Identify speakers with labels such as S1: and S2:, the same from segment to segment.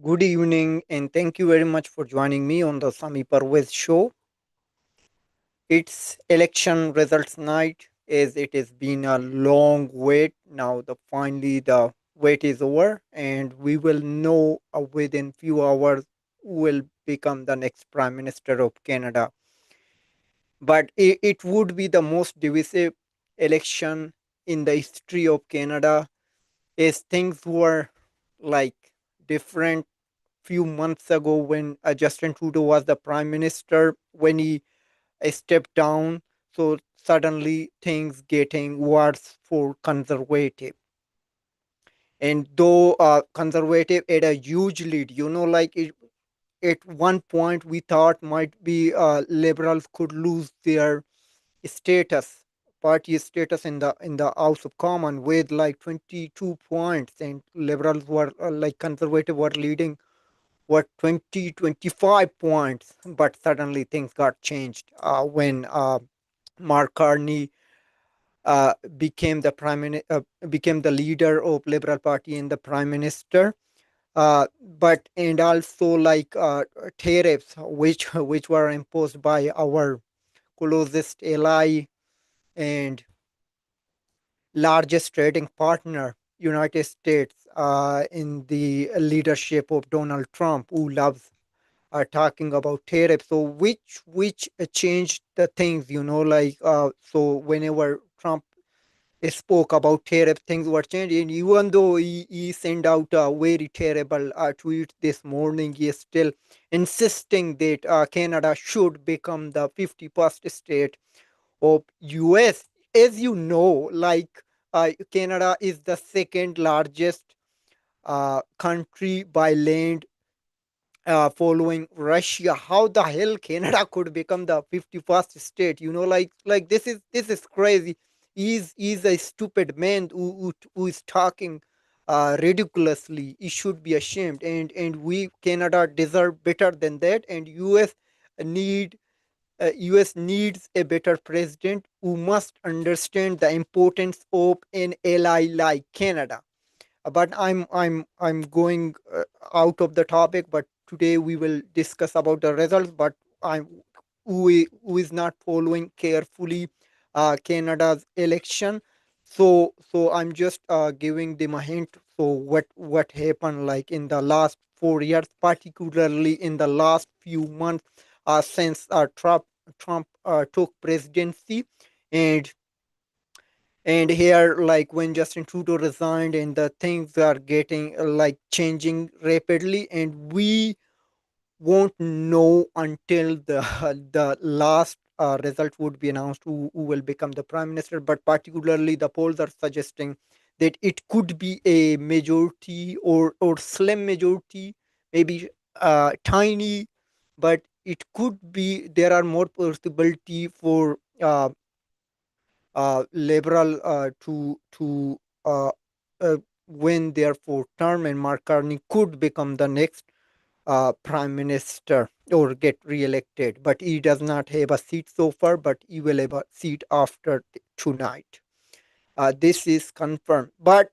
S1: Good evening, and thank you very much for joining me on the Sami Parvez show. It's election results night, as it has been a long wait. Now, finally the wait is over, and we will know within few hours who will become the next Prime Minister of Canada. But it would be the most divisive election in the history of Canada, as things were like different few months ago when Justin Trudeau was the prime minister. When he stepped down, so suddenly things getting worse for conservative. And though conservative had a huge lead, at one point we thought might be liberals could lose their status, party status in the House of Commons with like 22 points, and liberals were like conservative were leading what 20-25 points. But suddenly things got changed when Mark Carney became the leader of Liberal Party and the prime minister. But and also like tariffs which were imposed by our closest ally and largest trading partner, United States, in the leadership of Donald Trump, who loves are talking about tariffs. So which changed the things, so whenever Trump spoke about tariff, things were changing. Even though he sent out a very terrible tweet this morning, he is still insisting that Canada should become the 51st state of US. As you know, Canada is the second largest country by land, following Russia. How the hell Canada could become the 51st state? This is crazy. He's a stupid man who is talking ridiculously. He should be ashamed. And we Canada deserve better than that. And need US needs a better president who must understand the importance of an ally like Canada. But I'm going out of the topic. But today we will discuss about the results. But I'm who is not following carefully Canada's election. So I'm just giving them a hint. So what happened like in the last 4 years, particularly in the last few months, since Trump took presidency. And and here, like when Justin Trudeau resigned, and the things are getting like changing rapidly, and we won't know until the the last result would be announced, who will become the prime minister. But particularly the polls are suggesting that it could be a majority, or slim majority, maybe tiny, but it could be. There are more possibility for liberal to uh, win their fourth term, and Mark Carney could become the next prime minister or get re-elected. But he does not have a seat so far, but he will have a seat after tonight. This is confirmed, but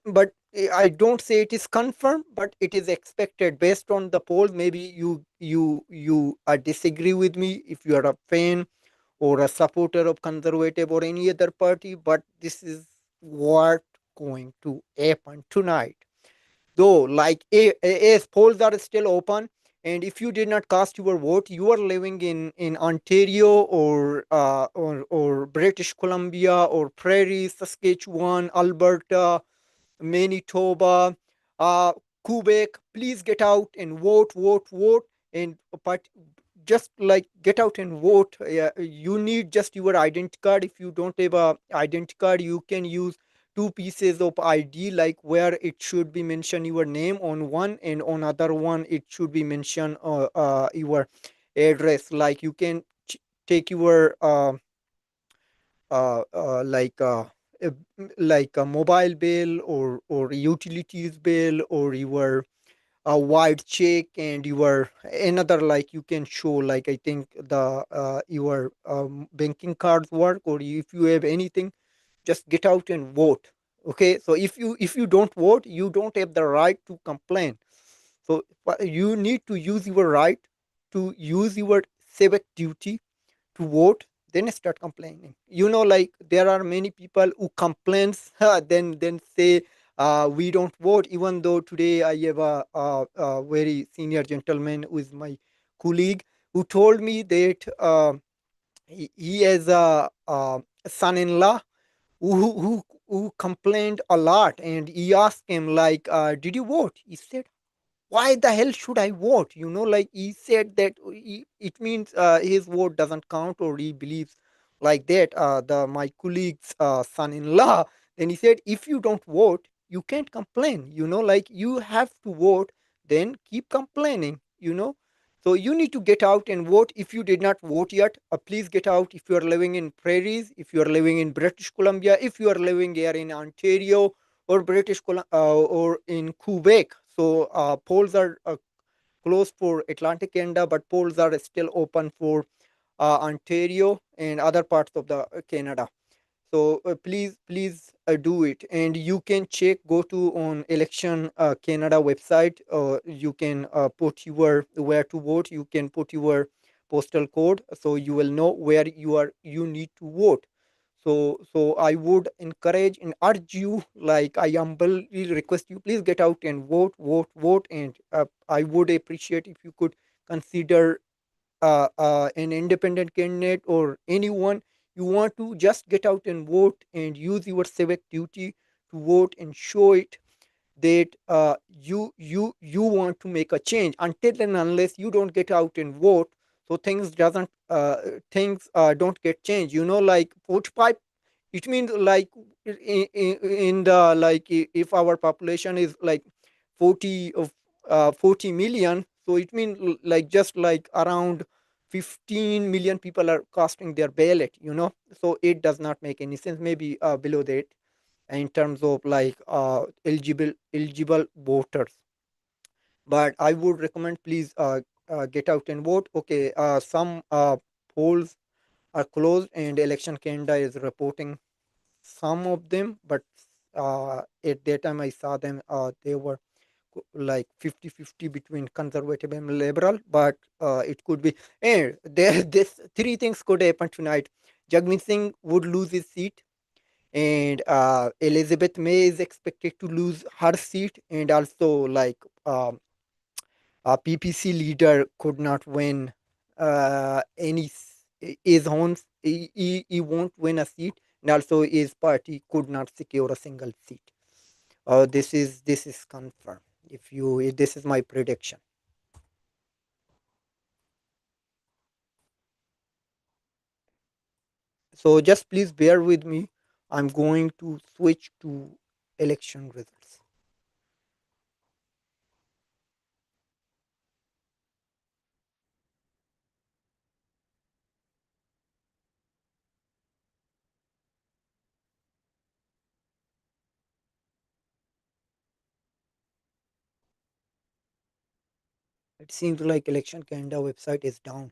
S1: I don't say it is confirmed, but it is expected based on the polls. Maybe you disagree with me if you are a fan or a supporter of conservative or any other party, but this is what going to happen tonight. Though, like, as polls are still open, and if you did not cast your vote, you are living in Ontario, or British Columbia, or Prairie, Saskatchewan, Alberta, Manitoba, uh, Quebec. Please get out and vote, vote, vote. And but just like get out and vote. You need just your identity card. If you don't have a identity card, you can use two pieces of ID, like where it should be mentioned your name on one, and on other one it should be mentioned your address. Like you can take your uh, uh, like uh, a, like a mobile bill, or utilities bill, or your a white check, and your another, like you can show, like I think the your banking cards work, or if you have anything, just get out and vote. Okay, so if you don't vote, you don't have the right to complain. So you need to use your right, to use your civic duty to vote, then start complaining. Like there are many people who complains, then say, we don't vote. Even though today I have a very senior gentleman who is my colleague, who told me that he has a son-in-law who complained a lot, and he asked him like, did you vote? He said, why the hell should I vote? Like he said that it means his vote doesn't count, or he believes like that. The my colleague's son-in-law. Then he said, if you don't vote, you can't complain. Like you have to vote. Then keep complaining. So you need to get out and vote. If you did not vote yet, please get out. If you are living in prairies, if you are living in British Columbia, if you are living here in Ontario or or in Quebec. So polls are closed for Atlantic Canada, but polls are still open for Ontario and other parts of the Canada. So please do it, and you can check, go to on election Canada website. You can put your where to vote. You can put your postal code, so you will know where you need to vote. So I would encourage and urge you, like I humbly request you, please get out and vote, vote, vote. And I would appreciate if you could consider an independent candidate or anyone you want to, just get out and vote and use your civic duty to vote and show it that you want to make a change. Until and unless you don't get out and vote, so things don't get changed. Like 45, it means like in the like if our population is like 40 million, so it means like just like around 15 million people are casting their ballot. So it does not make any sense, maybe below that, in terms of like eligible voters. But I would recommend, please get out and vote. Okay, some polls are closed and election Canada is reporting some of them, but at that time I saw them, they were like 50-50 between conservative and liberal. But it could be, and there this three things could happen tonight. Jagmeet Singh would lose his seat, and Elizabeth May is expected to lose her seat, and also like a PPC leader could not win his own, he won't win a seat, and also his party could not secure a single seat. This is confirmed. If you This is my prediction. So just please bear with me. I'm going to switch to election results. It seems like Election Canada website is down.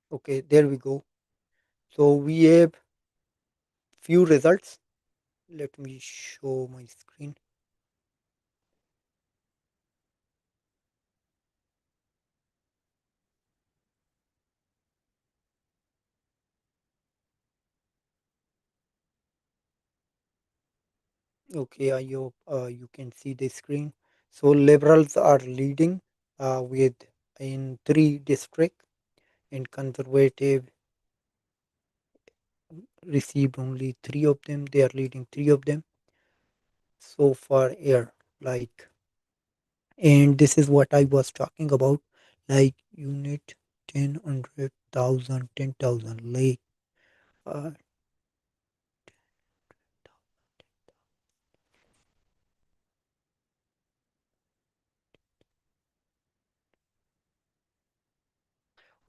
S1: Okay, there we go. So we have few results. Let me show my screen. Okay, I hope you can see the screen. So liberals are leading with in three districts, and conservative received only three of them. They are leading three of them so far here. Like, and this is what I was talking about. Like unit 10, 100,000, 10,000. Like, uh,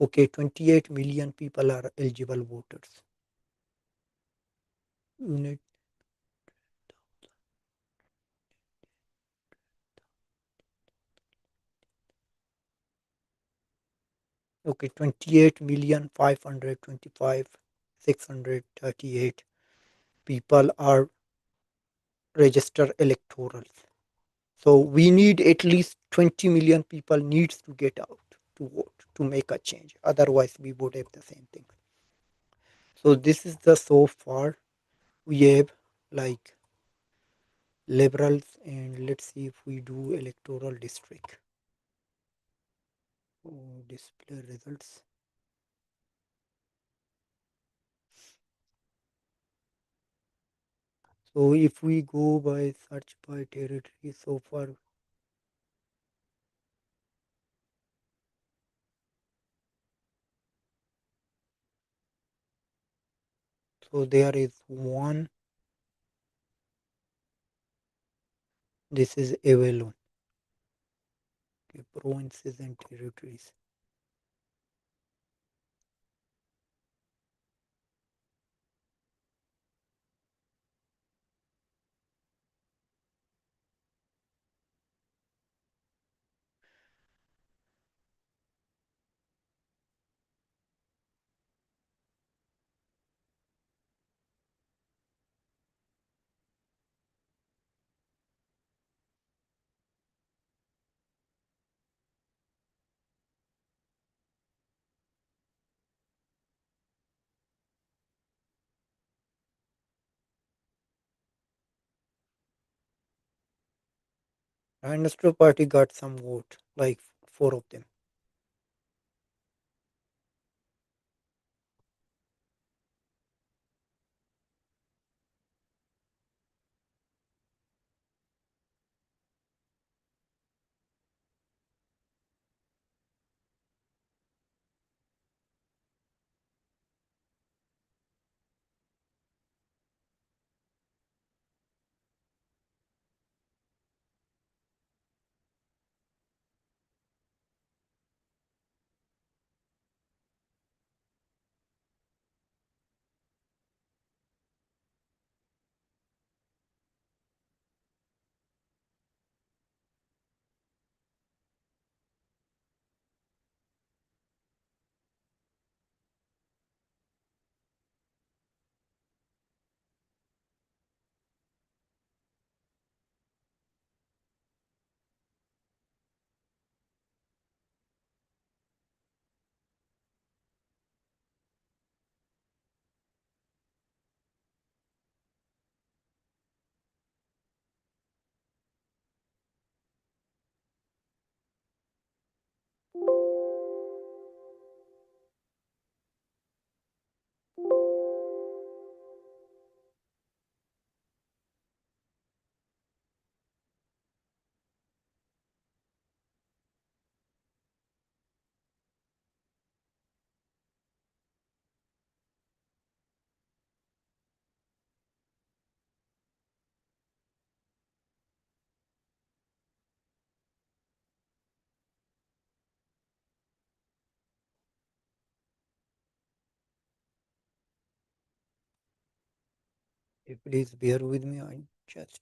S1: okay, 28 million people are eligible voters. Unit Okay, 28,525,638 people are registered electorals. So we need at least 20 million people needs to get out to vote to make a change. Otherwise, we would have the same thing. So this is the so far we have like liberals, and let's see if we do electoral district. Oh, display results. So if we go by search by territory so far, so there is one. This is Avalon, okay, provinces and territories. Dynasty Party got some vote, like four of them. Please bear with me. I just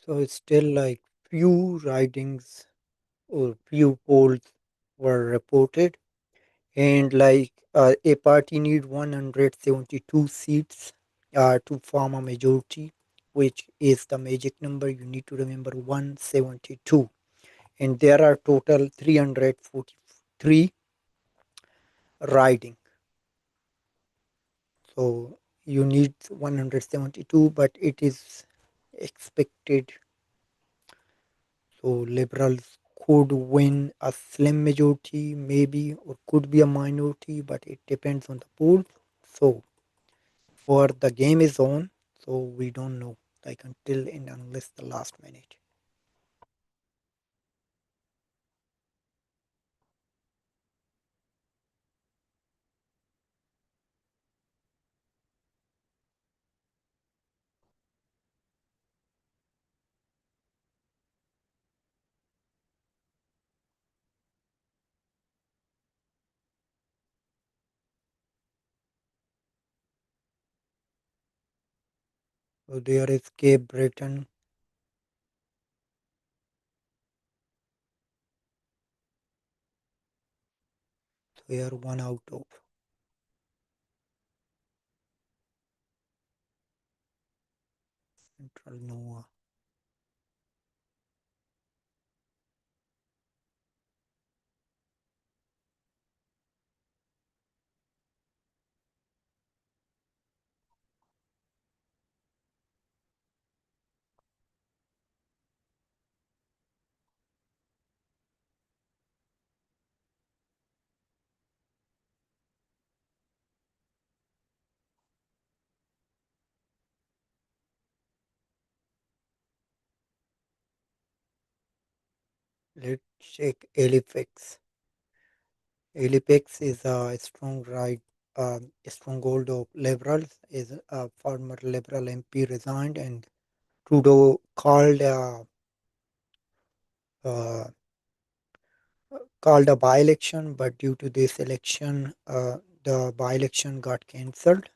S1: so it's still like few ridings or few polls were reported, and like a party need 172 seats to form a majority, which is the magic number. You need to remember 172, and there are total 340. three riding. So you need 172, but it is expected. So liberals could win a slim majority, maybe, or could be a minority, but it depends on the poll. So for the game is on, so we don't know, like until and unless the last minute. So there is Cape Breton. So we are one out of Central Nova. Let's check Halifax. Halifax is a strong right, stronghold of liberals. Is a former Liberal MP resigned, and Trudeau uh, called a by-election, but due to this election, the by-election got cancelled.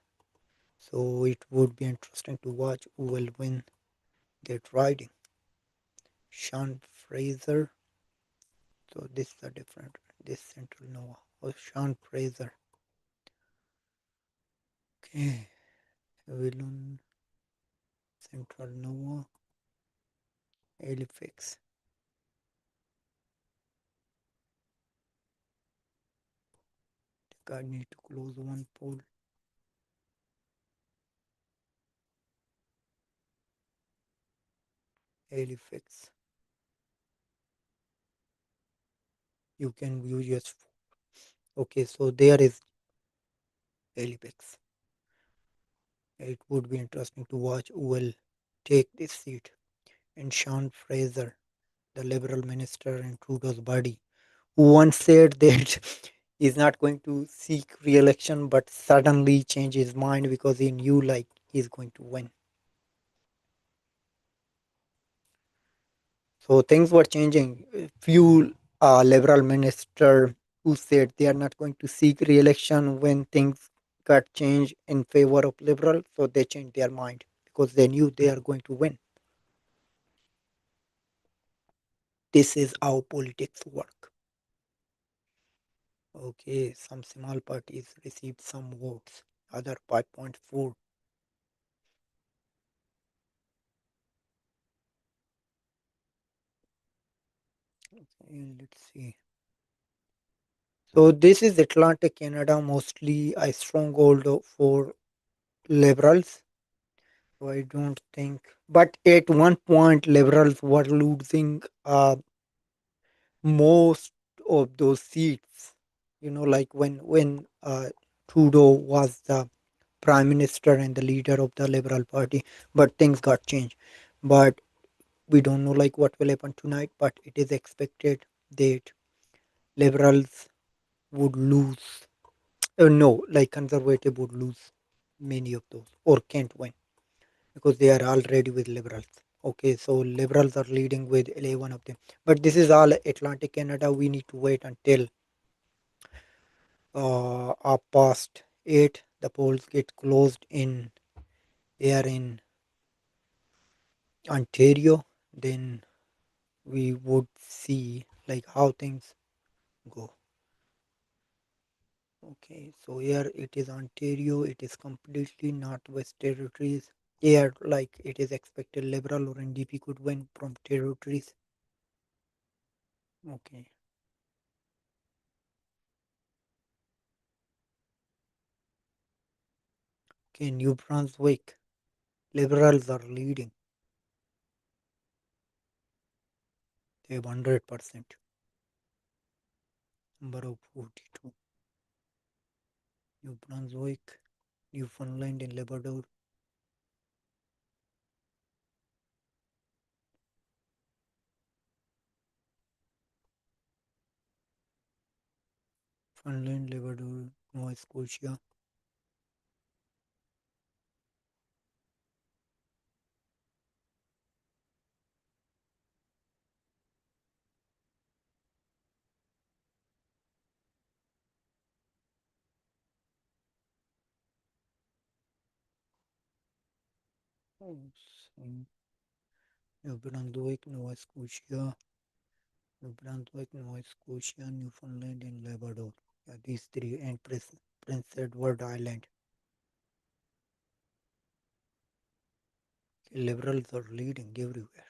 S1: So it would be interesting to watch who will win that riding. Sean Fraser. So this is a different. This Central Nova. Oh, Sean Fraser. Okay. Villain Central Nova. Halifax. I need to close one poll. Halifax. You can view just. Okay, so there is Halifax. It would be interesting to watch who will take this seat. And Sean Fraser, the Liberal minister and Trudeau's buddy, who once said that he's not going to seek re-election, but suddenly changed his mind because he knew like he's going to win. So things were changing. Few Liberal minister who said they are not going to seek re-election when things got changed in favor of Liberal, so they changed their mind because they knew they are going to win. This is how politics work. Okay, some small parties received some votes, other 5.4. Okay, let's see. So this is Atlantic Canada, mostly a stronghold for liberals. So I don't think, but at one point, liberals were losing most of those seats. You know, like when Trudeau was the prime minister and the leader of the Liberal Party, but things got changed. But we don't know like what will happen tonight. But it is expected that liberals would lose. No, like conservative would lose many of those or can't win because they are already with liberals. Okay, so liberals are leading with 11 of them. But this is all Atlantic Canada. We need to wait until up past 8. The polls get closed in here in Ontario. Then we would see like how things go. Okay, so here it is Ontario. It is completely Northwest Territories. Here, like it is expected, Liberal or NDP could win from territories. Okay, Okay, New Brunswick. Liberals are leading. They have 100%. Number of 42. New Brunswick, Newfoundland and Labrador. Newfoundland, Labrador, Nova Scotia. Oh, New Brunswick, Nova Scotia, New Brunswick, Nova Scotia, Newfoundland and Labrador. Yeah, these three and Prince Edward Island. Liberals are leading everywhere.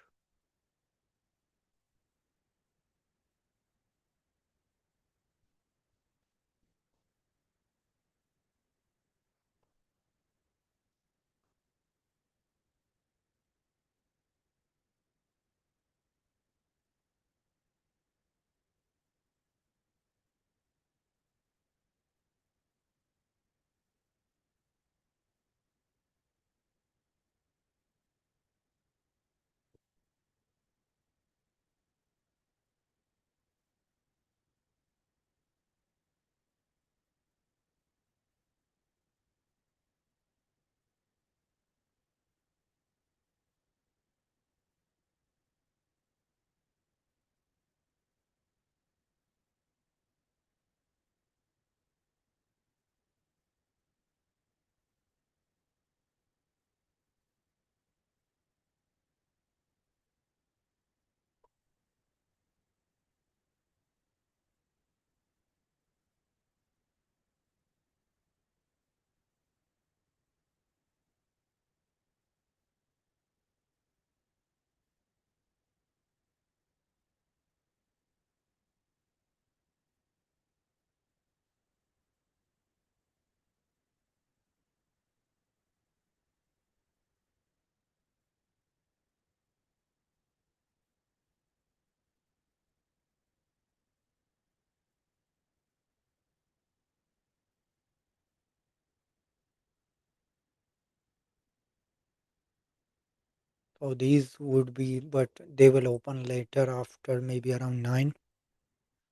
S1: So these would be, but they will open later after maybe around 9,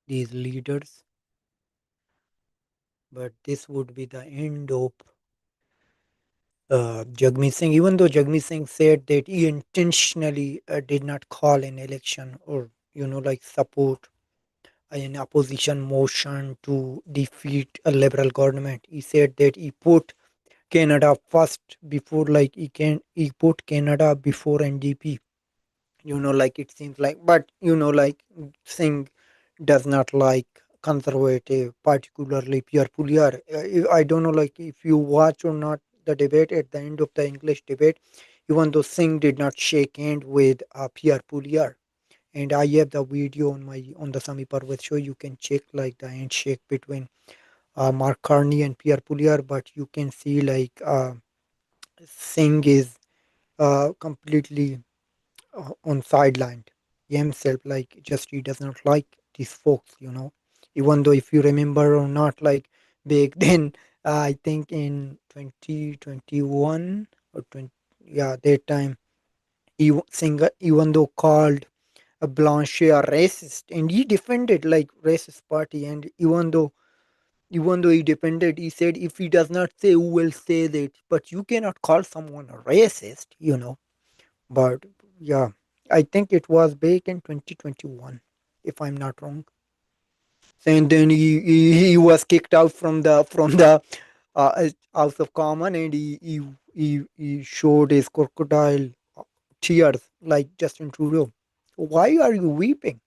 S1: these leaders. But this would be the end of Jagmeet Singh, even though Jagmeet Singh said that he intentionally did not call an election or, like support an opposition motion to defeat a liberal government. He said that he put Canada first before, like, he put Canada before NDP. Like it seems like, but like Singh does not like conservative, particularly Pierre Pouliot. I don't know, like if you watch or not the debate at the end of the English debate, even though Singh did not shake hand with Pierre Pouliot, and I have the video on the Sami Parvat show. You can check like the handshake between Mark Carney and Pierre Pouliot, but you can see like Singh is completely on sidelined himself, like just he does not like these folks. Even though if you remember or not, like back then, I think in 2021 or 20, yeah, that time, singer even though called a Blanchet a racist, and he defended like racist party, and even though he defended, he said if he does not say, who will say that? But you cannot call someone a racist. But yeah, I think it was back in 2021, if I'm not wrong. And then he was kicked out from the House of Common, and he showed his crocodile tears like Justin Trudeau. Why are you weeping?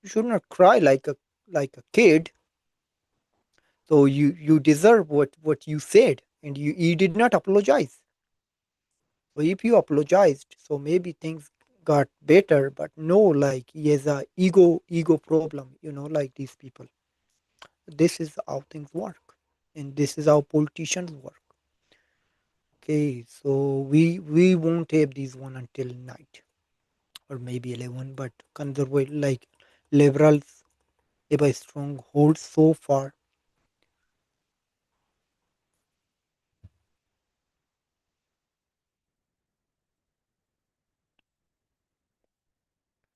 S1: You should not cry like a kid. So you deserve what you said, and you did not apologize. So if you apologized, so maybe things got better. But no, like he has a ego problem. Like these people. This is how things work, and this is how politicians work. Okay, so we won't have these one until night or maybe 11, but conservative like liberals have a strong hold so far.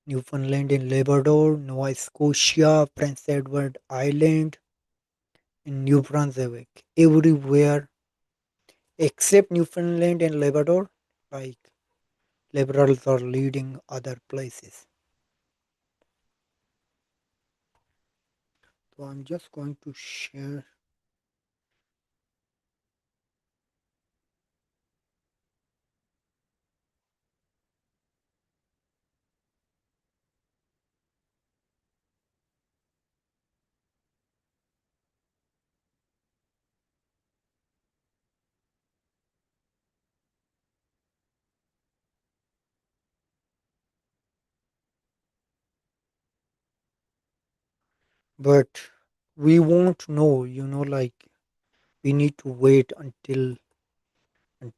S1: Newfoundland and Labrador, Nova Scotia, Prince Edward Island, and New Brunswick. Everywhere except Newfoundland and Labrador, like liberals are leading other places. So I'm just going to share. But we won't know, like we need to wait until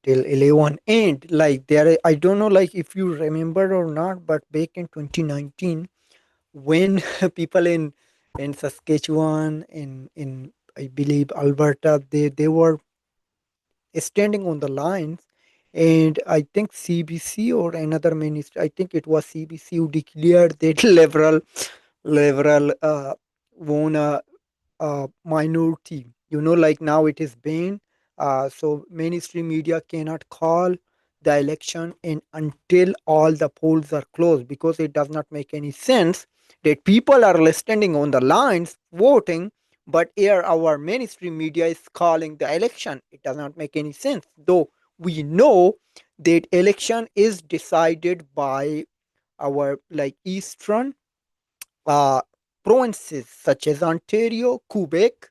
S1: 11. And like I don't know like if you remember or not, but back in 2019 when people in Saskatchewan, in I believe Alberta, they were standing on the lines, and I think CBC or another minister, I think it was CBC, who declared that liberal won a minority. Like now it is banned. So mainstream media cannot call the election and until all the polls are closed, because it does not make any sense that people are standing on the lines voting, but here our mainstream media is calling the election. It does not make any sense. Though we know that election is decided by our like eastern uh, provinces such as Ontario, Quebec,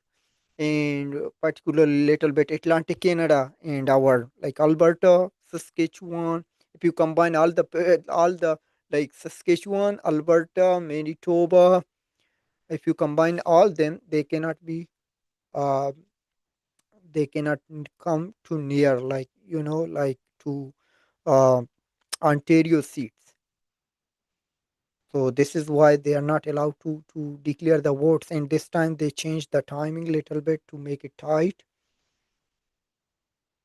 S1: and particularly little bit Atlantic Canada and our like Alberta, Saskatchewan. If you combine all the like Saskatchewan, Alberta, Manitoba, if you combine all them, uh, they cannot come to near like like to uh, Ontario seats. So this is why they are not allowed to declare the votes. And this time they changed the timing little bit to make it tight.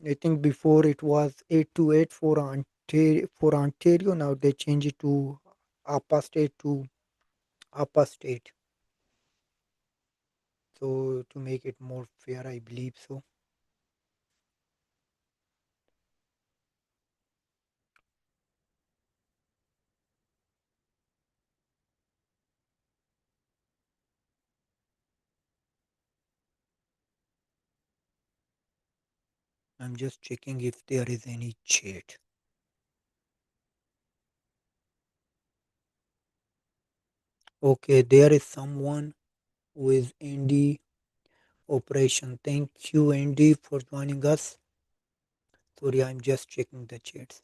S1: I think before it was 8 to 8 for Ontario. Now they change it to upper state. So to make it more fair, I believe so. I'm just checking if there is any chat. Okay, there is someone who is Andy Operation. Thank you, Andy, for joining us. Sorry, I'm just checking the chats.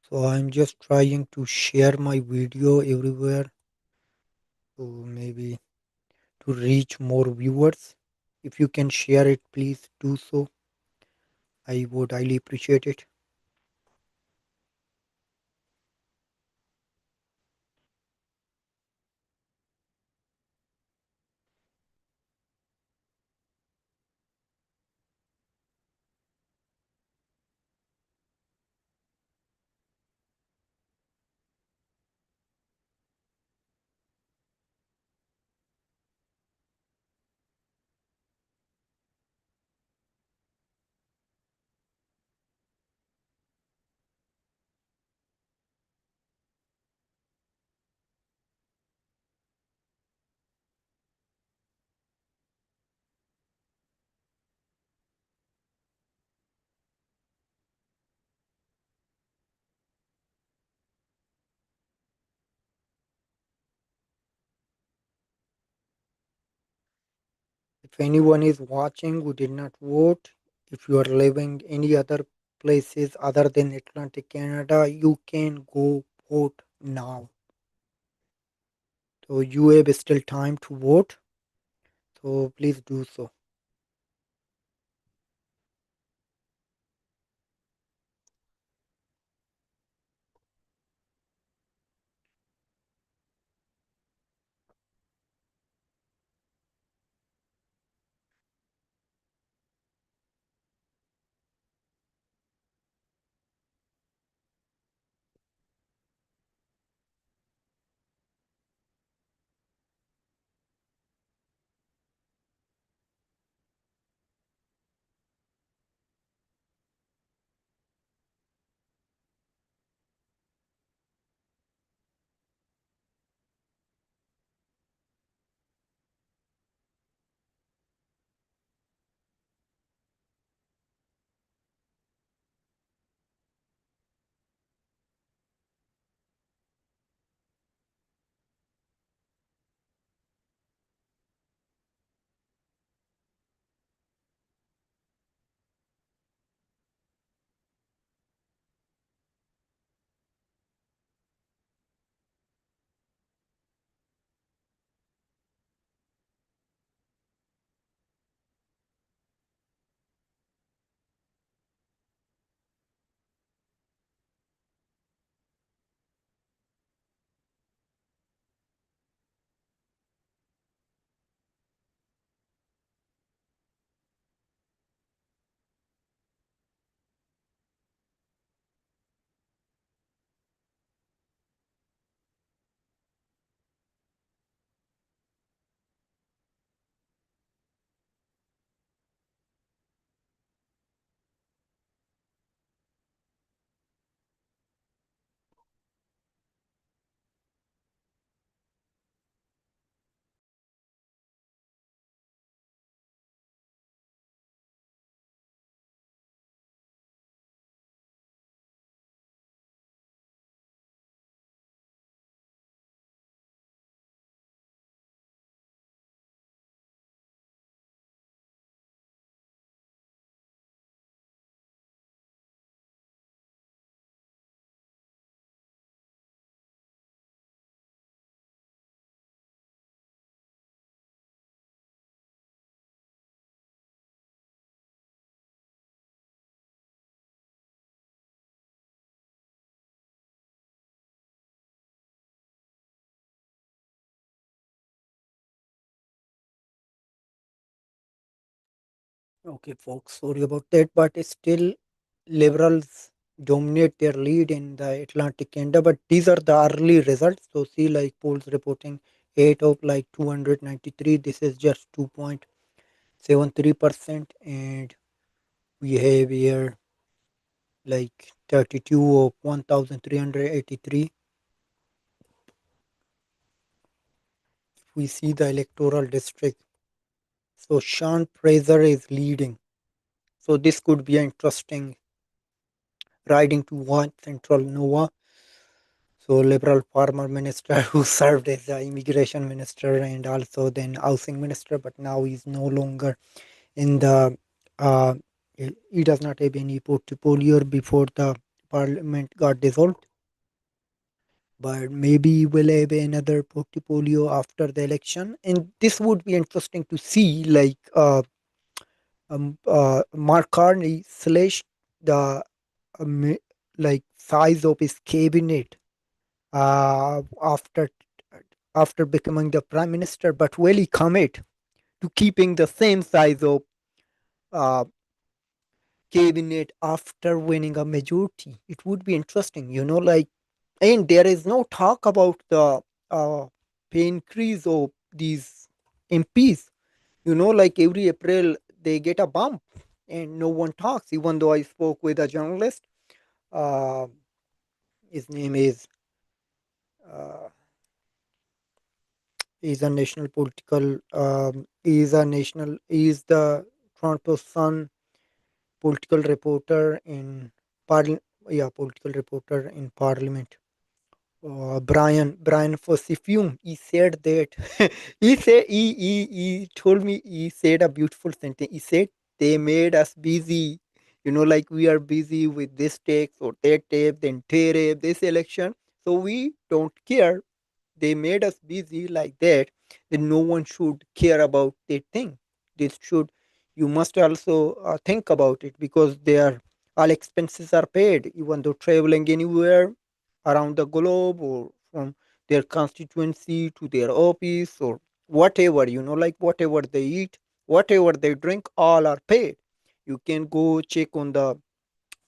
S1: So I'm just trying to share my video everywhere to maybe to reach more viewers. If you can share it, please do so. I would highly appreciate it. If anyone is watching who did not vote, if you are living any other places other than Atlantic Canada, you can go vote now. So you have still time to vote. So please do so. Okay, folks, sorry about that, but still, liberals dominate their lead in the Atlantic Canada. But these are the early results. So, see, like polls reporting 8 of like 293. This is just 2.73%, and we have here like 32 of 1,383. We see the electoral district. So, Sean Fraser is leading. So, this could be an interesting riding to one central Nova. So liberal former minister who served as the immigration minister and also then housing minister, but now he's no longer in the. He does not have any portfolio before the parliament got dissolved, but maybe he will have another portfolio after the election, and this would be interesting to see. Like Mark Carney slashed the um, like size of his cabinet after becoming the prime minister, but will he commit to keeping the same size of uh, cabinet after winning a majority? It would be interesting, like, and there is no talk about the pay increase of these MPs. Like every April they get a bump, and no one talks. Even though I spoke with a journalist, uh, his name is. Uh, He's a national political. He's a national. He's the Toronto Sun political reporter in parliament. Yeah, political reporter in Parliament. Brian Fossifium. He said that he told me he said a beautiful sentence. He said they made us busy Like we are busy with this tax or that tape, then tariff, this election. So we don't care. They made us busy like that. Then no one should care about that thing. This should, you must also think about it, because their all expenses are paid, even though traveling anywhere around the globe, or from their constituency to their office, or whatever, like whatever they eat, whatever they drink, all are paid. You can go check on the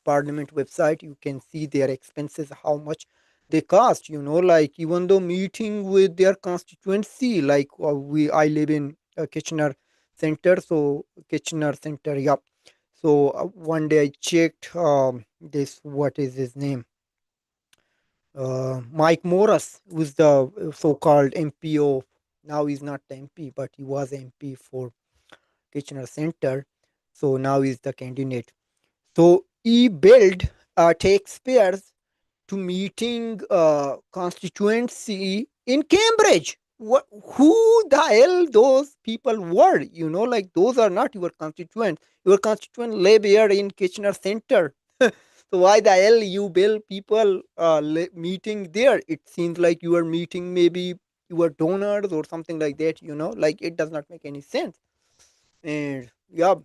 S1: parliament website. You can see their expenses, how much they cost, like even though meeting with their constituency, like I live in Kitchener Center. So Kitchener Center, yep. So one day I checked, this, what is his name, Mike Morris, who's the so-called MP of, now he's not the MP, but he was MP for Kitchener Center. So now he's the candidate. So he built taxpayers to meeting constituency in Cambridge. Who the hell those people were? Like those are not your constituents. Your constituent live here in Kitchener Center. So why the hell you bill people meeting there? It seems like you are meeting maybe your donors or something like that. Like it does not make any sense. And yeah,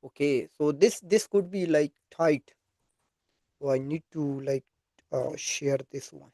S1: okay. So this could be like tight. So I need to like share this one.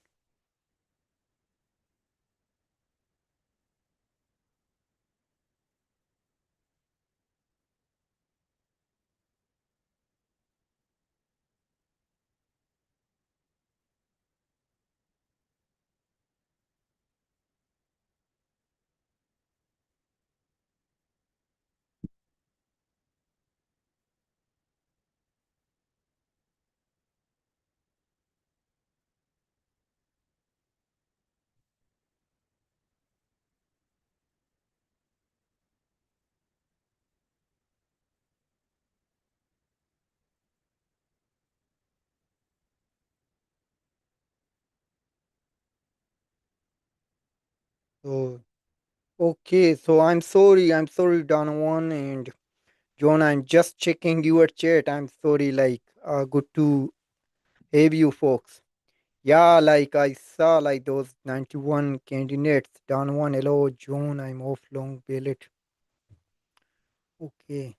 S1: So okay, so I'm sorry, Donovan and John. I'm just checking your chat. I'm sorry, like good to have you folks. Yeah, like I saw like those 91 candidates. Donovan, hello, John. I'm off long ballot. Okay.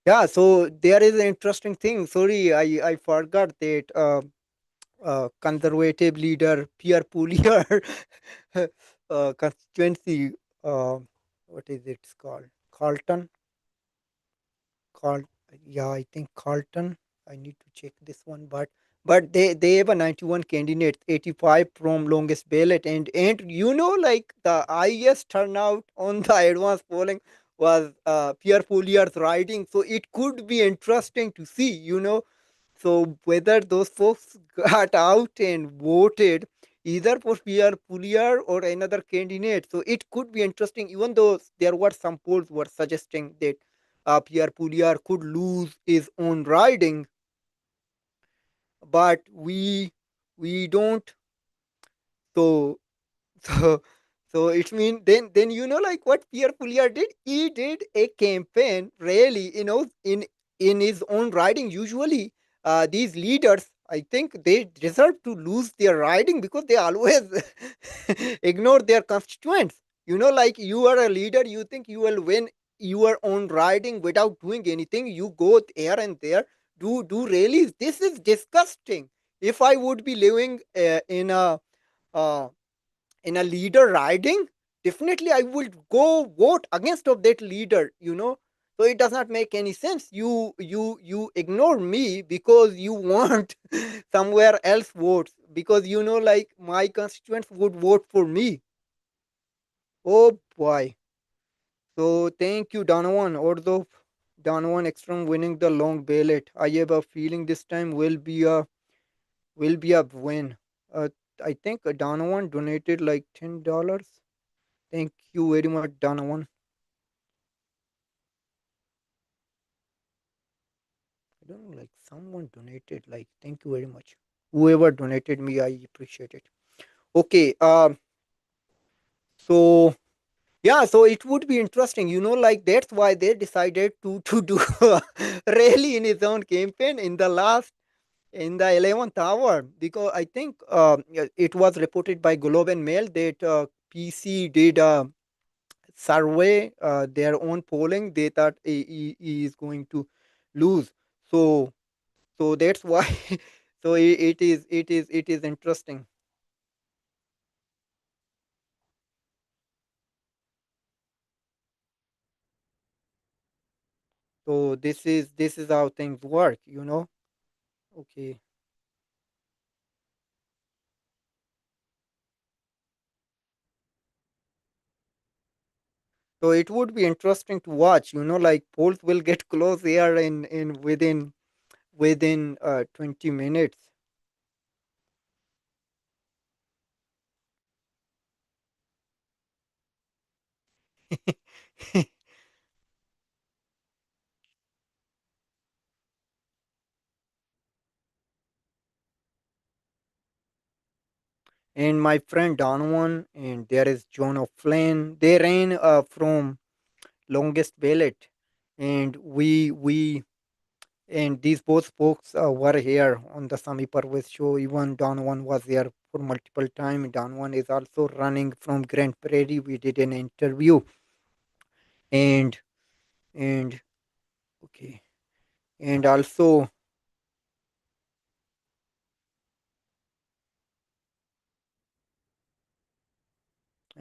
S1: Yeah, so there is an interesting thing. Sorry, I forgot that conservative leader Pierre Poulier constituency. Uh, what is it called? Carlton. Carl, yeah, I think Carlton. I need to check this one, but they have a 91 candidate, 85 from longest ballot, and like the highest turnout on the advanced polling was Pierre Poulier's riding. So it could be interesting to see, so whether those folks got out and voted either for Pierre Poulier or another candidate. So it could be interesting, even though there were some polls were suggesting that Pierre Poulier could lose his own riding, but we don't. So so so it means then like what Pierre Poulier did. He did a campaign really, in his own riding. Usually, these leaders, I think they deserve to lose their riding because they always ignore their constituents. Like you are a leader, you think you will win your own riding without doing anything. You go here and there. Do really? This is disgusting. If I would be living uh, in a leader riding, definitely I would go vote against of that leader. So it does not make any sense. You ignore me because you want somewhere else votes, because like my constituents would vote for me. Oh boy. So thank you, Donovan. Although Donovan Ekstrom winning the long ballot, I have a feeling this time will be a win. uh, I think Donovan donated like $10. Thank you very much, Donovan. I don't know, like someone donated. Like, thank you very much. Whoever donated me, I appreciate it. Okay. So Yeah, so it would be interesting, like that's why they decided to do a rally in his own campaign in the 11th hour, because I think yeah, it was reported by Globe and Mail that PC did a survey, their own polling. They thought he is going to lose. So that's why. So it is interesting. So this is how things work. Okay. So it would be interesting to watch. Like polls will get close here in within 20 minutes. And my friend Donovan, and there is John O'Flynn. They ran from longest ballot, and we and these both folks were here on the Sami Parvez show. Even Donovan was there for multiple time. Donovan is also running from Grand Prairie. We did an interview, and and okay, and also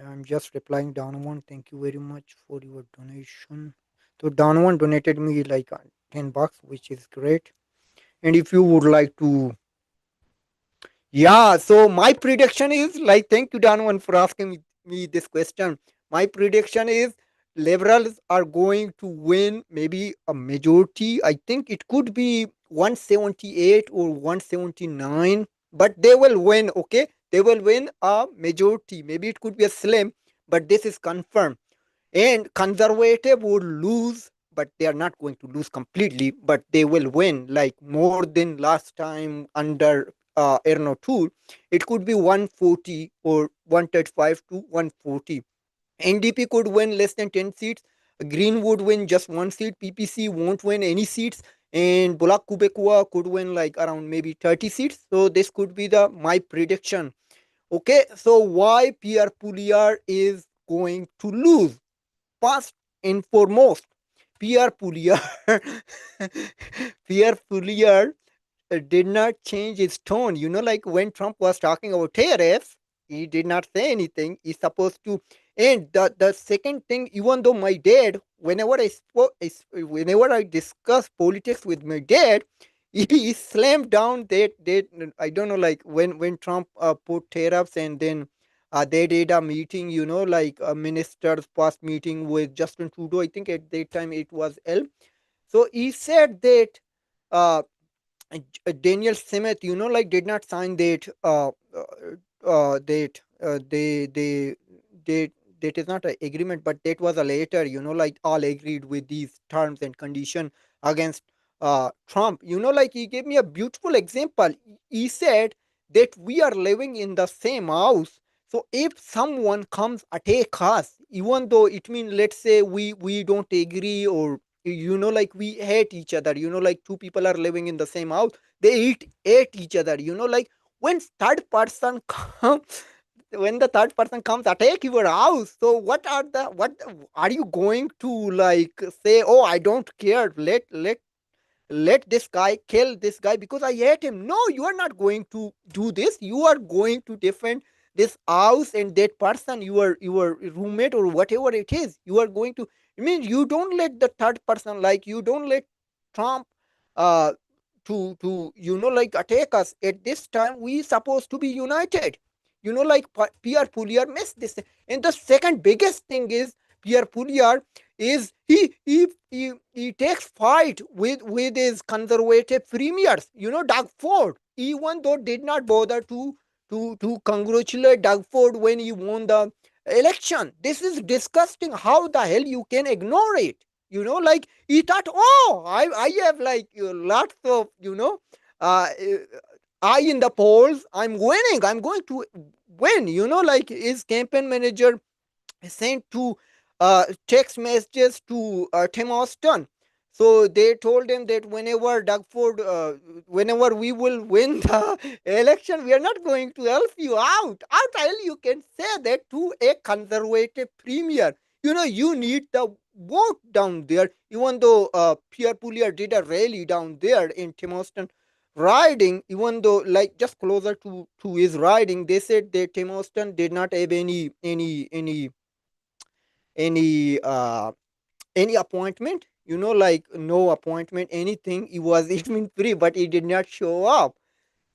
S1: I'm just replying Donovan. Thank you very much for your donation. So Donovan donated me like $10, which is great. And if you would like to, yeah. So my prediction is like, thank you, Donovan, for asking me this question. My prediction is liberals are going to win maybe a majority. I think it could be 178 or 179, but they will win. Okay, they will win a majority. Maybe it could be a slim, but this is confirmed. And conservative would lose, but they are not going to lose completely, but they will win like more than last time under Erno Tool. It could be 140 or 135 to 140. NDP could win less than 10 seats. Green would win just one seat. PPC won't win any seats. And Bulak Kubekua could win like around maybe 30 seats. So this could be the my prediction. Okay, so why Pierre Pouliar is going to lose? First and foremost, Pierre Poulier, Pierre Poulier did not change his tone. Like when Trump was talking about tariffs, he did not say anything. He's supposed to. And the second thing, even though my dad, whenever I discuss politics with my dad, he slammed down that I don't know, like when Trump put tariffs, and then they did a meeting, like a minister's past meeting with Justin Trudeau. I think at that time it was L. So he said that uh, Daniel Smith, like did not sign that that they that is not an agreement, but that was a letter. Like all agreed with these terms and condition against Trump. Like he gave me a beautiful example. He said that we are living in the same house. So if someone comes attack us, even though it means, let's say we don't agree, or like we hate each other, like two people are living in the same house, they ate each other, like when third person comes, when the third person comes attack your house, so what are you going to like say, oh, I don't care, let this guy kill this guy because I hate him? No, you are not going to do this. You are going to defend this house and that person, your roommate or whatever it is. You are going to. I mean, you don't let the third person, like you don't let Trump uh to like attack us. At this time we supposed to be united. Like Pierre Poulier missed this. And the second biggest thing is Pierre Poulier is he takes fight with his conservative premiers. Doug Ford, even though did not bother to congratulate Doug Ford when he won the election. This is disgusting. How the hell you can ignore it? Like he thought, oh, I have like lots of I in the polls. I'm winning. I'm going to win. Like his campaign manager sent to text messages to Tim Austin. So they told him that whenever Doug Ford, whenever we will win the election, we are not going to help you out. How the hell you can say that to a conservative premier? You need the vote down there. Even though Pierre Poulier did a rally down there in Tim Austin riding, even though like just closer to his riding, they said that Tim Austin did not have any appointment, like no appointment, anything. He was eating free, but he did not show up.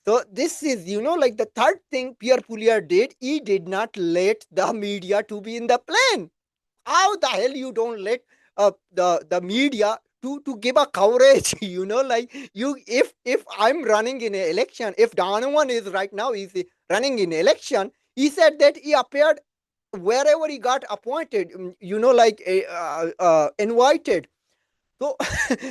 S1: So this is, like the third thing Pierre Poulier did. He did not let the media to be in the plane. How the hell you don't let the media to give a coverage? Like you, if I'm running in an election, if Donovan is right now is running in election, he said that he appeared wherever he got appointed, like invited. So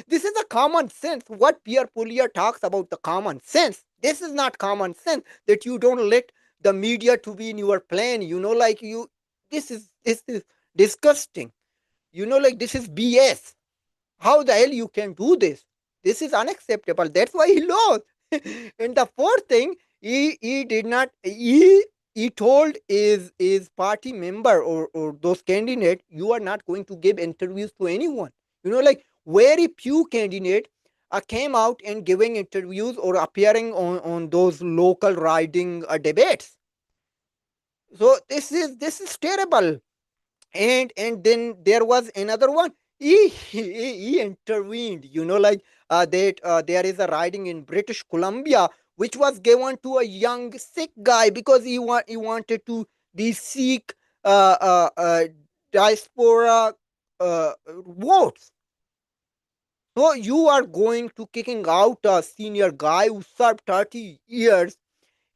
S1: this is a common sense. What Pierre Poulier talks about the common sense. This is not common sense that you don't let the media to be in your plane. Like you. This is disgusting. Like this is BS. How the hell you can do this? This is unacceptable. That's why he lost. And the fourth thing, he did not he told his party member or those candidate, you are not going to give interviews to anyone. Like very few candidate came out and giving interviews or appearing on those local riding debates. So this is terrible. And then there was another one. He intervened, like that there is a riding in British Columbia which was given to a young Sikh guy because he wanted to the Sikh diaspora votes. So you are going to kicking out a senior guy who served 30 years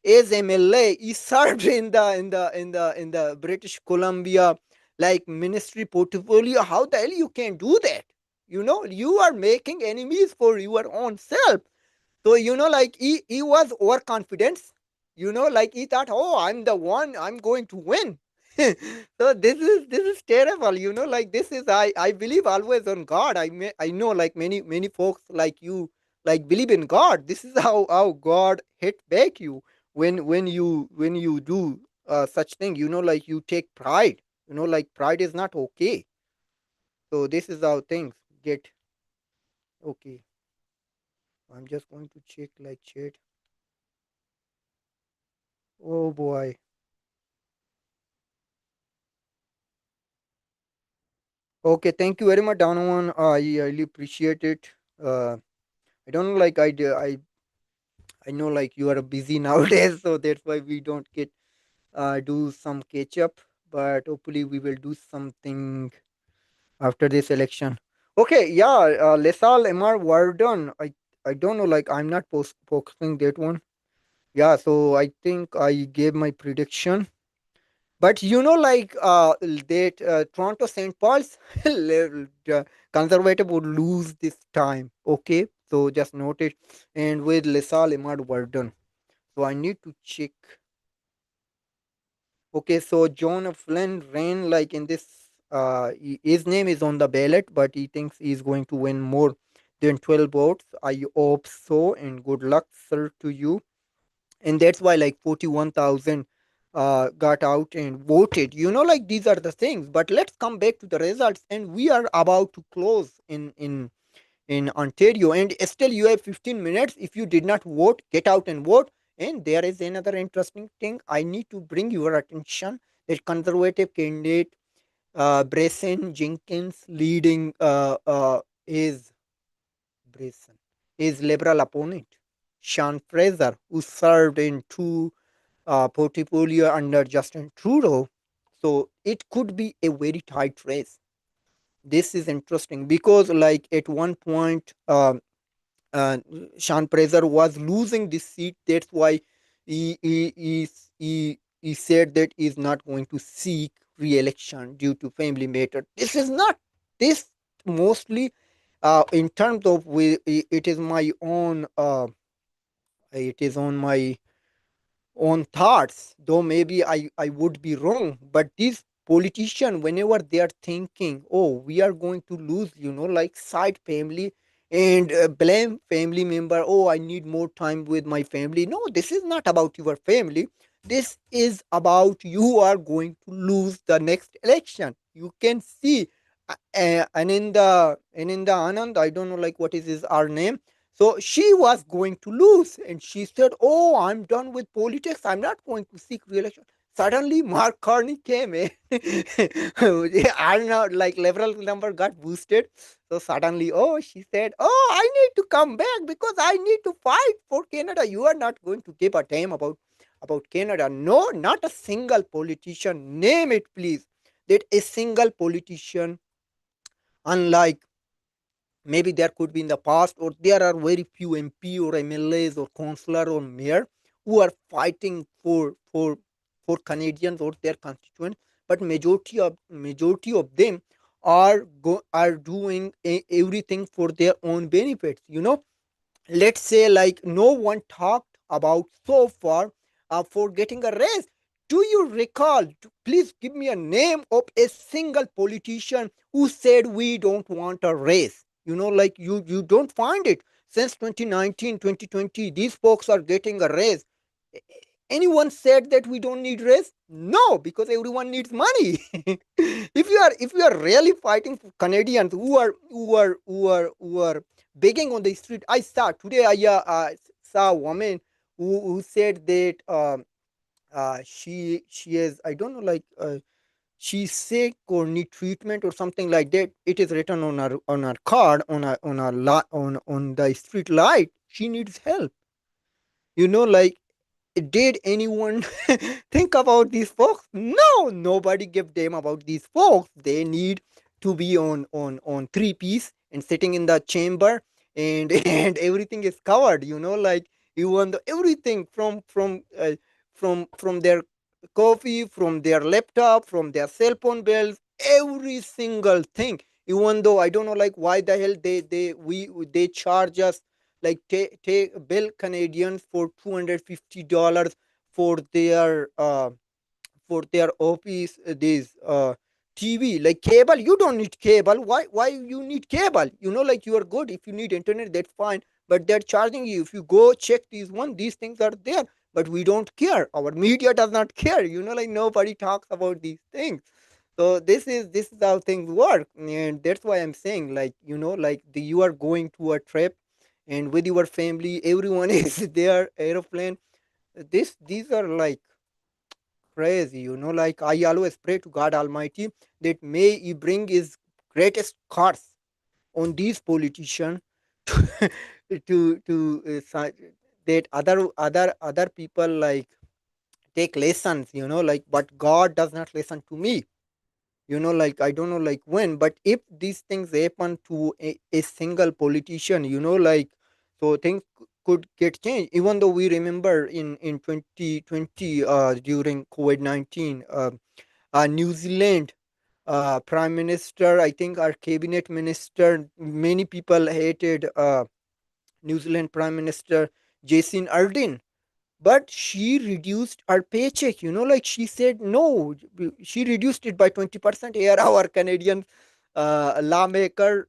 S1: as MLA. He served in the British Columbia like ministry portfolio. How the hell you can do that? You are making enemies for your own self. So like he was overconfident. Like he thought, oh, I'm the one. I'm going to win. So this is terrible. Like this is I believe always on God. I know like many folks like you like believe in God. This is how God hit back you when you do such thing. Like you take pride. Like pride is not okay. So this is how things get okay. I'm just going to check like chat. Oh boy. Okay, thank you very much, Donovan. I really appreciate it. I don't know, like I know like you are busy nowadays, so that's why we don't get do some catch up. But hopefully we will do something after this election. Okay, yeah, Lesal Mr. Warden. I don't know, like I'm not posting that one. Yeah, so I think I gave my prediction. But like that Toronto St. Paul's conservative would lose this time. Okay, so just note it. And with Lesal Imad Verdun. So I need to check. Okay, so John Flynn ran like in this. His name is on the ballot, but he thinks he's going to win more than 12 votes. I hope so, and good luck, sir, to you. And that's why like 41,000 got out and voted. Like these are the things. But let's come back to the results, and we are about to close in Ontario, and still you have 15 minutes. If you did not vote, get out and vote. And there is another interesting thing I need to bring your attention. That conservative candidate Bryson Jenkins leading is Bryson, his liberal opponent Sean Fraser, who served in two portfolio under Justin Trudeau. So it could be a very tight race. This is interesting because, like, at one point, uh, Sean Fraser was losing this seat. That's why he said that he's not going to seek re-election due to family matter. This is not this mostly in terms of it is my own it is on my own thoughts, though maybe I would be wrong, but this politician, whenever they are thinking, oh, we are going to lose, like side family, and blame family member, oh, I need more time with my family. No, this is not about your family. This is about you are going to lose the next election. You can see, and in the Anand, I don't know like what is his our name. So she was going to lose, and she said, "Oh, I'm done with politics. I'm not going to seek re-election." Suddenly, Mark Carney came in. I don't know, like liberal number got boosted. So suddenly, oh, she said, "Oh, I need to come back because I need to fight for Canada." You are not going to give a damn about Canada. No, not a single politician. Name it, please. That a single politician, unlike maybe there could be in the past, or there are very few MP or MLAs or councillor or mayor who are fighting for Canadians or their constituents, but majority of them are doing everything for their own benefits. Let's say like no one talked about so far for getting a raise. Do you recall? Please give me a name of a single politician who said we don't want a raise. Like you don't find it. Since 2019, 2020, these folks are getting a raise. Anyone said that we don't need raise? No, because everyone needs money. If you are really fighting for Canadians who are begging on the street. I saw today. I saw a woman who said that she is, I don't know, like she's sick or need treatment or something like that. It is written on her card, on the street light. She needs help. Like, did anyone think about these folks? No, nobody gave them about these folks. They need to be on three-piece and sitting in the chamber, and and everything is covered. Like even everything from their coffee, from their laptop, from their cell phone bills, every single thing. Even though I don't know like why the hell they charge us, like take bill Canadians for $250 for their office, this TV, like cable. You don't need cable. Why you need cable? Like you are good if you need internet, that's fine. But they're charging you. If you go check these things are there. But we don't care. Our media does not care. Like nobody talks about these things. So this is how things work, and that's why I'm saying, like, like you are going to a trip, and with your family, everyone is there, aeroplane. These are like crazy. Like I always pray to God Almighty that may He bring His greatest curse on these politicians to that other people like take lessons. Like, but God does not listen to me. Like I don't know like when, but if these things happen to a single politician, like, so things could get changed. Even though we remember in 2020, during COVID-19, New Zealand prime minister, I think our cabinet minister, many people hated New Zealand prime minister Jason Ardern, but she reduced her paycheck. Like she said no, she reduced it by 20%. Here our Canadian lawmaker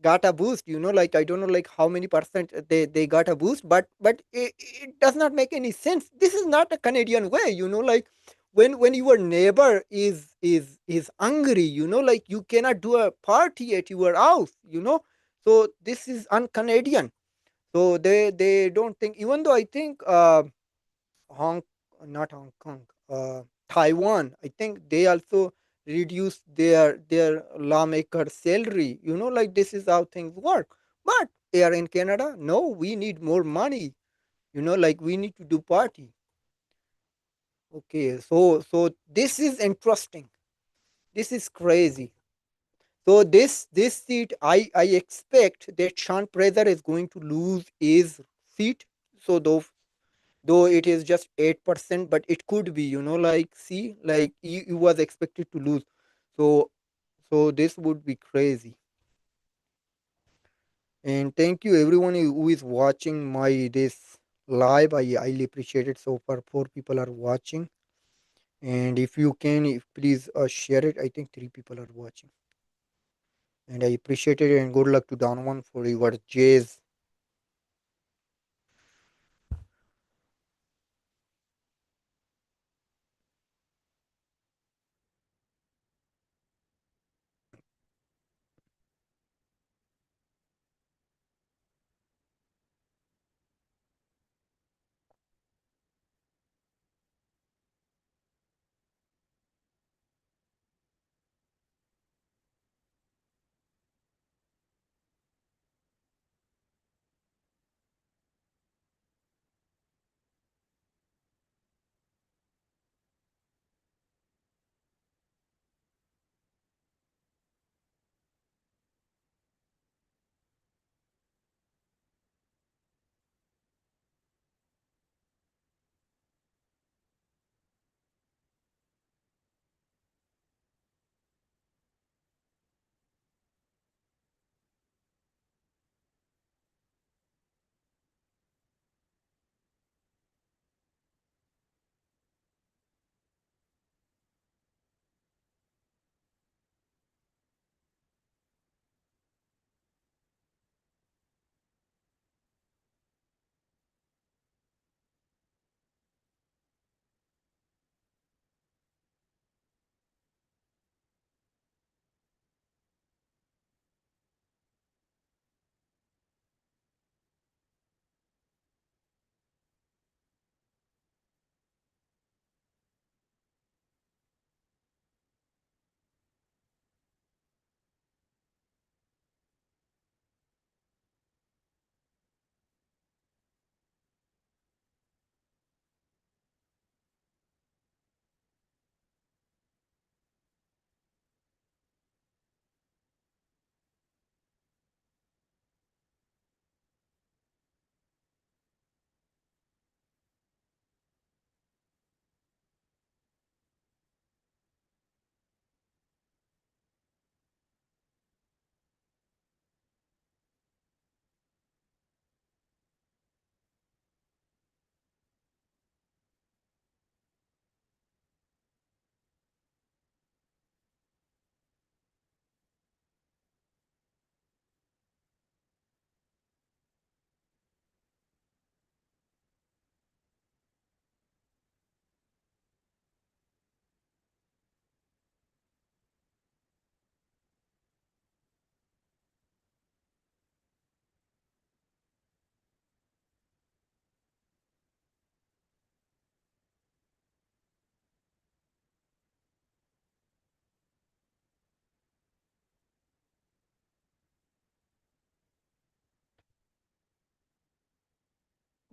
S1: got a boost. Like I don't know like how many percent they got a boost, but it does not make any sense. This is not a Canadian way. Like when your neighbor is angry, like you cannot do a party at your house. So this is un-Canadian. So they don't think, even though I think Hong, not Hong Kong, Taiwan. I think they also reduce their lawmaker salary. Like this is how things work. But here in Canada, no, we need more money. Like we need to do party. Okay, so this is interesting. This is crazy. So this seat, I expect that Sean Fraser is going to lose his seat. So though it is just 8%, but it could be, like, see, like he was expected to lose. So so this would be crazy. And thank you everyone who is watching my this live. I highly appreciate it. So far 4 people are watching, And if you can, if please share it. I think three people are watching, and I appreciate it. And good luck to Donovan for your J's.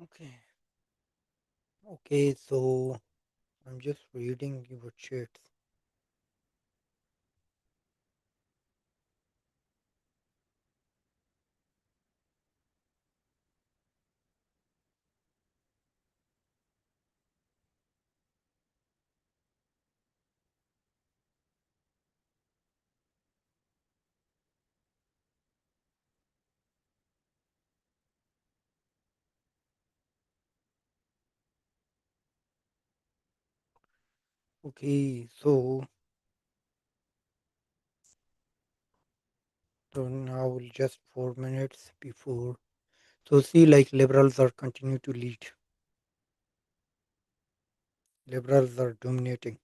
S1: Okay. Okay. So I'm just reading your chats. Okay. So now just 4 minutes before. So see, like liberals are continue to lead. Liberals are dominating.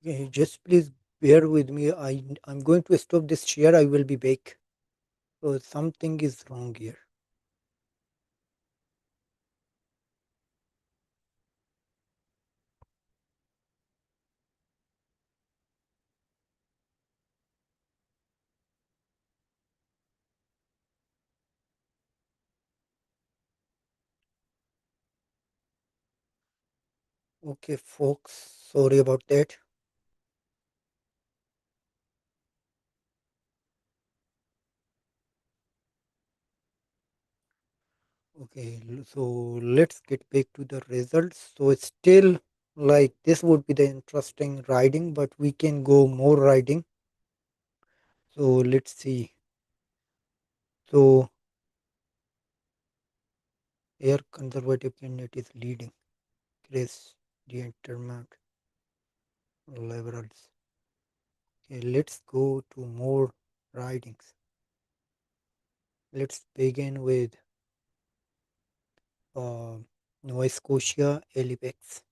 S1: Okay, just please bear with me. I'm going to stop this share. I will be back. So something is wrong here. Okay, folks. Sorry about that. Okay, so let's get back to the results. So it's still like this would be the interesting riding, but we can go more riding. So let's see. So air conservative candidate is leading. Chris Dientermark, liberals. Okay, let's go to more ridings. Let's begin with uh, Nova Scotia, Halifax.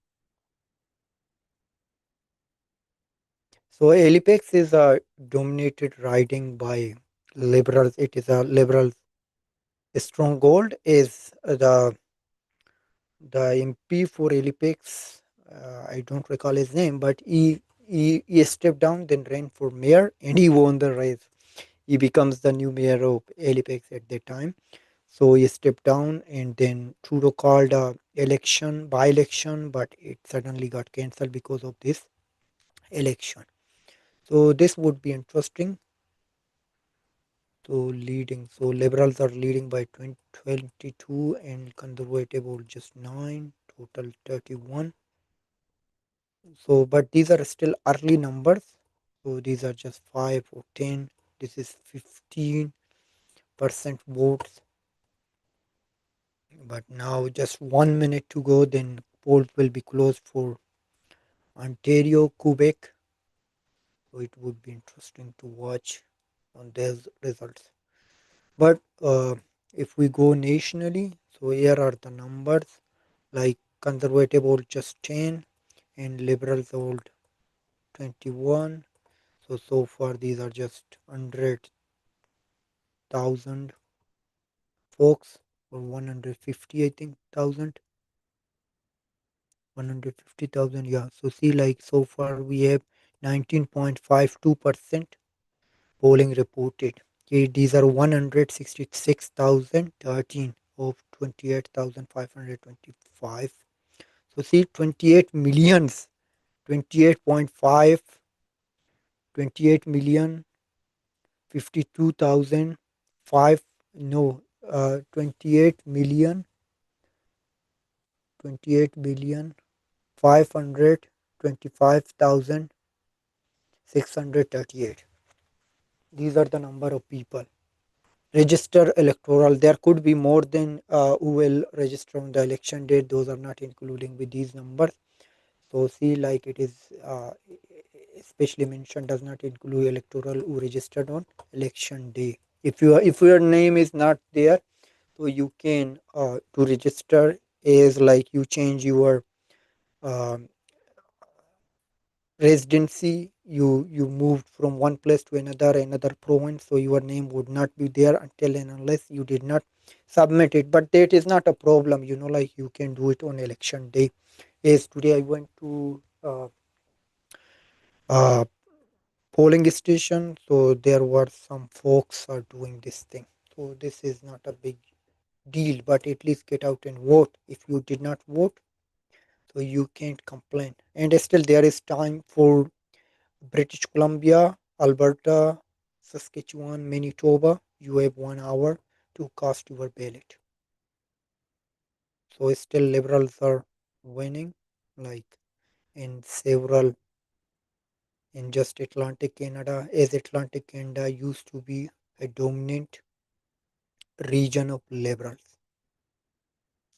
S1: So Halifax is a dominated riding by liberals. It is a liberal stronghold. Is the MP for Halifax? I don't recall his name, but he stepped down, then ran for mayor, and he won the race. He becomes the new mayor of Halifax at that time. So he stepped down, and then Trudeau called a election, by-election, but it suddenly got cancelled because of this election. So this would be interesting. So leading, so liberals are leading by 20, 22, and conservative are just 9, total 31. So, but these are still early numbers. So these are just 5 or 10. This is 15% votes. But now just 1 minute to go, then polls will be closed for Ontario, Quebec. So it would be interesting to watch on these results. But if we go nationally, so here are the numbers like conservative hold just 10 and liberals hold 21. So far these are just 100,000 folks or 150 I think thousand 150,000, yeah. So see, like so far we have 19.52% polling reported. Okay, these are 166,013 of 28,525. So see, 28 millions, 28.5, 28 million, 52,000, 5, no, 28 million, 28 billion, 525,638. These are the number of people register electoral. There could be more than who will register on the election date. Those are not including with these numbers. So see, like it is especially mentioned does not include electoral who registered on election day. If your name is not there, so you can to register is like you change your um, residency, you moved from one place to another province, so your name would not be there until and unless you did not submit it. But that is not a problem, like you can do it on election day. As today I went to uh, polling station, so there were some folks are doing this thing. So this is not a big deal, but at least get out and vote. If you did not vote, so you can't complain. And still there is time for British Columbia, Alberta, Saskatchewan, Manitoba. You have 1 hour to cast your ballot. So still liberals are winning, like in several, in just Atlantic Canada, as Atlantic Canada used to be a dominant region of liberals.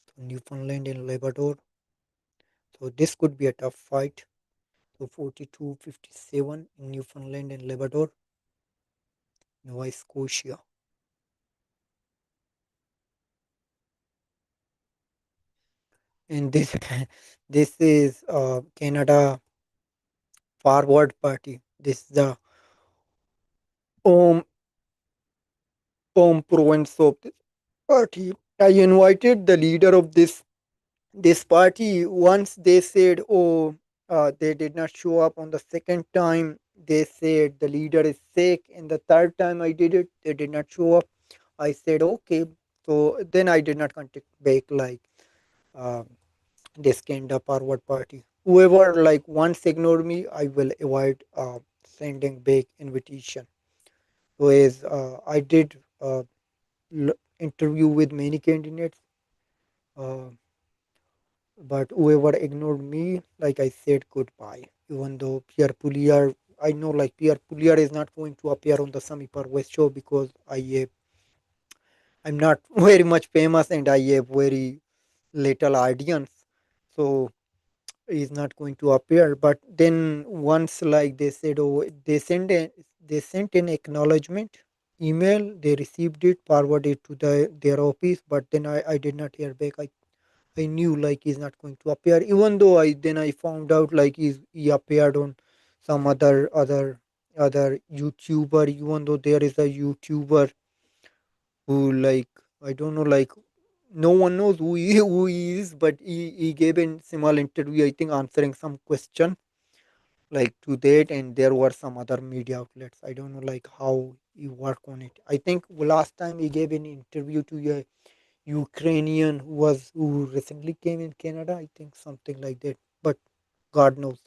S1: So Newfoundland and Labrador. So this could be a tough fight. So 42-57 in Newfoundland and Labrador, Nova Scotia. And this this is Canada Forward Party. This is the home home province of this party. I invited the leader of this party. Once they said, "Oh, they did not show up." On the second time, they said the leader is sick, and the third time I did it, they did not show up. I said, "Okay." So then I did not contact back like uh, this kind of forward party. Whoever like once ignore me, I will avoid sending back invitation. So as I did interview with many candidates, Uh, but whoever ignored me, like I said goodbye. Even though Pierre Puliar, I know like Pierre Puliar is not going to appear on the Sami Parvez show because I'm not very much famous and I have very little audience. So he's not going to appear. But then once like they said, oh, they sent an acknowledgement email. They received it, forwarded to their office. But then I did not hear back. I knew like he's not going to appear. Even though I found out like he appeared on some other YouTuber. Even though there is a YouTuber who like I don't know like no one knows who he is, but he gave a small interview, I think, answering some question like to that, and there were some other media outlets. I don't know like how he work on it. I think last time he gave an interview to a Ukrainian who recently came in Canada. I think something like that, but God knows.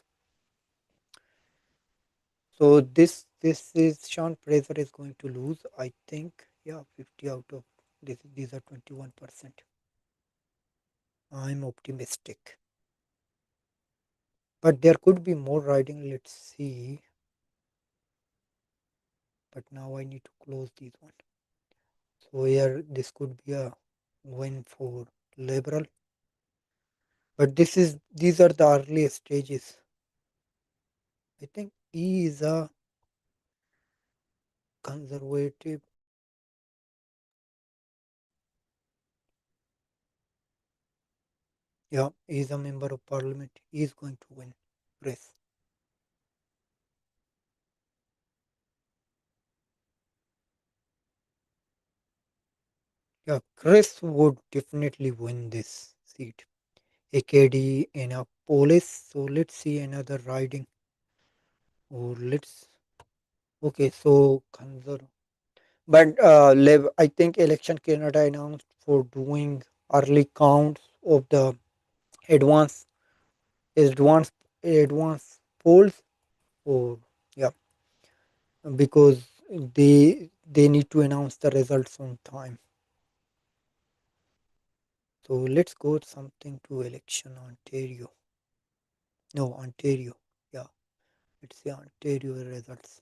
S1: So this is Sean Fraser is going to lose. I think yeah, 50 out of this. These are 21%. I'm optimistic. But there could be more riding. Let's see. But now I need to close this one. So here this could be a win for Liberal. But these are the early stages. I think E is a conservative. Yeah, he is a member of parliament. He is going to win. Chris. Yeah, Chris would definitely win this seat. AKD in a police. So let's see another riding. Or let's okay, so but I think Election Canada announced for doing early counts of the advance advance advance polls. Or yeah, because they need to announce the results on time. So let's go something to election Ontario. No, Ontario. Yeah, it's the Ontario results.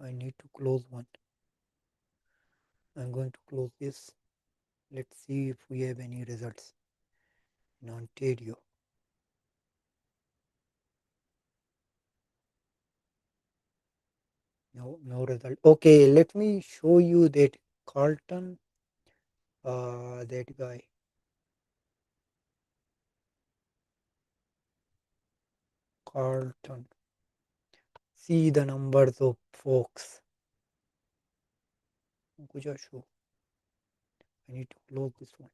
S1: I need to close one. I'm going to close this. Let's see if we have any results in Ontario. No, no result. Okay, let me show you that Carlton. That guy. Carlton. See the numbers of folks. Kuja show. I need to close this one.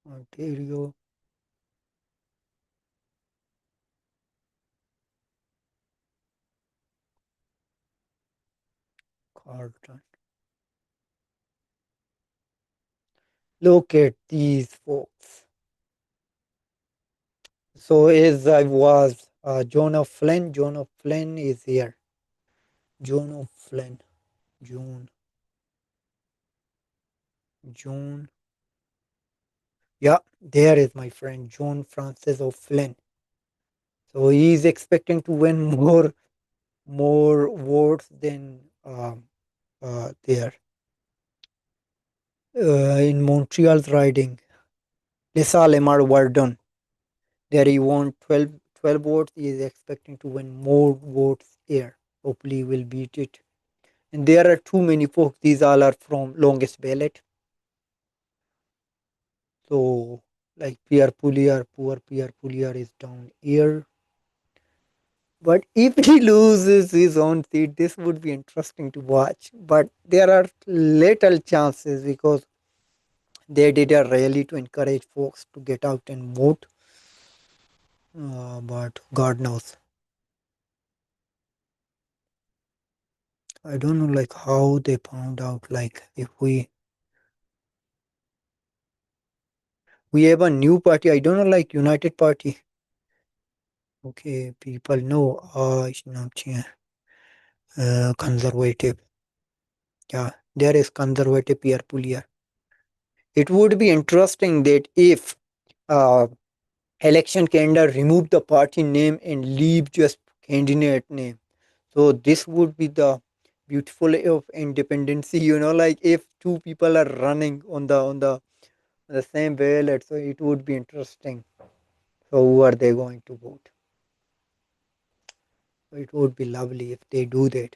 S1: Ontario. Carlton. Look at these folks. So as I was, John of Flynn. John of Flynn is here. John of Flynn. June. June. Yeah, there is my friend John Francis of Flynn. So he is expecting to win more votes than there in Montreal's riding. Lisa Lemar Verdun. There he won 12 votes. He is expecting to win more votes here. Hopefully he will beat it. And there are too many folks. These all are from longest ballot. So like Pierre Poulier, poor Pierre Poulier is down here. But if he loses his own seat, this would be interesting to watch. But there are little chances because they did a rally to encourage folks to get out and vote. But God knows. I don't know like how they found out like if We have a new party. I don't know, like United Party. Okay, people know. İşte ne yapayım? Conservative. Yeah, there is conservative Pierre Pouliot. It would be interesting that if uh, election calendar remove the party name and leave just candidate name. So this would be the beautiful of independency. Like if two people are running on the same ballot, so it would be interesting. So who are they going to vote? So it would be lovely if they do that.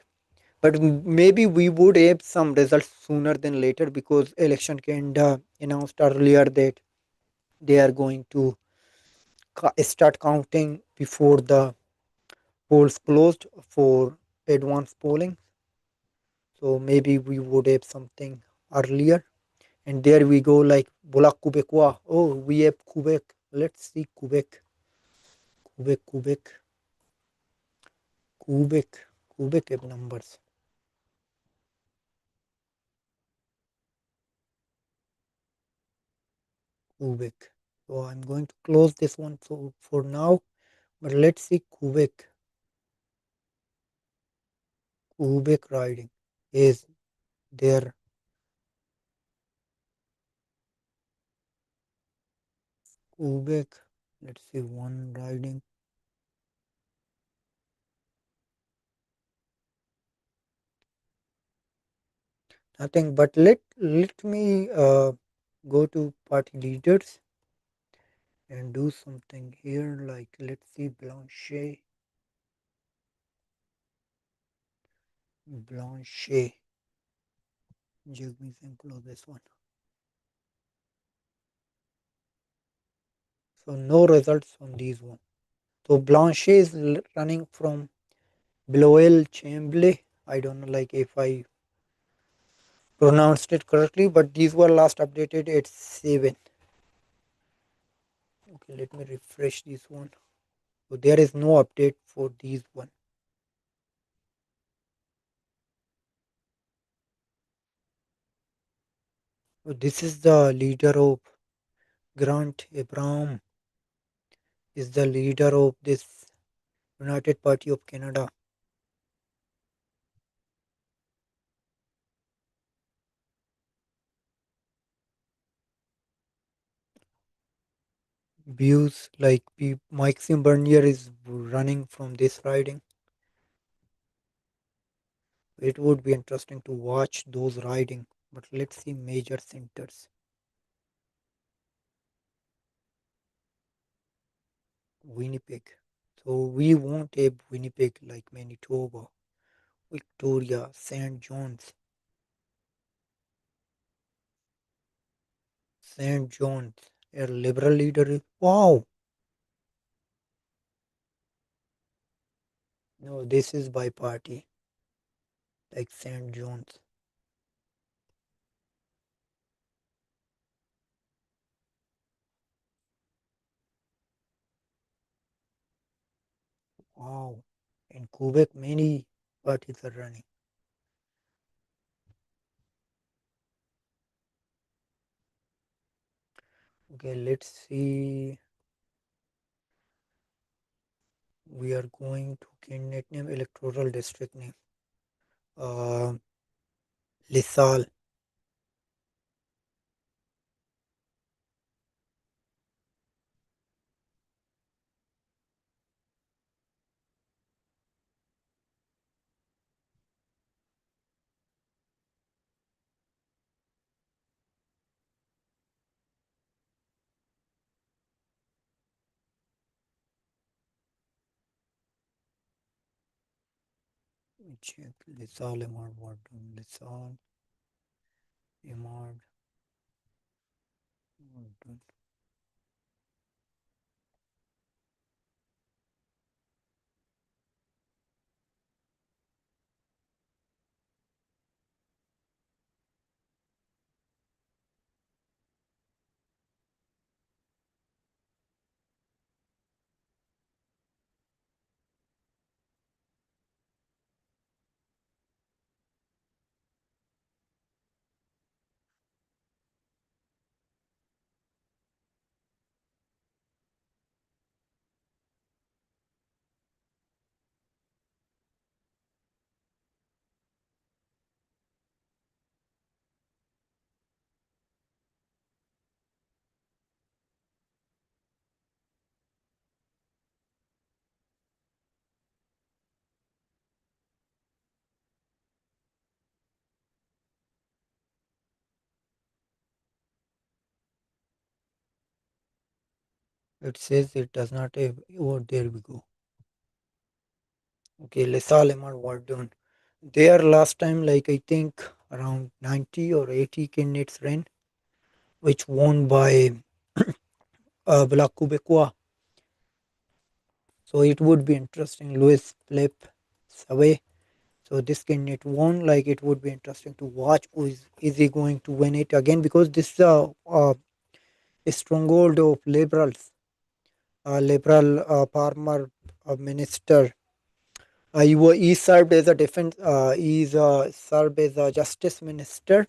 S1: But maybe we would have some results sooner than later because election calendar announced earlier that they are going to start counting before the polls closed for advanced polling. So maybe we would have something earlier. And there we go, like Bola Quebecois. Oh, we have Quebec. Let's see Quebec. Quebec, Quebec, Quebec. Quebec have numbers. Quebec. So I'm going to close this one for now. But let's see Quebec. Quebec riding is there. Quebec. Let's see one riding. Nothing. But let me go to party leaders and do something here. Like let's see Blanchet. Blanchet. Jigme and close this one. So no results on these one. So Blanchet is running from Bloel Chamblay. I don't know like if I pronounced it correctly, but these were last updated at 7. Okay, let me refresh this one. So there is no update for these one. So this is the leader of Grant Abraham is the leader of this United Party of Canada. Views like Maxime Bernier is running from this riding. It would be interesting to watch those riding. But let's see major centers. Winnipeg. So we won't have Winnipeg like Manitoba, Victoria, St. John's. St. John's. A liberal leader. Wow. No, this is by party. Like St. John's. Wow. In Quebec, many parties are running. Okay, let's see. We are going to candidate name, electoral district name. Uh, Lisal. Check Lisal Imard Wardon. Lisal Imard Wardon. It says it does not have. Oh, there we go. Okay, Lesa Lemar were done. There last time, like I think around 90 or 80 candidates ran, which won by Black Quebecois. So it would be interesting. Louis Philippe Save. So this candidate won. Like it would be interesting to watch. Who is he going to win it again? Because this is a stronghold of liberals. Liberal farmer minister. He served as a defense. He's served as a justice minister,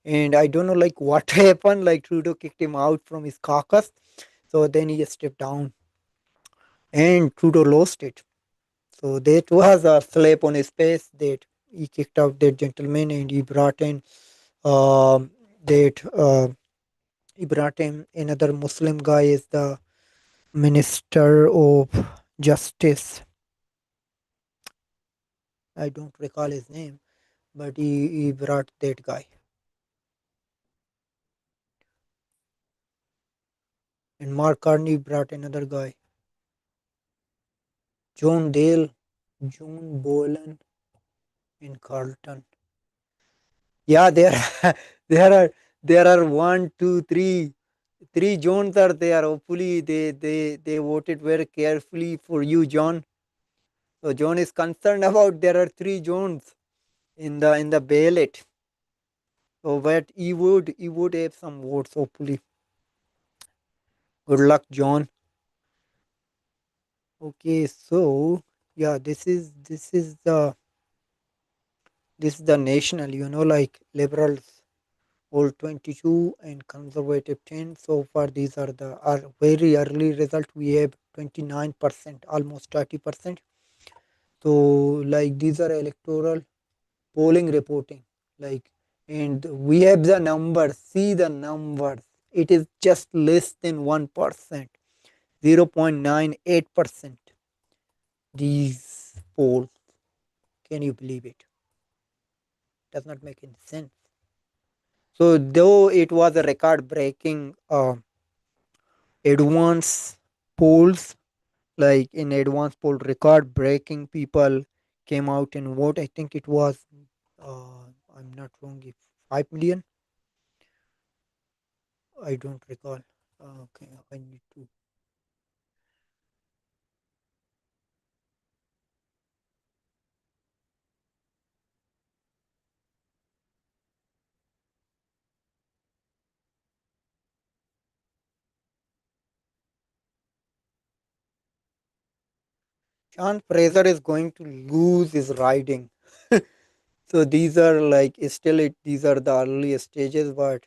S1: and I don't know like what happened. Like Trudeau kicked him out from his caucus, so then he just stepped down, and Trudeau lost it. So that was a slap on his face that he kicked out that gentleman, and he brought in that he brought in another Muslim guy as the minister of justice. I don't recall his name, but he brought that guy. And Mark Carney brought another guy, John Dale, John Boylan in Carlton. Yeah, there, there are there are one, two, three Johns are there. Hopefully, they voted very carefully for you, John. So John is concerned about there are three Johns in the ballot. So, but he would have some votes. Hopefully, good luck, John. Okay, so yeah, this is the national. Like liberals hold 22 and conservative 10. So far, these are the are very early result. We have 29%, almost 30%. So like these are electoral polling reporting. Like, and we have the numbers. See the numbers. It is just less than 1%, 0.98%. These polls, can you believe it? Does not make any sense. So though it was a record breaking advance polls, like in advance poll record breaking, people came out and vote. I think it was uh, I'm not wrong, if 5 million. I don't recall. Okay, I need to. Sean Fraser is going to lose his riding. So these are like still these are the early stages, but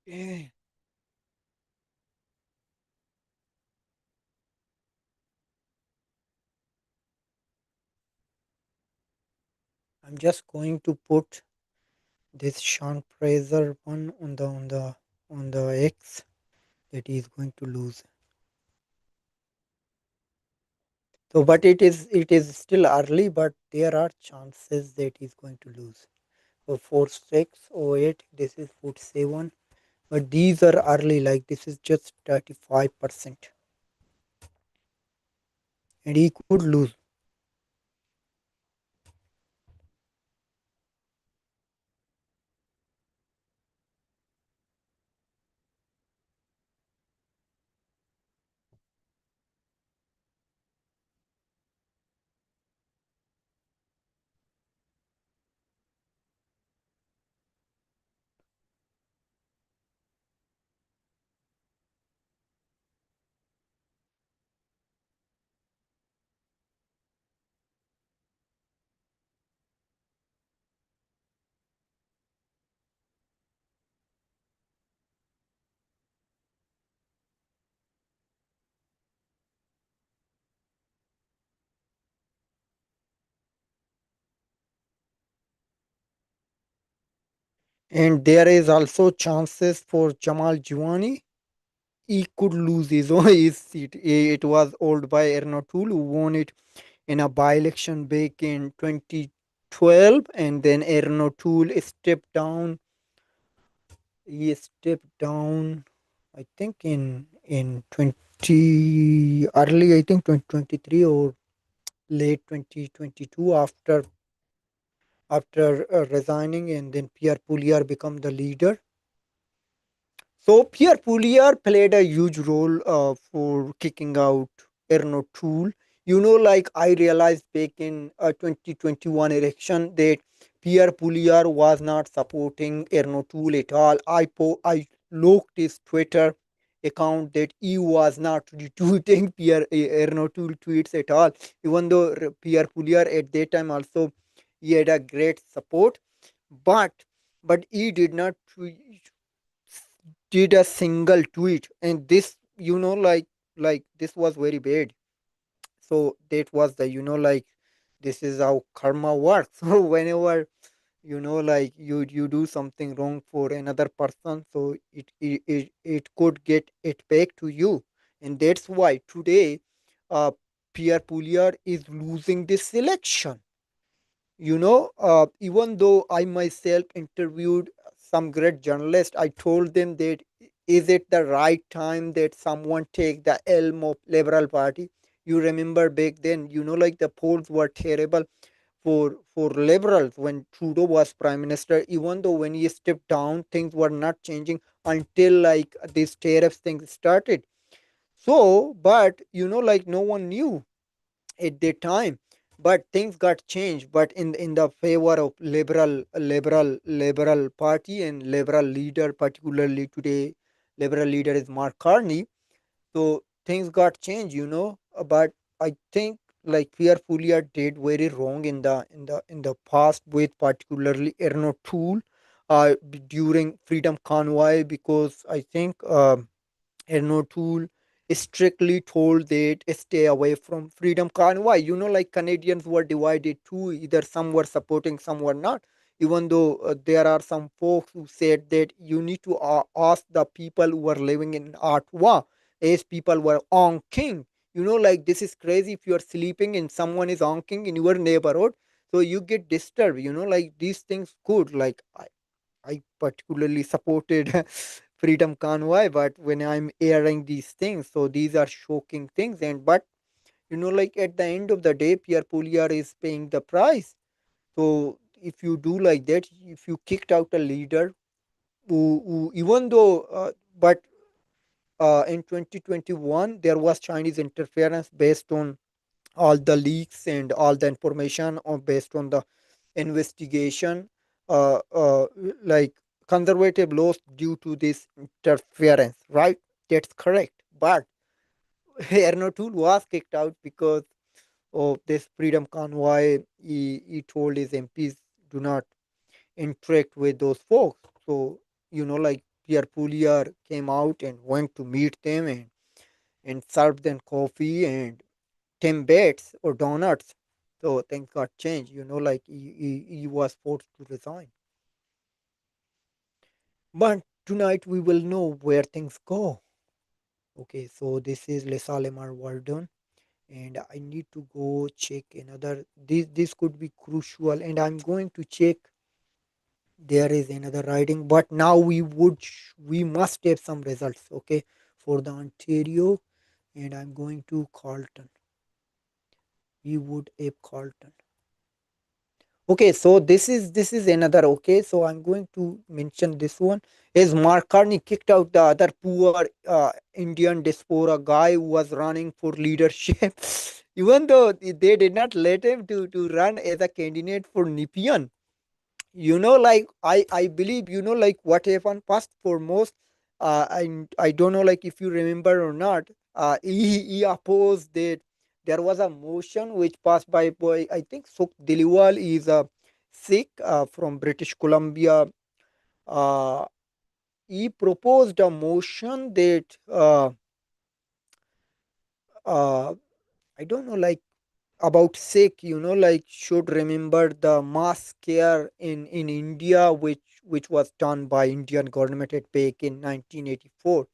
S1: eh, I'm just going to put this Sean Fraser one on the X that he is going to lose. So, but it is still early, but there are chances that he's going to lose. So 4608, this is 47, but these are early. Like this is just 35%, and he could lose. And there is also chances for Jamal Jiwani. He could lose his own his seat. It was held by Ernotul, who won it in a by-election back in 2012, and then Ernotul stepped down. He stepped down, I think in 20 early, I think 2023 or late 2022, after resigning, and then Pierre Pouliar become the leader. So Pierre Pouliar played a huge role for kicking out Erno Tool. Like I realized back in 2021 election that Pierre Pouliar was not supporting Erno Tool at all. I looked his Twitter account that he was not retweeting Pierre Erno Tool tweets at all. Even though Pierre Pouliar at that time also he had a great support, but he did not did a single tweet, and this like this was very bad. So that was the this is how karma works. So whenever like you do something wrong for another person, so it could get it back to you. And that's why today uh Pierre Poulier is losing this election. Even though I myself interviewed some great journalists, I told them that is it the right time that someone take the helm of Liberal Party? You remember back then, like the polls were terrible for liberals when Trudeau was prime minister. Even though when he stepped down, things were not changing until like this tariffs thing started. So, but like no one knew at that time, but things got changed, but in the favor of liberal party and liberal leader, particularly today liberal leader is Mark Carney. So things got changed, but I think like Pierre Pouliot did very wrong in the past, with particularly Erno Tool during freedom convoy, because I think Erno Tool strictly told that stay away from freedom convoy. Like Canadians were divided too. Either some were supporting, some were not. Even though there are some folks who said that you need to ask the people who were living in Ottawa, as people were honking. Like this is crazy. If you are sleeping and someone is honking in your neighborhood, so you get disturbed. Like these things could like I particularly supported Freedom Convoy, but when I'm airing these things, so these are shocking things. And but like at the end of the day, Pierre Pouliar is paying the price. So if you do like that, if you kicked out a leader who even though, but in 2021 there was Chinese interference based on all the leaks and all the information, or based on the investigation, uh, uh, like conservative laws due to this interference, right? That's correct. But Ernotul was kicked out because of this freedom convoy. He told his MPs do not interact with those folks. So, like Pierre Poulier came out and went to meet them, and served them coffee and timbits or donuts. So things got changed. Like he was forced to resign. But tonight we will know where things go. Okay, so this is Lesa Lemar Wardon, and I need to go check another. This could be crucial, and I'm going to check. There is another writing, but now we must have some results. Okay, for the Ontario, and I'm going to Carlton. We would have Carlton. Okay, so this is another. Okay, so I'm going to mention this one. Is Mark Carney kicked out the other poor Indian diaspora guy who was running for leadership, even though they did not let him to run as a candidate for Nepean. Like I believe, like what happened first foremost. I don't know, like if you remember or not. He opposed that. There was a motion which passed by boy, I think Sukh Diliwal is a Sikh from British Columbia. uh, he proposed a motion that uh, I don't know, like about Sikh, like should remember the mass care in India, which which was done by Indian government at back in 1984.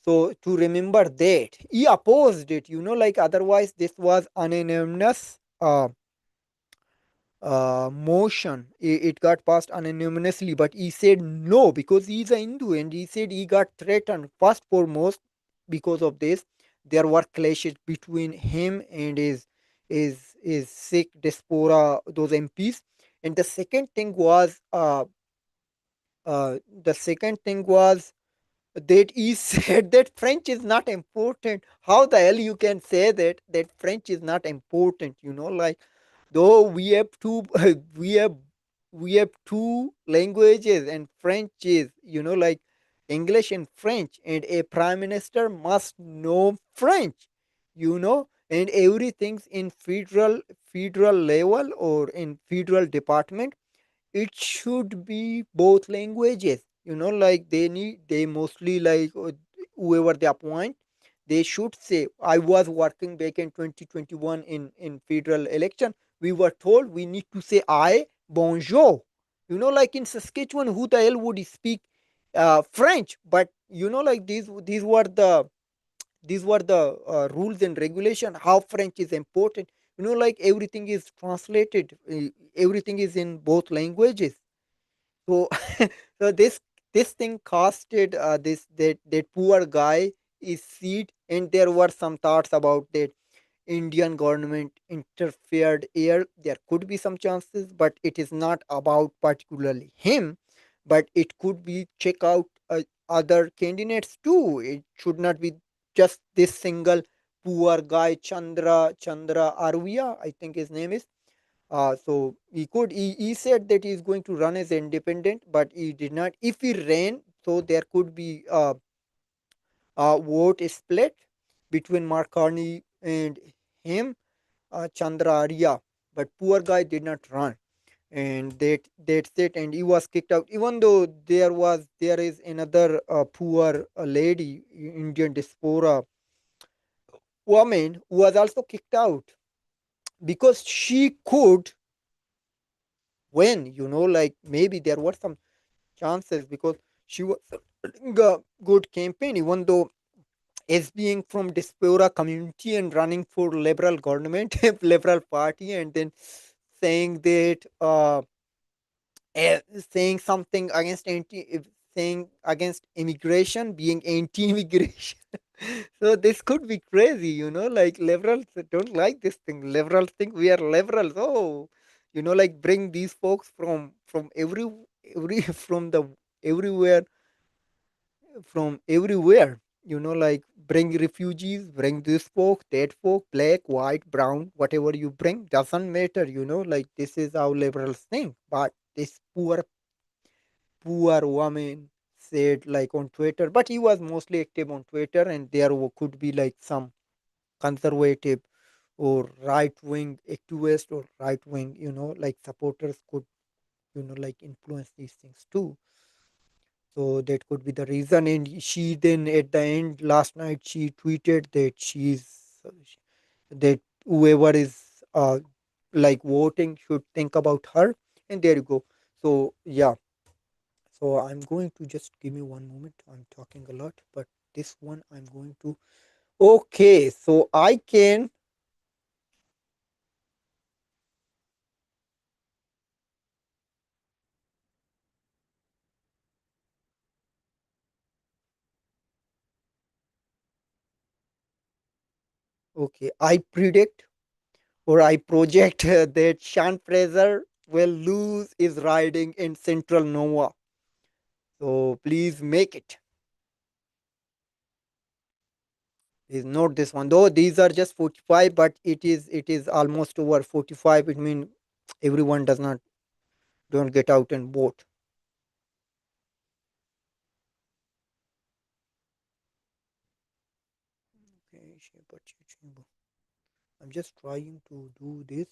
S1: So to remember that, he opposed it. Like otherwise this was unanimous motion. It got passed unanimously, but he said no because he's a Hindu, and he said he got threatened first foremost because of this. There were clashes between him and his Sikh diaspora, those MPs, and the second thing was that he said that French is not important. How the hell you can say that French is not important? Like though we have two we have we have two languages, and French is like English and French, and a prime minister must know French, and everything's in federal level or in federal department. It should be both languages, like they mostly like whoever they appoint, they should say, I was working back in 2021 in federal election. We were told we need to say I bonjour, like in Saskatchewan, who the hell would speak French? But like these were the rules and regulation, how French is important. Like everything is translated, everything is in both languages. So so this thing costed that poor guy his seat, and there were some thoughts about that Indian government interfered here. There could be some chances, but it is not about particularly him, but it could be check out other candidates too. It should not be just this single poor guy, Chandra Arvia, I think his name is. So he said that he is going to run as independent, but he did not. If he ran, so there could be vote split between Mark Carney and him, Chandra Arya. But poor guy did not run, and that's it. And he was kicked out. Even though there is another poor lady, Indian diaspora woman, who was also kicked out because she could win. Like maybe there were some chances because she was a good campaign, even though as being from diaspora community and running for liberal government, liberal party, and then saying that eh, saying something against saying against immigration, being anti-immigration. So this could be crazy, like liberals don't like this thing. Liberals think we are liberals. Oh, like bring these folks from every from the everywhere from everywhere, like bring refugees, bring this folk, that folk, black, white, brown, whatever you bring doesn't matter, like this is how liberals think. But this poor woman said like on Twitter, but he was mostly active on Twitter, and there could be like some conservative or right wing activists or right wing, like supporters could, like influence these things too. So that could be the reason. And she then at the end last night she tweeted that that whoever is like voting should think about her. And there you go. So yeah. So I'm going to just give me one moment. I'm talking a lot, but this one I'm going to. Okay, so I can. Okay, I predict or I project that Sean Fraser will lose his riding in Central Nova. So please make it. Is not this one though. These are just 45, but it is almost over 45. It means everyone does not don't get out and vote. Okay, I'm just trying to do this.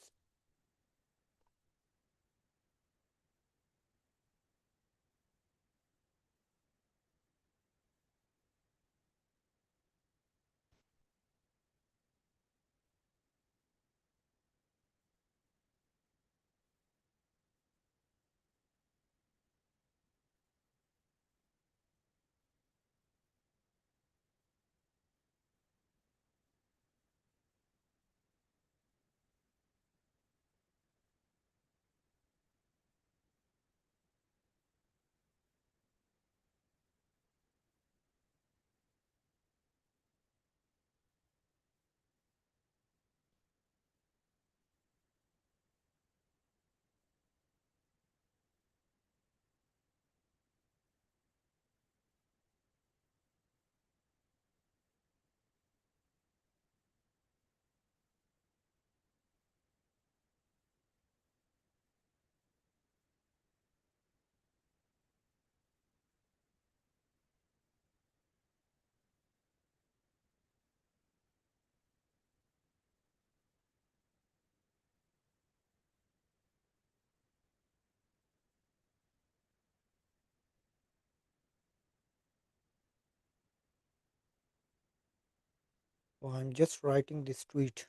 S1: So I'm just writing this tweet.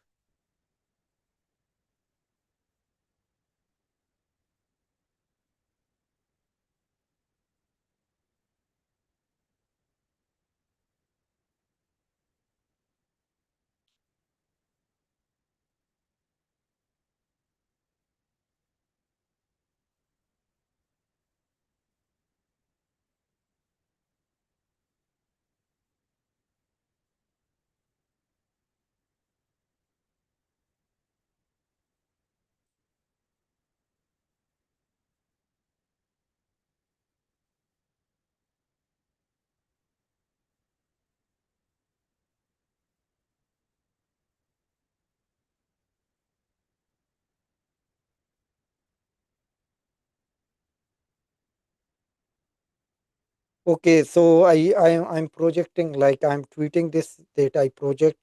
S1: Okay, so I'm projecting, like I'm tweeting this, that I project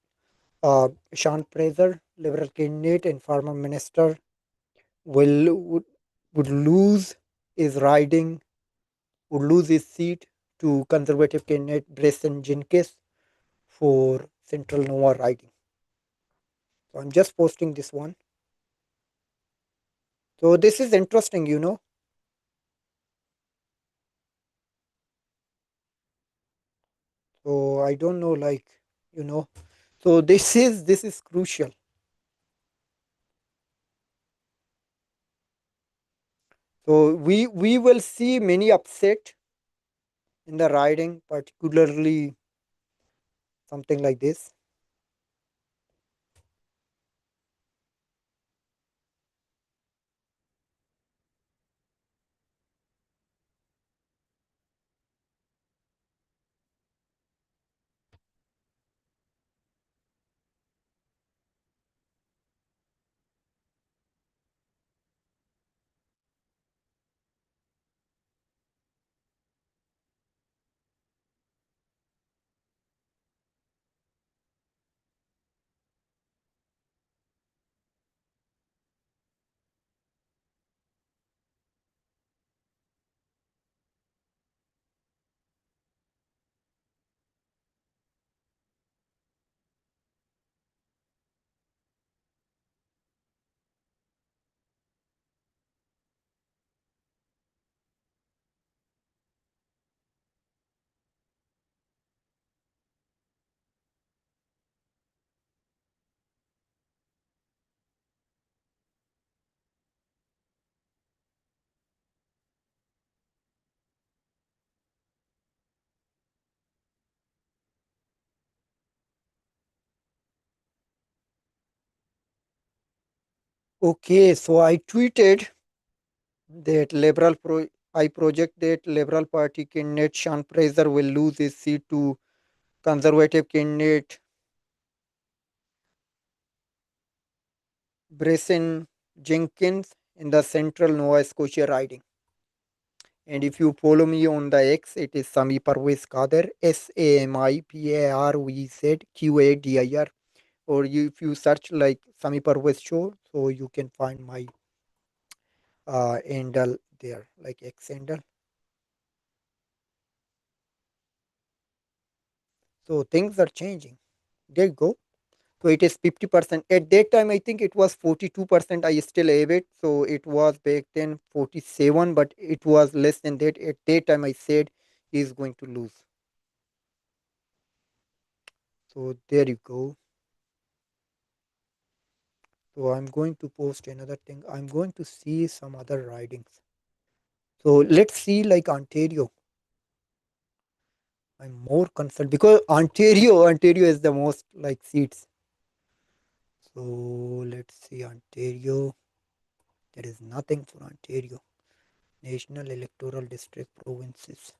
S1: Sean Fraser, Liberal candidate and former minister, will would lose his riding, would lose his seat to Conservative candidate Bryson Jenkins for Central Nova riding. So I'm just posting this one. So this is interesting, you know. So I don't know, like, you know. So this is crucial. So we will see many upset in the riding, particularly something like this. Okay, so I tweeted that I project that Liberal Party candidate Sean Fraser will lose his seat to Conservative candidate Bryson Jenkins in the Central Nova Scotia riding. And if you follow me on the X, it is Sami Parvez Kader, SamiParvezQAdir. Or if you search like Sami Parvez Show, so you can find my handle there, like X handle. So things are changing. There you go. So it is 50%. At that time, I think it was 42%. I still have it. So it was back then 47, but it was less than that. At that time, I said he's going to lose. So there you go. So I'm going to post another thing. I'm going to see some other ridings. So let's see, like Ontario. I'm more concerned because Ontario is the most like seats. So let's see Ontario. There is nothing for Ontario. National Electoral District provinces.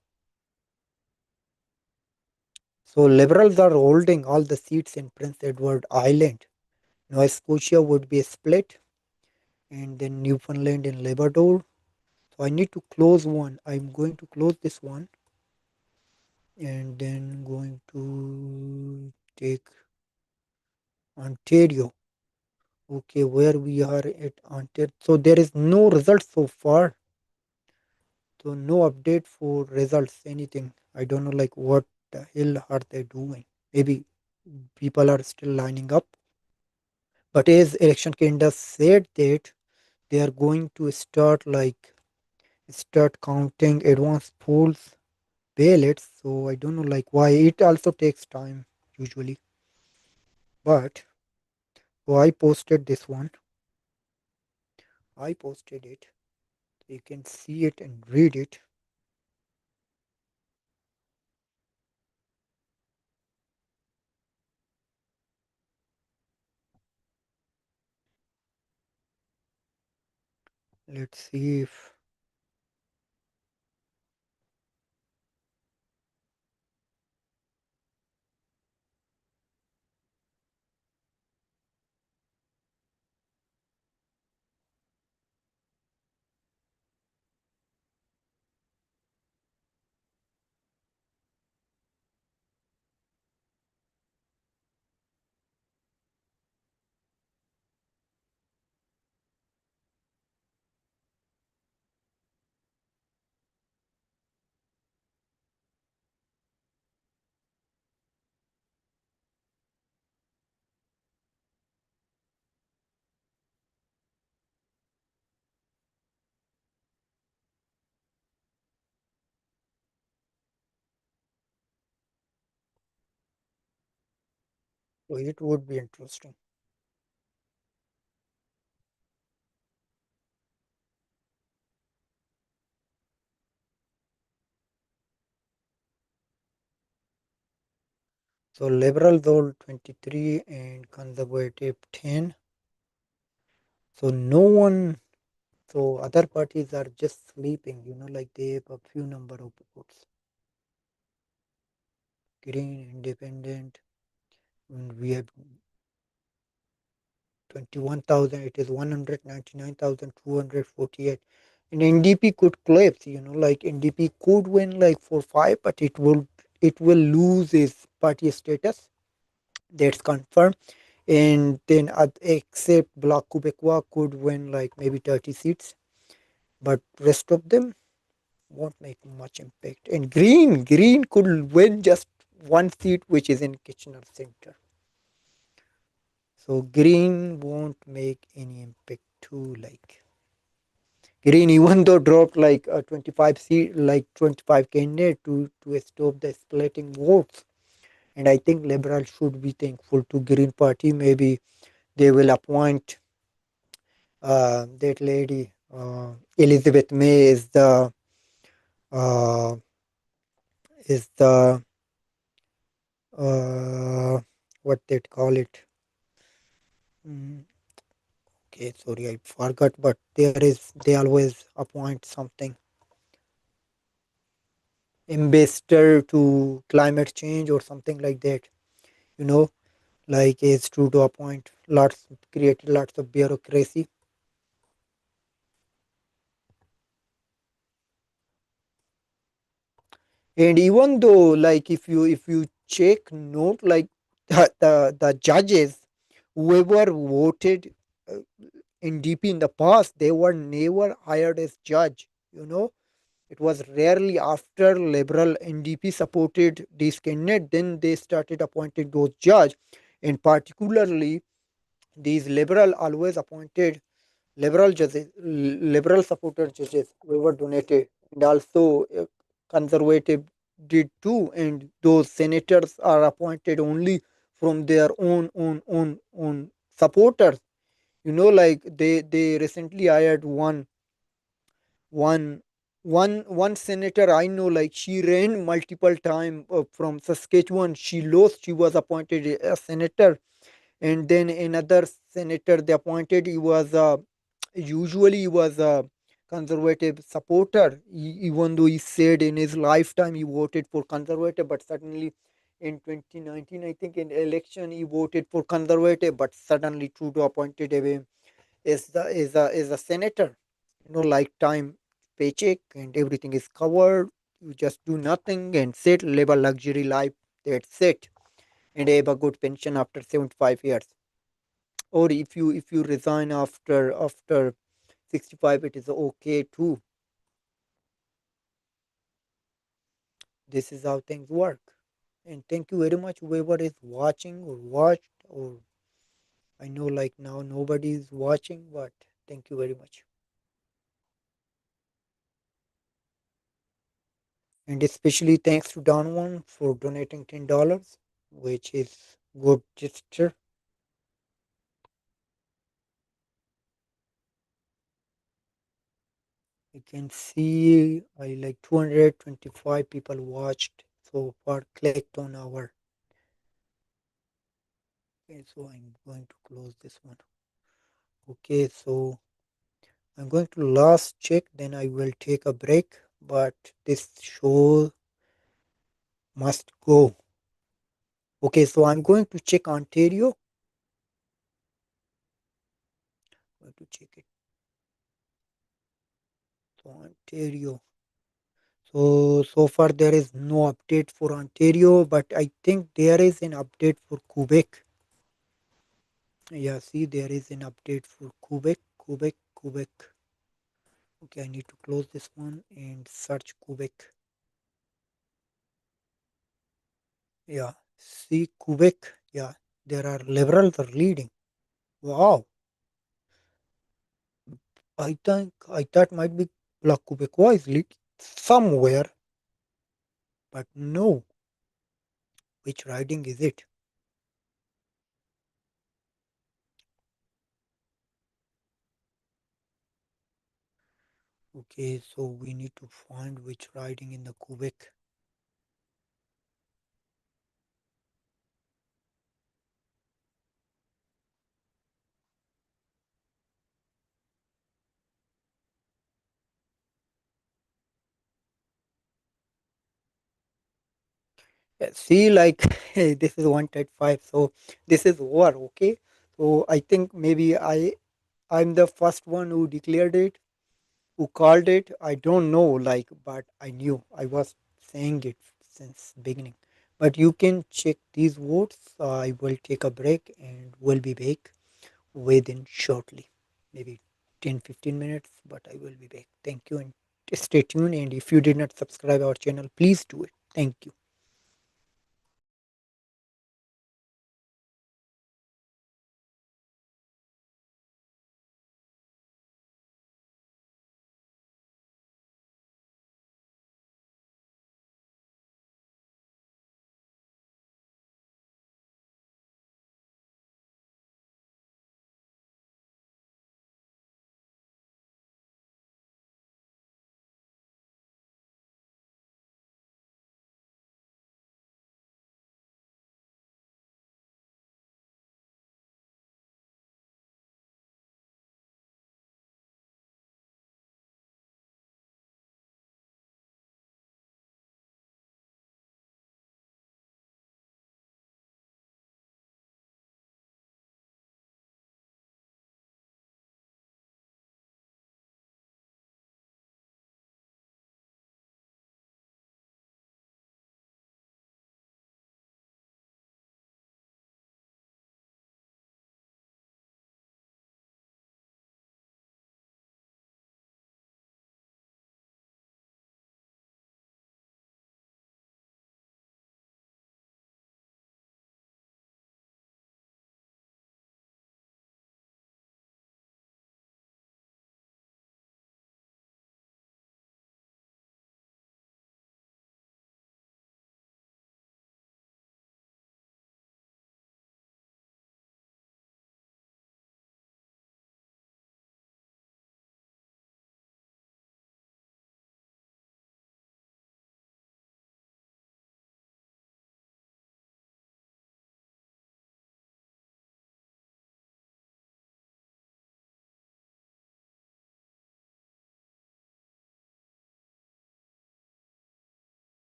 S1: So Liberals are holding all the seats in Prince Edward Island. Nova Scotia would be split, and then Newfoundland and Labrador. So I need to close one. I'm going to close this one, and then going to take Ontario. Okay, where we are at Ontario. So there is no result so far. So no update for results, anything. I don't know like what the hell are they doing. Maybe. People are still lining up. But as election calendar said that they are going to start counting advance polls ballots. So I don't know like why it also takes time usually. But so I posted this one. I posted it. You can see it and read it. Let's see if so it would be interesting. So liberals hold 23 and conservative 10. So no one, so other parties are just sleeping, like they have a few number of votes. Green, independent, and we have 21,000, it is 199,248. And NDP could collapse, like NDP could win like 4-5, but it will lose its party status. That's confirmed. And then except Bloc Quebecois could win like maybe 30 seats, but rest of them won't make much impact. And Green could win just one seat, which is in Kitchener Center. So Green won't make any impact too. Like Green, even though dropped like a 25 seat, like 25 candidate to stop the splitting votes. And I think Liberals should be thankful to Green Party. Maybe they will appoint that lady Elizabeth May uh, is the what they call it. Mm, okay, sorry, I forgot. But they always appoint something ambassador to climate change or something like that. You know, like it's true to appoint create lots of bureaucracy. And even though like if you check note like the judges whoever voted uh, in DP in the past, they were never hired as judge. It was rarely after liberal NDP supported this candidate, then they started appointing those judge. And particularly these liberal always appointed liberal judges, liberal supporter judges who were donated, and also conservative did too. And those senators are appointed only from their own supporters. Like they recently hired one one senator I know, like she ran multiple time from Saskatchewan. She lost, she was appointed a senator. And then another senator they appointed, he was usually he was a conservative supporter, even though he said in his lifetime he voted for conservative, but suddenly in 2019 I think in election he voted for conservative, but suddenly Trudeau appointed him as a senator. Lifetime paycheck and everything is covered. You just do nothing and sit, live a luxury life. That's it. And have a good pension after 75 years. Or if you resign after 65, it is okay too. This is how things work. And thank you very much, whoever is watching or watched, or I know like now nobody is watching, but thank you very much. And especially thanks to Donovan for donating $10, which is good gesture. You can see I like 225 people watched so far, clicked on our. Okay, so I'm going to close this one. Okay, so I'm going to last check, then I will take a break. But this show must go. Okay, so I'm going to check Ontario. Going to check it. So Ontario. So far there is no update for Ontario, but I think there is an update for Quebec. Yeah, see, there is an update for Quebec, Quebec, Quebec. Okay, I need to close this one and search Quebec. Yeah, see, Quebec. Yeah, there are liberals are leading. Wow, I thought might be Bloc Quebecois is lead somewhere, but no. Which riding is it? Okay, so we need to find which riding in the Quebec. Yeah, see, like this is 135, so this is war. Okay, so I think maybe I'm the first one who declared it, who called it. I don't know, like, but I knew I was saying it since beginning. But you can check these votes. I will take a break and will be back within shortly, maybe 10-15 minutes. But I will be back. Thank you and stay tuned. And if you did not subscribe our channel, please do it. Thank you.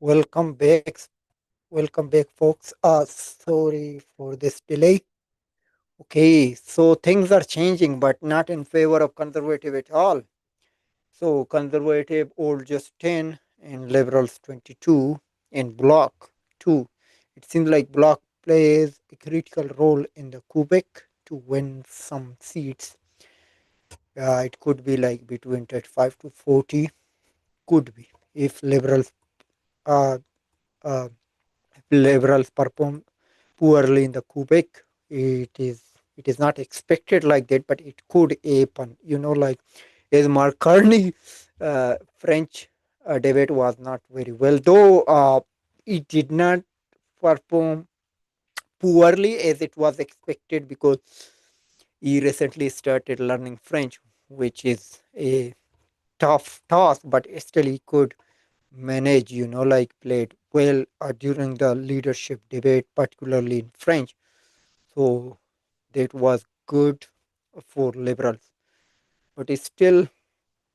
S1: Welcome back, welcome back, folks. Sorry for this delay. Okay, so things are changing, but not in favor of conservative at all. So conservative hold just 10 and liberals 22 and bloc 2. It seems like bloc plays a critical role in the Quebec to win some seats. It could be like between 35 to 40, could be if uh, uh, liberals perform poorly in the Quebec. It is not expected like that, but it could happen. Like as Mark Carney, French debate was not very well, though it did not perform poorly as it was expected because he recently started learning French, which is a tough task, but still he could manage, like played well during the leadership debate, particularly in French. So that was good for liberals. But it's still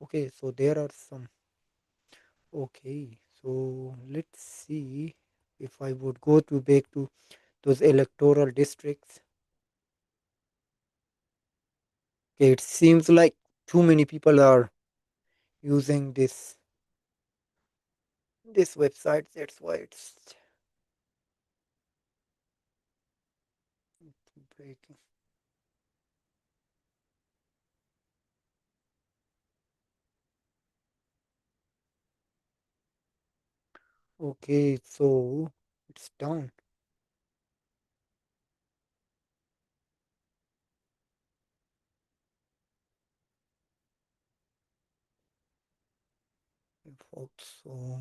S1: okay. So there are some. Okay. So let's see if I would go to back to those electoral districts. Okay, it seems like too many people are using this website. That's why it's breaking. Okay, so it's down. Folks. So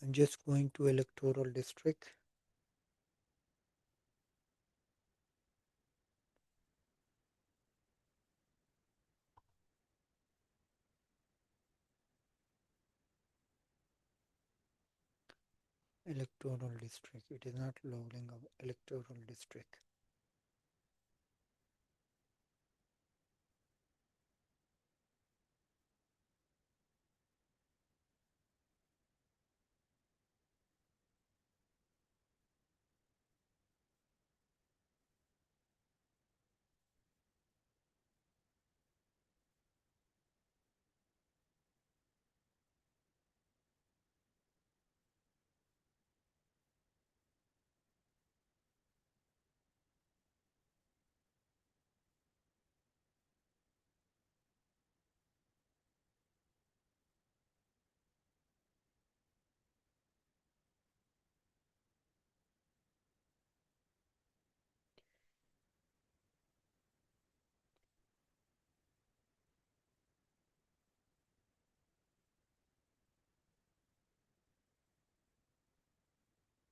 S1: I'm just going to electoral district. Electoral district. It is not loading up electoral district.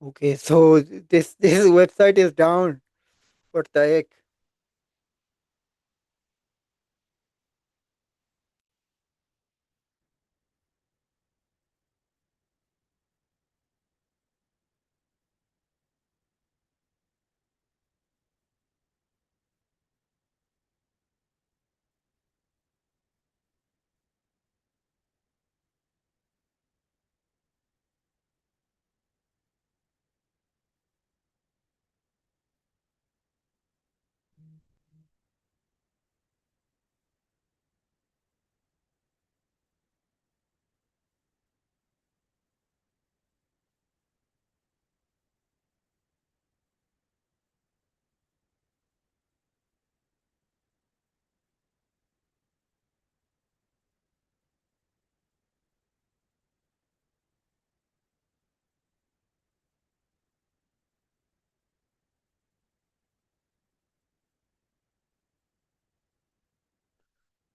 S1: Okay, so this website is down. What the heck?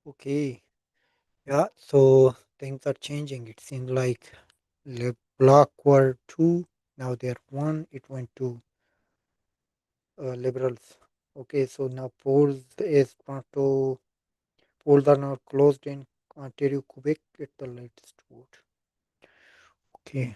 S1: Okay, yeah. So things are changing. It seems like block were two. Now they're one. It went to liberals. Okay, so now polls are now closed in Ontario, Quebec at the latest vote. Okay.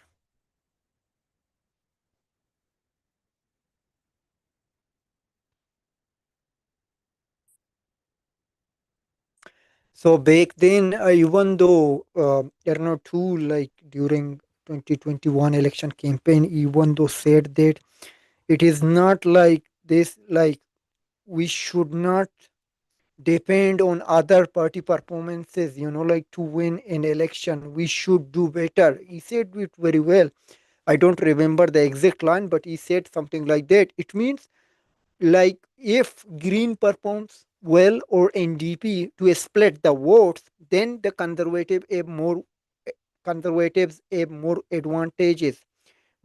S1: So back then, even though there are no two like during 2021 election campaign, even though said that it is not like this, like we should not depend on other party performances, like to win an election. We should do better. He said it very well. I don't remember the exact line, but he said something like that. It means like if Green performs well or NDP to split the votes, then the conservatives have more advantages.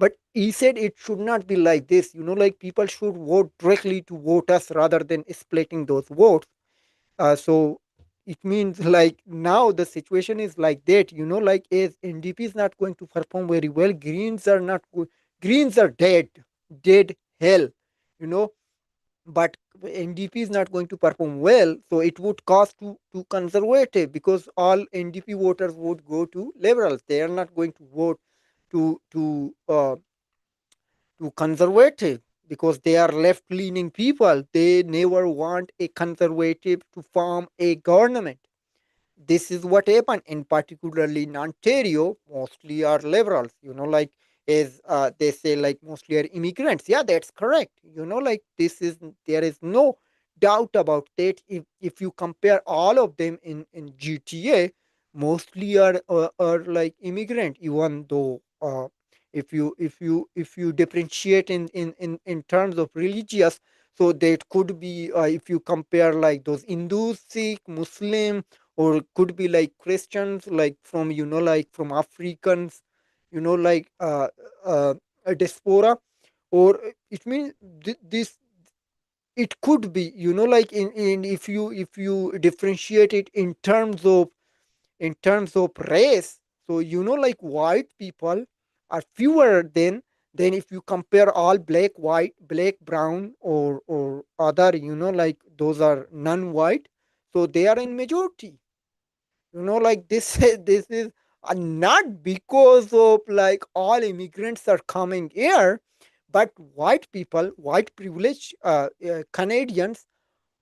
S1: But he said it should not be like this. Like people should vote directly to voters rather than splitting those votes. So it means like now the situation is like that. Like as NDP is not going to perform very well, Greens are dead hell. You know, but NDP is not going to perform well, so it would cost to conservative because all NDP voters would go to liberals. They are not going to vote to to uh, to conservative because they are left leaning people. They never want a conservative to form a government. This is what happened in particularly in Ontario. Mostly are liberals, like as they say, like mostly are immigrants. Yeah, that's correct. Like there is no doubt about that. If you compare all of them in GTA, mostly are like immigrant. Even though if you differentiate in terms of religious, so that could be if you compare like those Hindus, Sikh, Muslim, or could be like Christians, like from like from Africans, like a diaspora, or it means this it could be like in if you differentiate it in terms of race. So like white people are fewer than if you compare all black, brown, or other, like those are non-white, so they are in majority. Like this this is not because of like all immigrants are coming here, but white privileged Canadians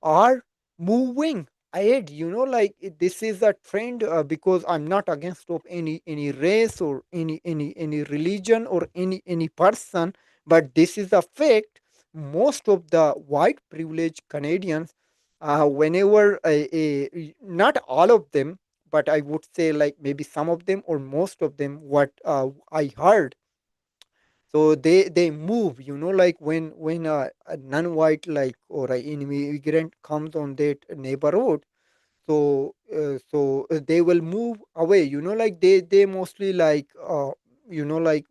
S1: are moving ahead. Like this is a trend, because I'm not against of any race or any religion or any person, but this is a fact. Most of the white privileged Canadians, whenever not all of them, but I would say like maybe some of them or most of them, what I heard, so they move, like when a non-white like or an immigrant comes on that neighborhood, so they will move away, like they mostly like like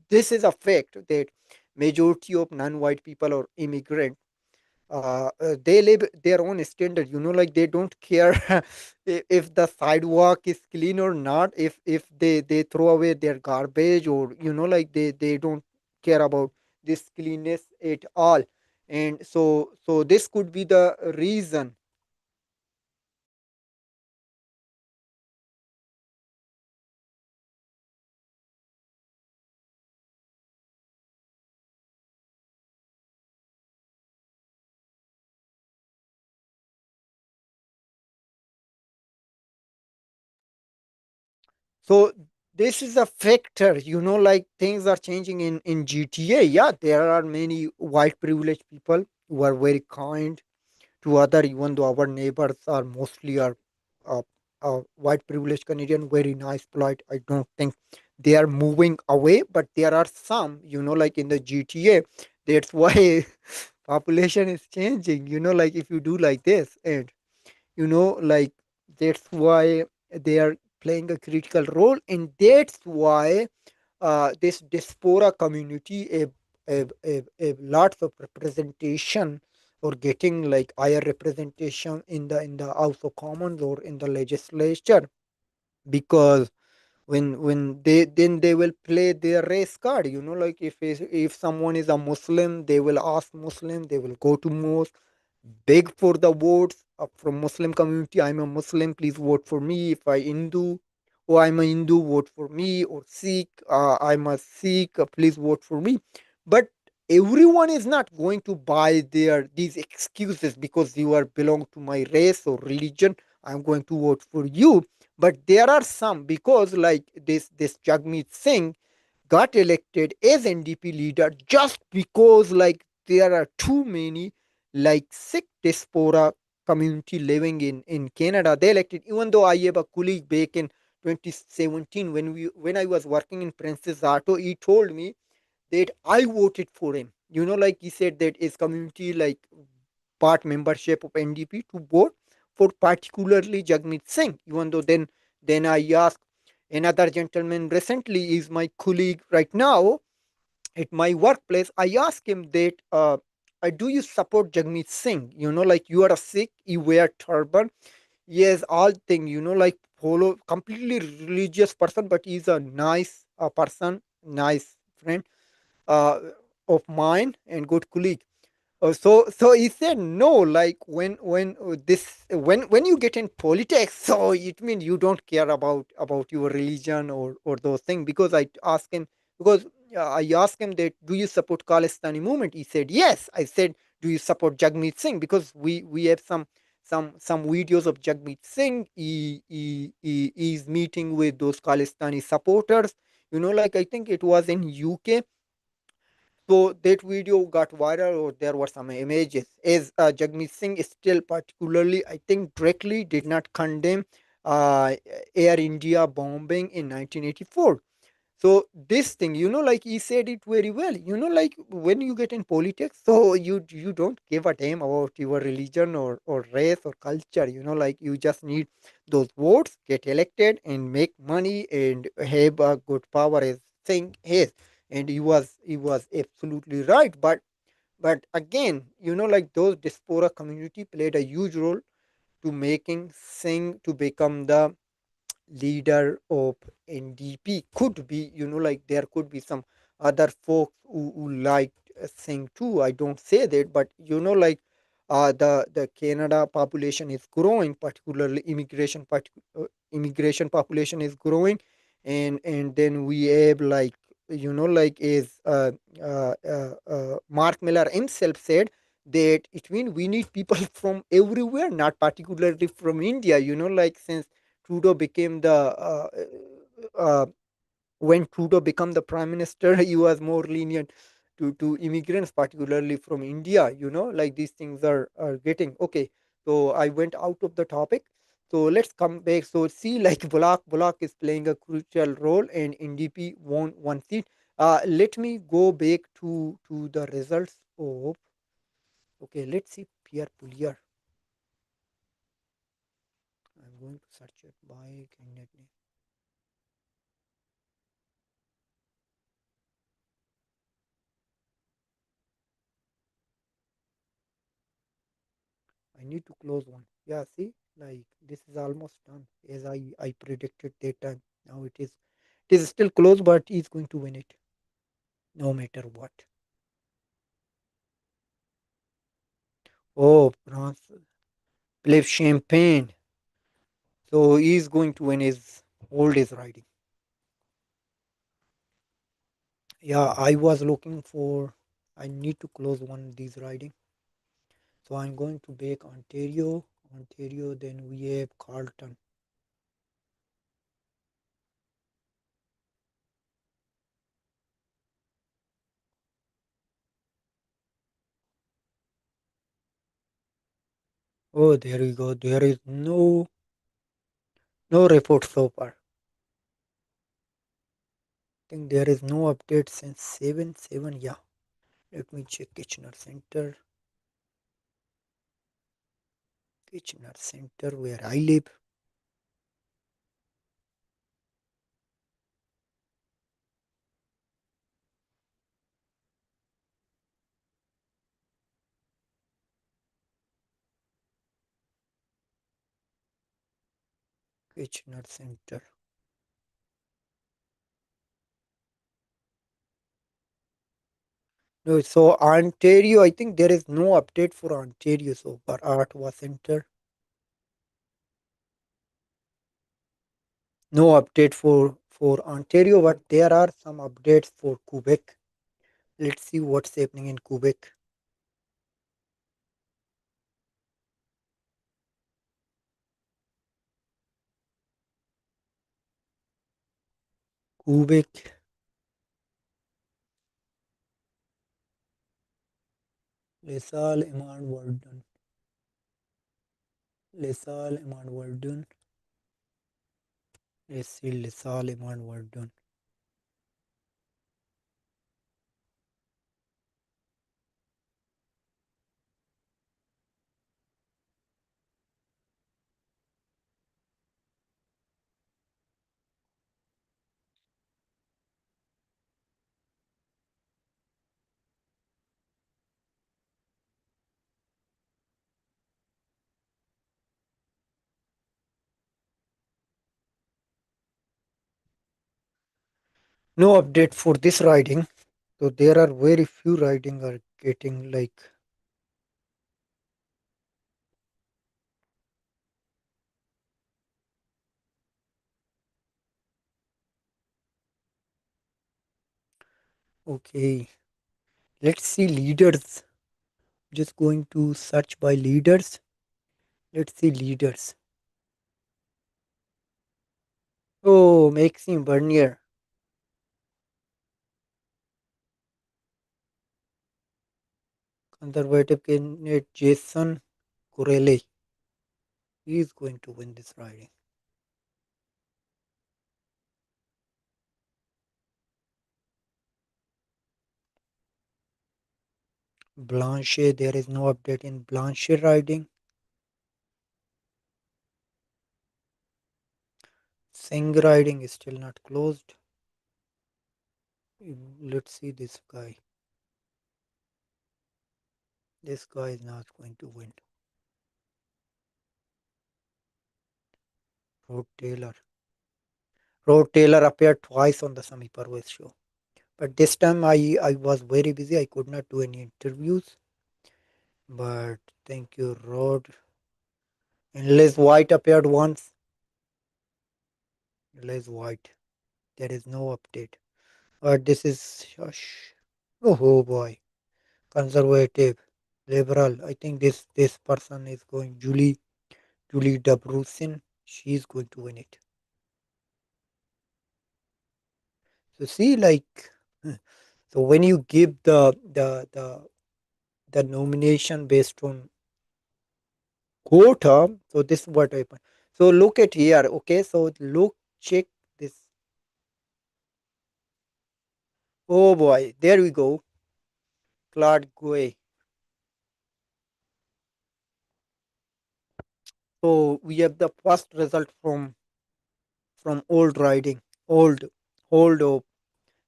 S1: this is a fact that majority of non-white people or immigrant, they live their own standard, like they don't care if the sidewalk is clean or not, if they throw away their garbage, or like they don't care about this cleanness at all. And so this could be the reason. So this is a factor, like things are changing in GTA. Yeah, there are many white privileged people who are very kind to other, even though our neighbors are mostly are uh, white privileged Canadian, very nice, polite. I don't think they are moving away, but there are some, like in the GTA. That's why population is changing. Like if you do like this, and like that's why they are playing a critical role, and that's why this diaspora community a lots of representation, or getting like higher representation in the House of Commons or in the legislature, because when they will play their race card, like if someone is a Muslim, they will ask Muslim, they will go to mosque, beg for the votes from Muslim community. I'm a Muslim, please vote for me. If I Hindu, or I'm a Hindu, vote for me. Or Sikh, I'm a Sikh, please vote for me. But everyone is not going to buy their these excuses because you are belong to my race or religion. I'm going to vote for you. But there are some, because like this Jagmeet Singh got elected as NDP leader just because like there are too many like Sikh diaspora community living in Canada. They elected, even though I have a colleague back in 2017 when I was working in Princess Auto, he told me that I voted for him. Like he said that his community like part membership of NDP to vote for particularly Jagmeet Singh. Even though then I asked another gentleman recently, is my colleague right now at my workplace. I asked him that, do you support Jagmeet Singh? Like you are a Sikh, you wear turban. Yes, all thing, like follow completely religious person, but he's a nice person, nice friend uh, of mine and good colleague. So he said no. Like when you get in politics, so it means you don't care about your religion or those things. Because I asked him, because I asked him that, do you support Khalistani movement? He said yes. I said, do you support Jagmeet Singh? Because we have some videos of Jagmeet Singh. He is meeting with those Khalistani supporters. Like I think it was in UK. So that video got viral, or there were some images. As Jagmeet Singh still particularly, I think, directly did not condemn uh, Air India bombing in 1984. So this thing, like he said it very well. Like when you get in politics, so you don't give a damn about your religion or race or culture. Like you just need those votes, get elected, and make money and have a good power as thing is. And he was absolutely right. But again, like those diaspora community played a huge role to making Singh to become the leader of NDP. Could be, like there could be some other folks who liked Singh too. I don't say that, but the Canada population is growing, particularly immigration population is growing, and then we have like like is Mark Miller himself said that it means we need people from everywhere, not particularly from India. Like since Trudeau became the when Trudeau became the prime minister, he was more lenient to immigrants, particularly from India. Like these things are getting okay. So I went out of the topic. So let's come back. So see, like Bullock is playing a crucial role, and NDP won one seat. Let me go back to the results of. Okay, let's see Pierre Poulier. I'm going to search it by candidate name. I need to close one. Yeah, see, like this is almost done as I predicted that time. Now it is still close, but he's going to win it no matter what. Oh, France, Pleb Champagne. So he's going to win his old age riding. Yeah, I was looking for. I need to close one of these riding. So I'm going to bake Ontario. Ontario. Then we have Carlton. Oh, there we go. There is no report so far. Think there is no update since 7/7. Yeah, let me check Kitchener Center. Kitchener Center, where I live. Kitchener Center. No, so Ontario, I think there is no update for Ontario so far. Ottawa Center. No update for Ontario, but there are some updates for Quebec. Let's see what's happening in Quebec. Kubik, Lesal Iman Verdun, Lesal Iman Verdun, Lesil Lesal Iman Verdun. No update for this riding. So there are very few riding are getting like okay. Let's see leaders. Just going to search by leaders. Let's see leaders. Oh, Maxime Bernier, conservative candidate Jason Corelli. He is going to win this riding. Blanche, there is no update in Blanche riding. Singh riding is still not closed. Let's see this guy. This guy is not going to win. Rod Taylor. Rod Taylor appeared twice on the Sami Parvez show. But this time I was very busy. I could not do any interviews. But thank you, Rod. And Liz White appeared once. Liz White. There is no update. But this is shush. Oh boy. Conservative. Liberal. I think this person is going Julie Dabrusin. She's going to win it. So see like so when you give the nomination based on quota, so this is what happened. So look at here, okay? So look, check this. Oh boy, there we go. Claude Guay. So we have the first result from old riding, old, old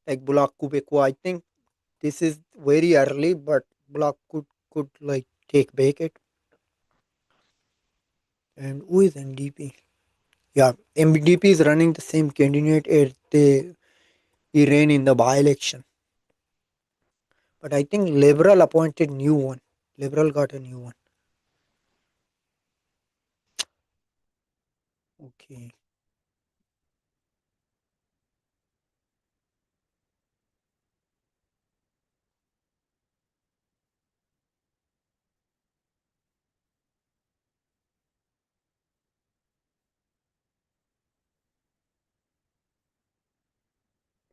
S1: like Block Quebecois. I think this is very early, but Block could like take back it. And who is NDP? Yeah, MDP is running the same candidate as he ran in the by-election. But I think Liberal appointed new one. Liberal got a new one. Okay.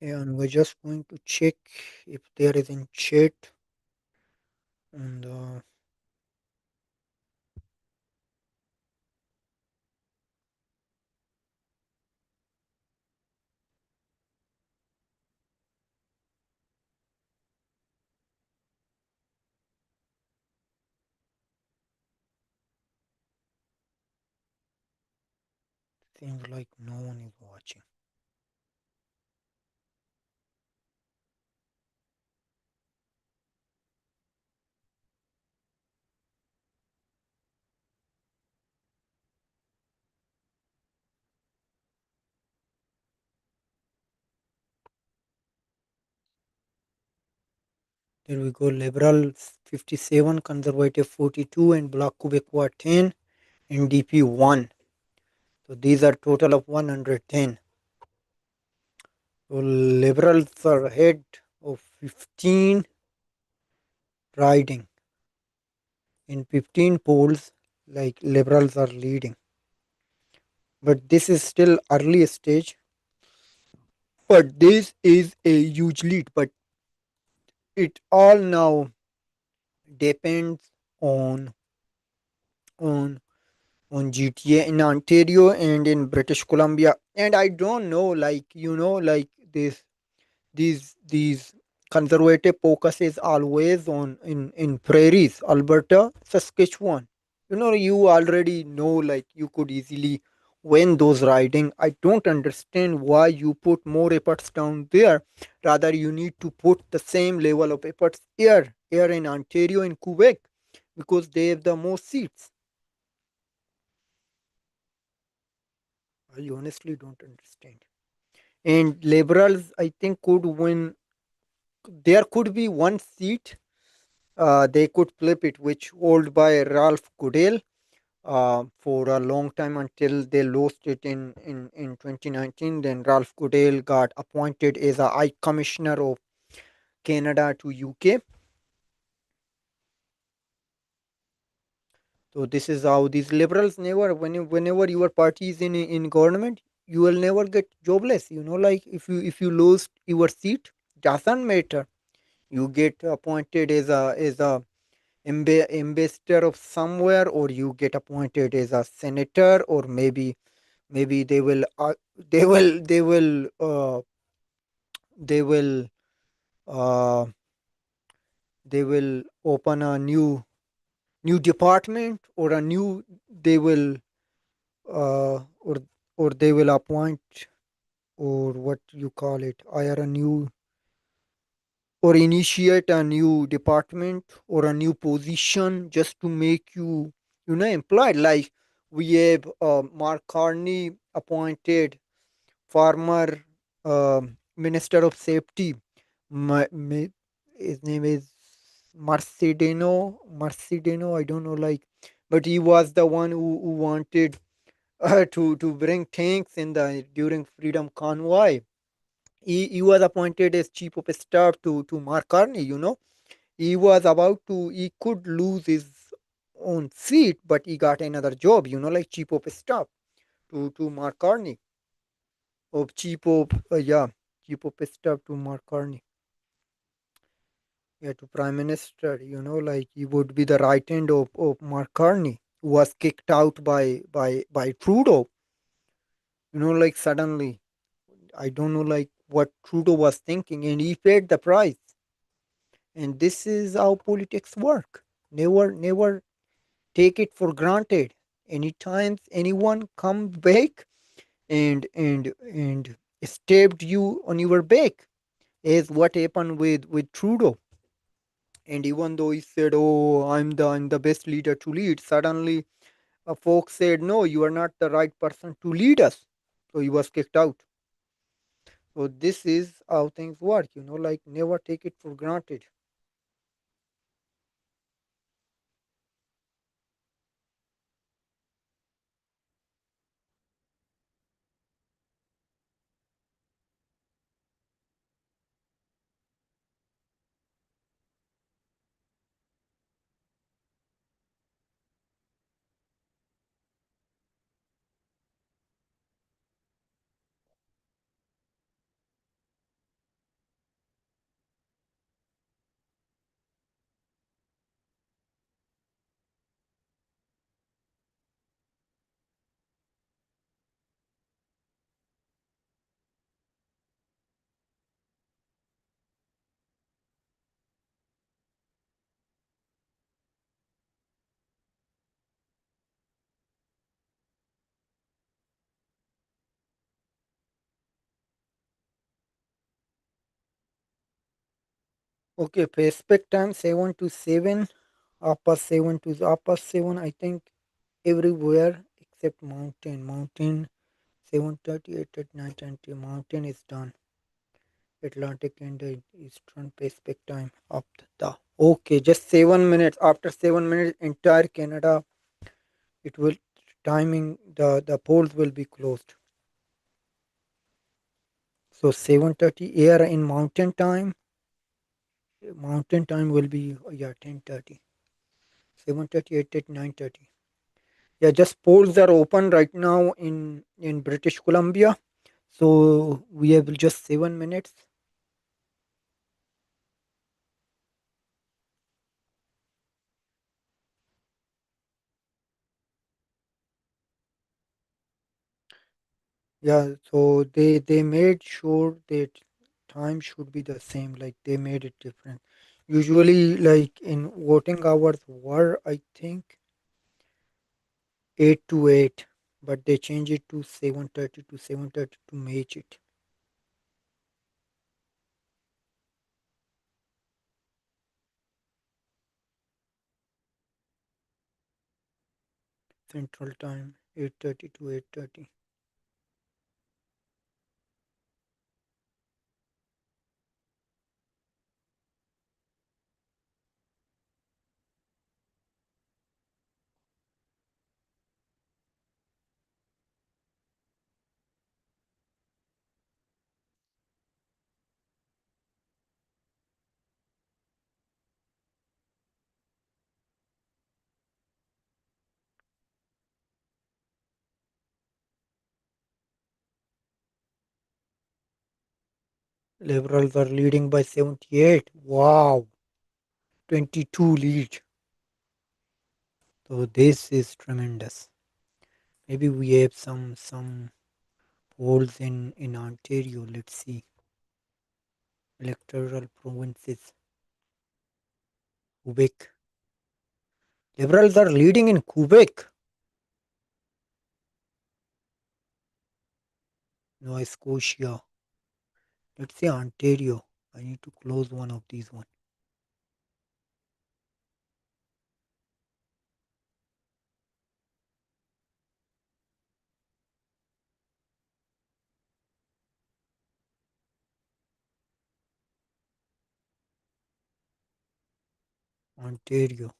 S1: And we're just going to check if there is in chat. And seems like no one is watching. There we go. Liberal 57, Conservative 42, and Bloc Québécois 10, and DP 1. So these are total of 110. So Liberals are ahead of 15 riding. In 15 polls, like Liberals are leading. But this is still early stage. But this is a huge lead. But it all now depends on on on GTA in Ontario and in British Columbia. And I don't know, like like these conservative focus is always on in prairies, Alberta, Saskatchewan. You already know, like you could easily win those riding. I don't understand why you put more efforts down there. Rather, you need to put the same level of efforts here in Ontario and Quebec, because they have the most seats. I honestly don't understand. And liberals, I think, could win. There could be one seat. They could flip it, which held by Ralph Goodale for a long time until they lost it in 2019. Then Ralph Goodale got appointed as a High Commissioner of Canada to UK. So this is how these liberals never, whenever your party is in government, you will never get jobless. Like if you lose your seat, doesn't matter. You get appointed as a ambassador of somewhere, or you get appointed as a senator, or maybe they will uh, they will open a new department, or a new they will or they will appoint, or what you call it, hire a new, or initiate a new department or a new position, just to make you employed. Like we have Mark Carney appointed former Minister of Safety. His name is Marcideno, I don't know, like, but he was the one who wanted to bring tanks in the during freedom convoy. He was appointed as chief of staff to Mark Carney. He was about to, he could lose his own seat, but he got another job, like chief of staff to Mark Carney. Of chief of, yeah, chief of staff to Mark Carney. Yeah, to prime minister, like he would be the right hand of Mark Carney, who was kicked out by Trudeau. Like suddenly, I don't know, like what Trudeau was thinking, and he paid the price. And this is how politics work. Never take it for granted. Anytime anyone come back and stabbed you on your back, is what happened with Trudeau. And even though he said, "Oh, I'm the best leader to lead," suddenly folks said, "No, you are not the right person to lead us." So he was kicked out. So this is how things work. Like never take it for granted. Okay, Pacific time 7 to 7, upper 7 to upper 7. I think everywhere except mountain. Mountain 7:30, 8 at night, and the mountain is done. Atlantic and the Eastern Pacific time up the. Okay, just 7 minutes. After 7 minutes, entire Canada, it will timing, the polls will be closed. So 7:30 here in mountain time will be, yeah, 10:30. 7:30, 8 at 9:30. Yeah, just polls are open right now in British Columbia. So we have just 7 minutes. Yeah, so they made sure that time should be the same. Like they made it different. Usually, like in voting hours were I think 8 to 8, but they changed it to 7:30 to 7:30 to match it. Central Time 8:30 to 8:30. Liberals are leading by 78. Wow, 22 lead. So this is tremendous. Maybe we have some polls in Ontario. Let's see. Electoral provinces. Quebec. Liberals are leading in Quebec. Nova Scotia. Let's say Ontario. I need to close one of these one. Ontario.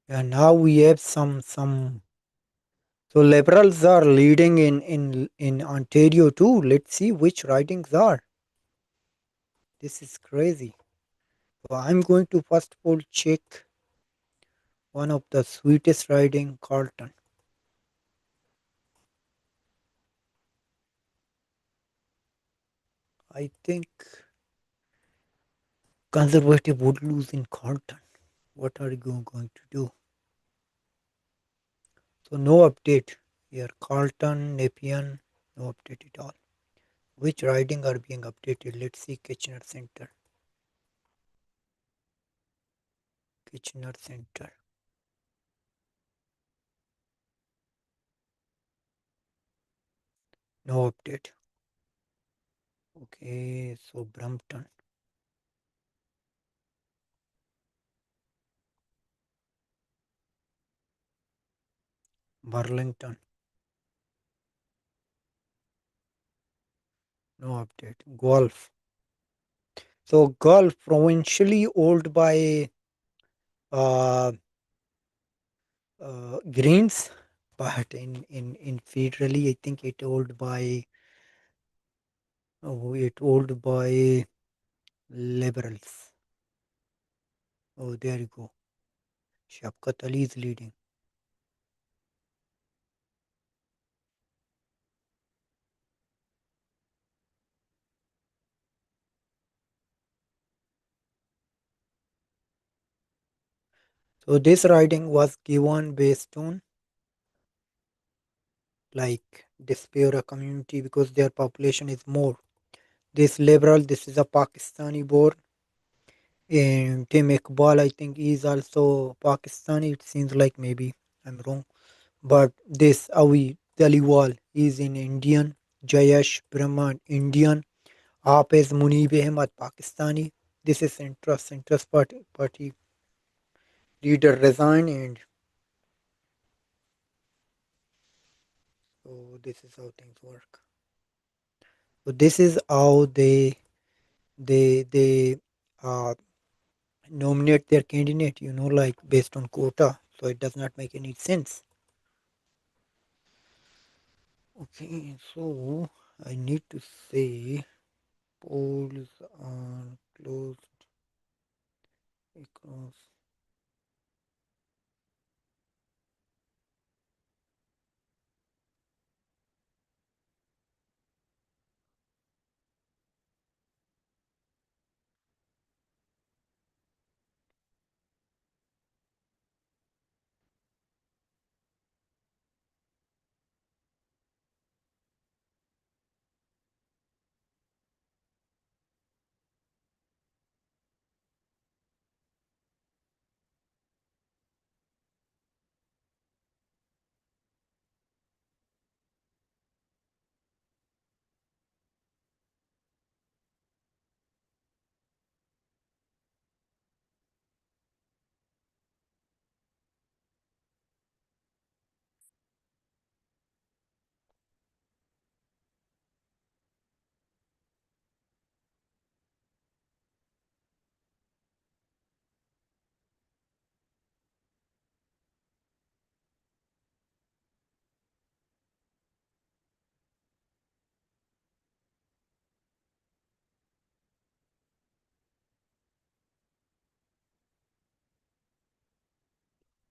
S1: And now we have some. So liberals are leading in Ontario too. Let's see which ridings are. This is crazy. So I'm going to first of all check one of the sweetest riding, Carlton. I think conservative would lose in Carlton. What are you going to do? So no update here. Carlton, Nepean, no update at all. Which riding are being updated? Let's see Kitchener Center. Kitchener Center. No update. Okay, so Brampton, Burlington, no update. Guelph. So Gulf provincially owned by uh, Greens, but in federally I think it owned by liberals. Oh, there you go. Shafkat Ali is leading. So this riding was given based on like Diaspora community because their population is more. This liberal, this is a Pakistani born, and Tim Iqbal, I think, is also Pakistani. It seems like maybe I'm wrong, but this Awi Taliwal is in Indian. Jayesh Brahman Indian. Hafez Munib Ahmad Pakistani. This is centrist party leader resign, and so this is how things work. So this is how they uh, nominate their candidate. Like based on quota. So it does not make any sense. Okay, so I need to say Polls are closed across.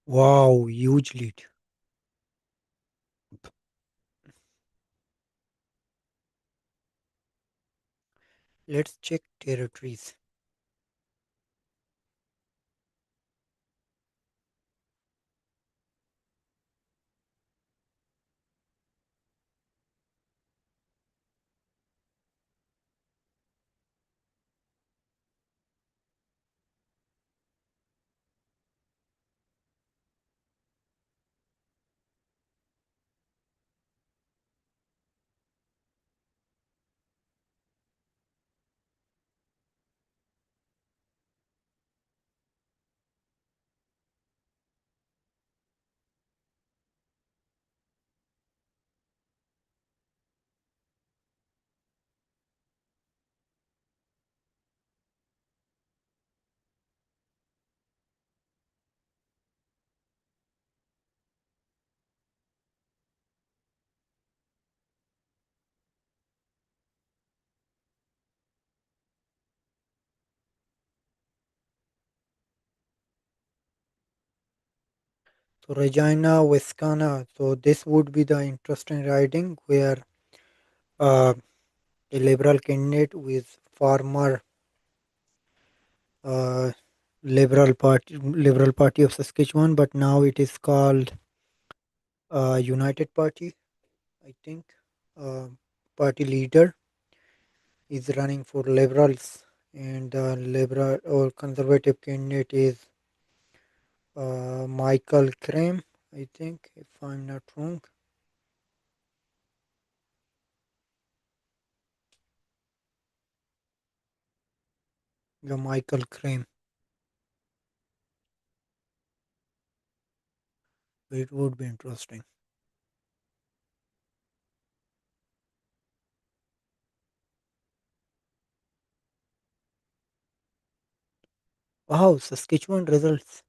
S1: Wow, huge lead. Let's check territories. So Regina Viscana. So this would be the interesting riding where uh, a liberal candidate with former uh, Liberal Party of Saskatchewan, but now it is called United Party. I think uh, party leader is running for Liberals, and the Liberal or Conservative candidate is Michael Krem. I think, if I'm not wrong, the Michael Krem. It would be interesting. Wow, Saskatchewan results.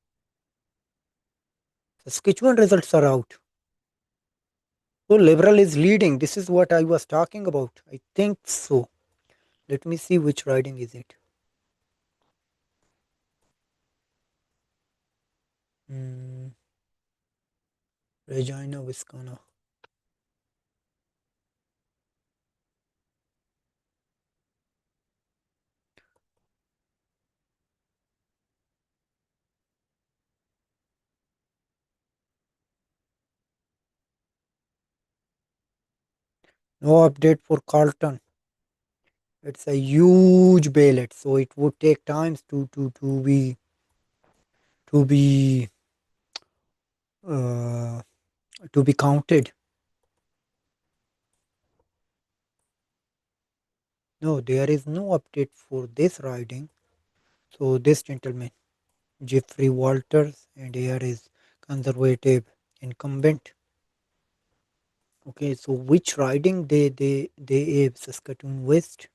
S1: Saskatchewan results are out. So Liberal is leading. This is what I was talking about. I think so. Let me see which riding is it. Hmm, Regina Viscana. No update for Carlton. It's a huge ballot, so it would take times to be uh, to be counted. No, there is no update for this riding. So this gentleman, Jeffrey Walters, and here is conservative incumbent. Okay, so which riding they have Saskatoon West,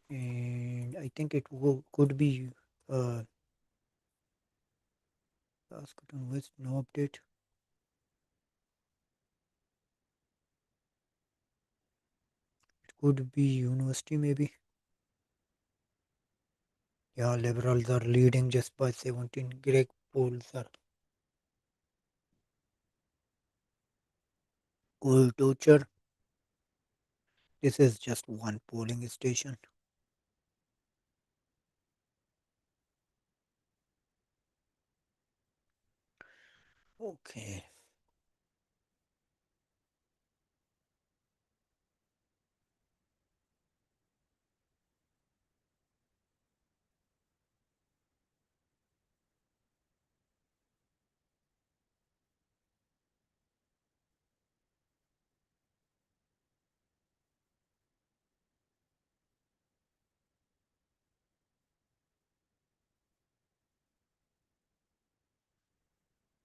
S1: and I think could be uh, Saskatoon West. No update. Could be university maybe. Yeah, liberals are leading just by 17. Greg polls are cold torture. This is just one polling station. Okay.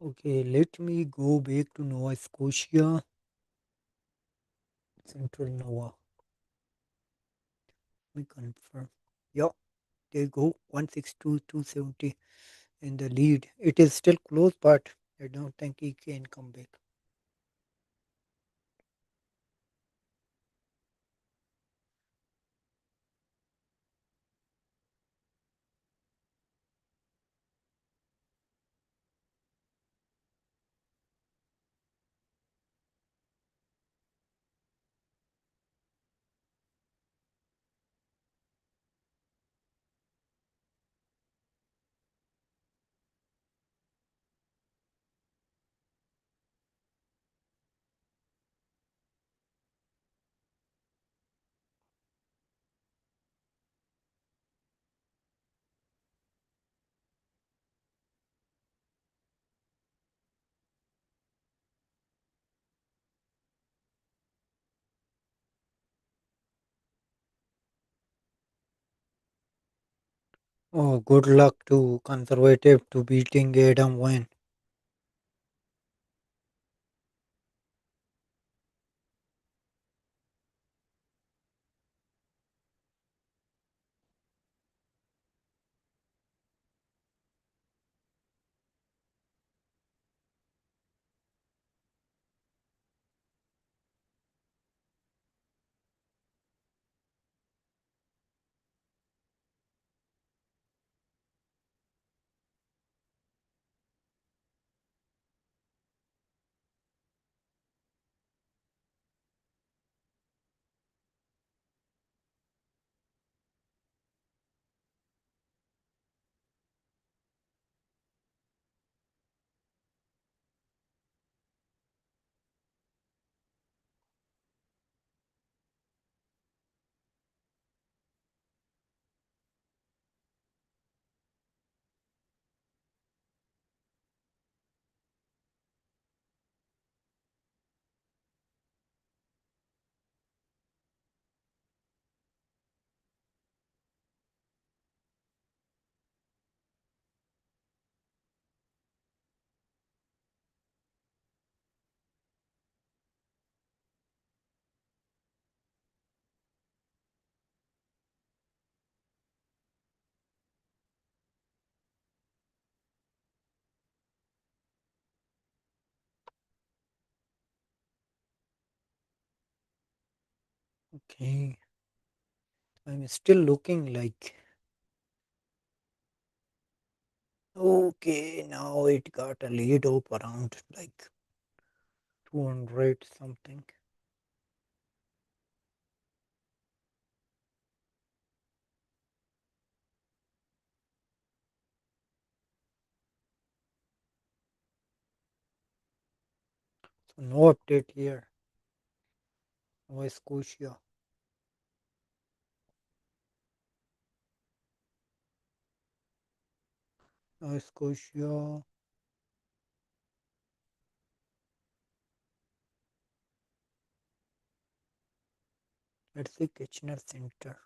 S1: Okay, let me go back to Nova Scotia, Central Nova. We confirm. Yeah, there you go. 162, 270 in the lead. It is still close, but I don't think he can come back. Oh, good luck to conservative to beating Adam Wayne. Okay, I'm still looking like. Okay, now it got a lead up around like 200 something. So no update here. Nova Scotia. Nova Scotia. Let's see Kitchener Center.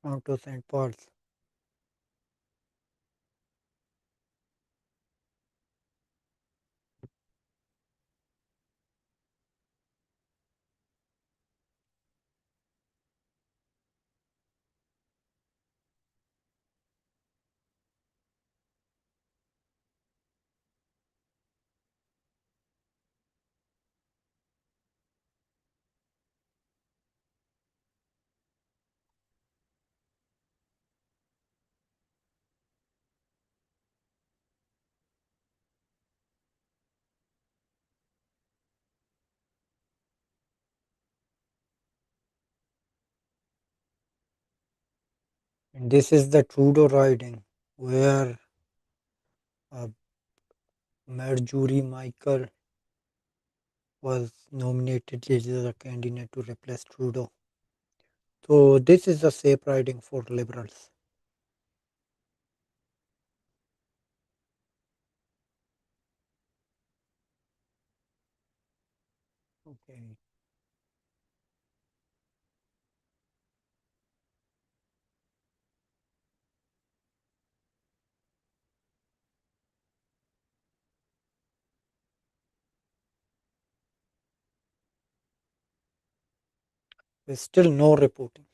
S1: Mount of St. Paul's. And this is the Trudeau riding, where uh, Marjorie Michael was nominated as a candidate to replace Trudeau. So this is a safe riding for Liberals. Okay. There's still no reporting.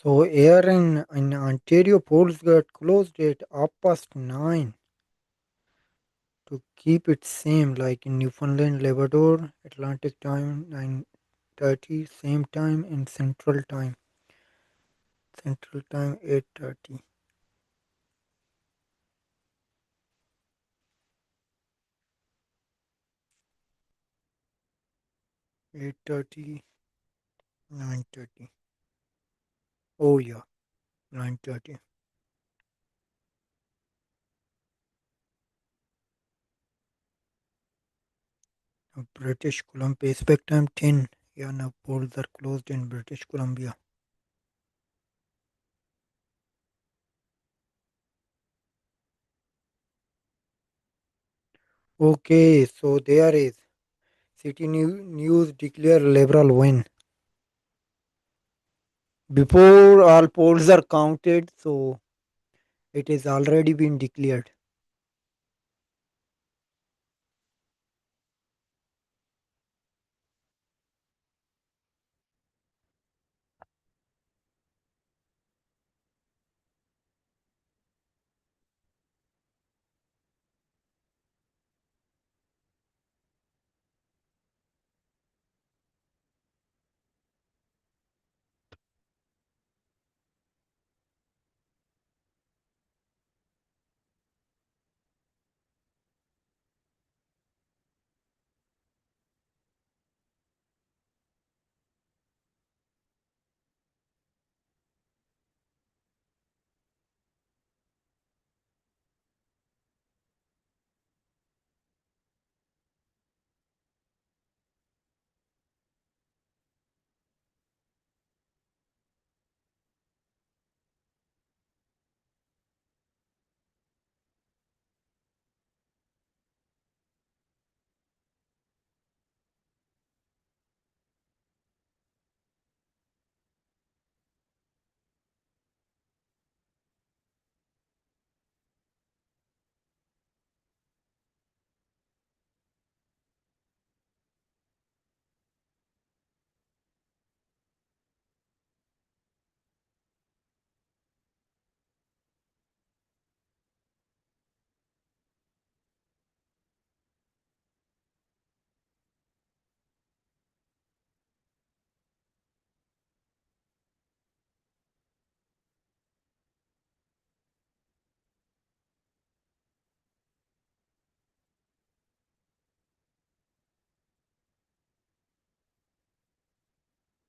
S1: So here in Ontario, polls got closed at 9:30 to keep it same like in Newfoundland, Labrador, Atlantic time 9:30, same time in Central time 8:30. 8:30, 9:30. Oh yeah, 9:30. British Columbia Pacific time 10. Yeah, now polls are closed in British Columbia. Okay, so there is City News declare Liberal win. Before all polls are counted, so it has already been declared.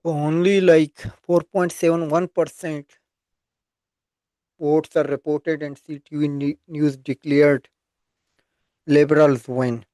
S1: Only like 4.71% votes are reported, and CTV News declared Liberals win.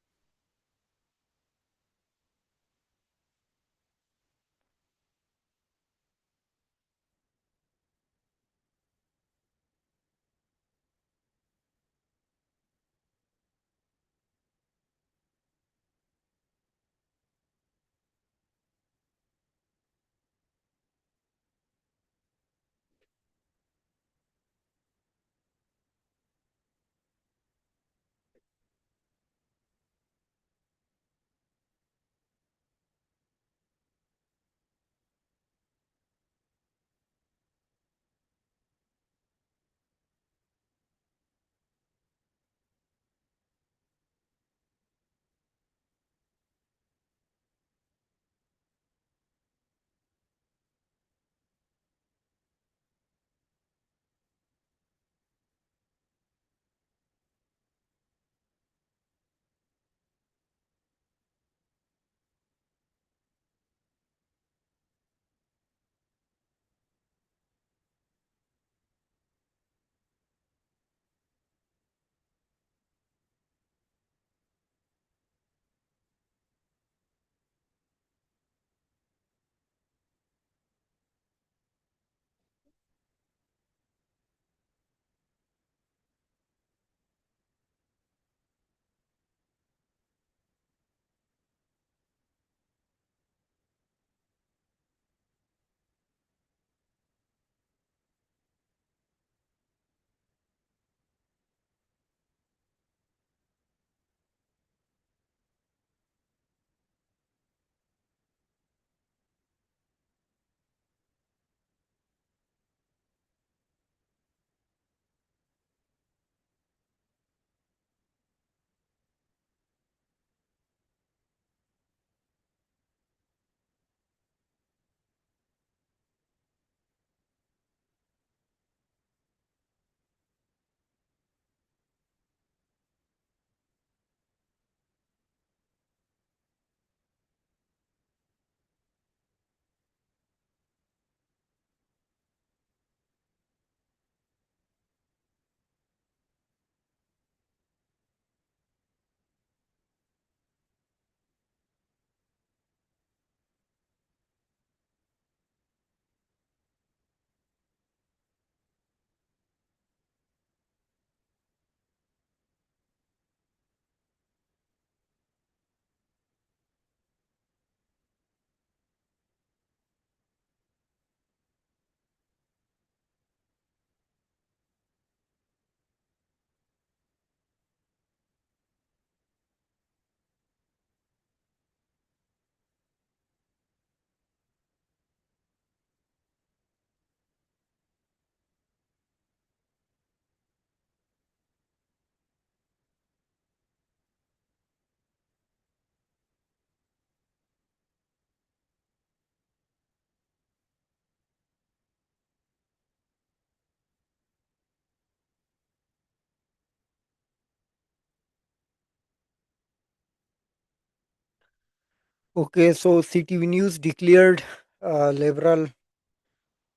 S1: Okay, so CTV News declared Liberal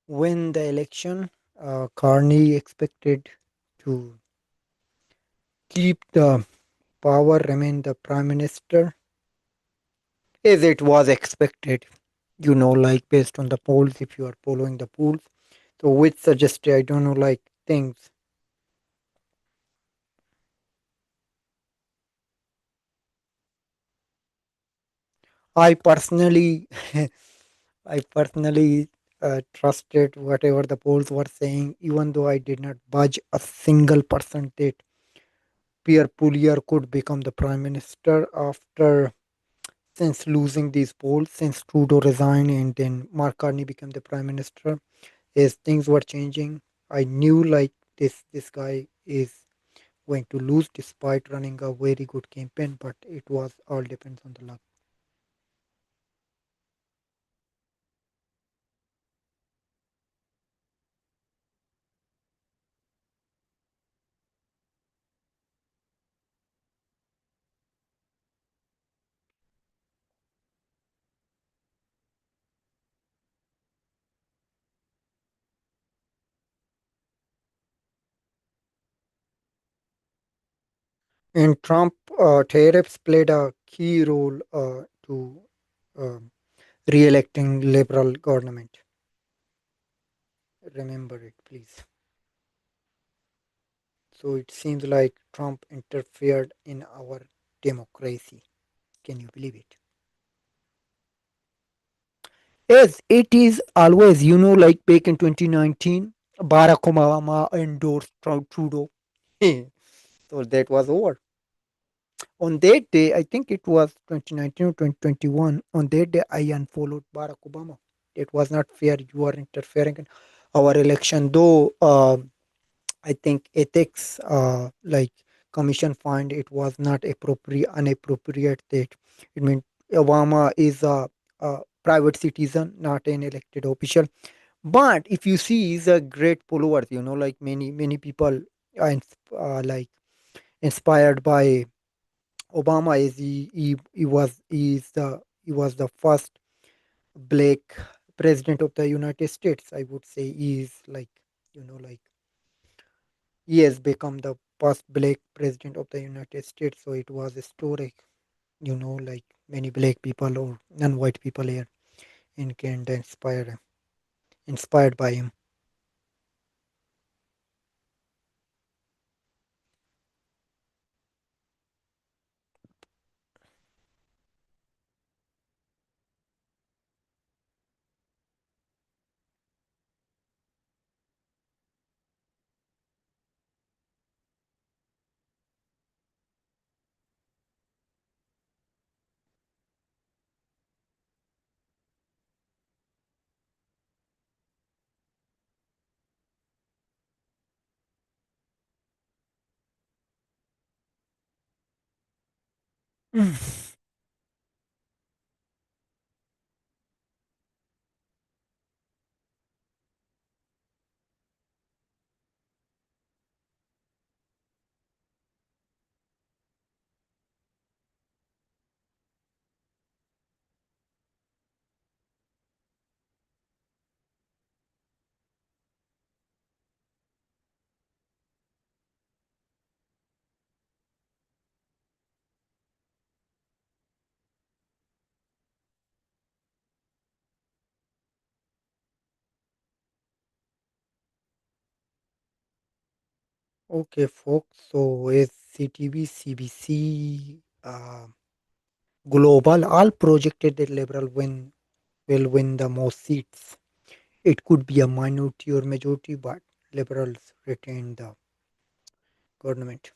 S1: win the election. Carney expected to keep the power, remain the prime minister, as it was expected. Like based on the polls, if you are following the polls, so which suggested, I don't know, like things. I personally, I personally trusted whatever the polls were saying, even though I did not budge a single percent that Pierre Poulier could become the prime minister after since losing these polls, since Trudeau resigned and then Mark Carney became the prime minister. As things were changing, I knew like this guy is going to lose despite running a very good campaign, but it was all depends on the luck. And Trump tariffs played a key role to um re-electing liberal government. Remember it, please. So it seems like Trump interfered in our democracy. Can you believe it? Yes, it is always, like back in 2019, Barack Obama endorsed Trudeau. So that was over. On that day, I think it was 2019 or 2021, on that day, I unfollowed Barack Obama. It was not fair. You are interfering in our election. Though I think ethics, like commission find it was not inappropriate that it means Obama is a private citizen, not an elected official. But if you see, he's a great follower. Like many people are like inspired by Obama. Is he was the first black president of the United States. I would say he is like like he has become the first black president of the United States. So it was historic. Like many black people or non-white people here in Canada inspired by him. Okay, folks. So as CTV, CBC, Global all projected that Liberal will win the most seats. It could be a minority or majority, but Liberals retain the government.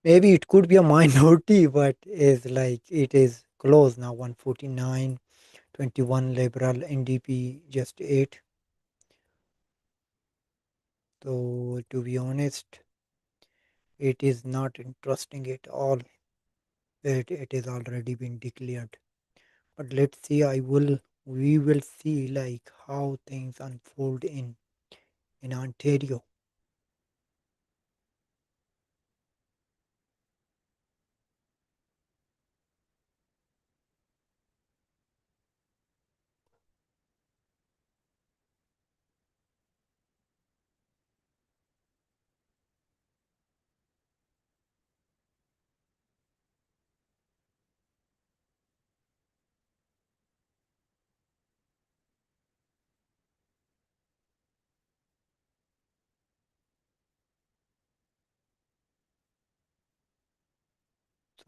S1: Maybe it could be a minority, but is like it is close now. 149, 21 liberal, NDP just 8. So to be honest, it is not interesting at all. It is already been declared. But let's see. We will see like how things unfold in Ontario.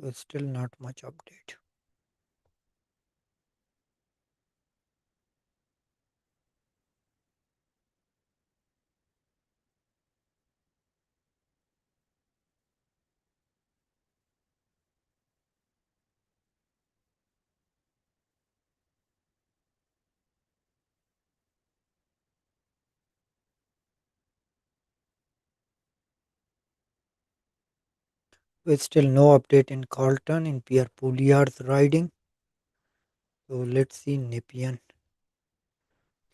S1: So still not much update. With still no update in Carlton in Pierre Pouliot's riding. So let's see Nepean.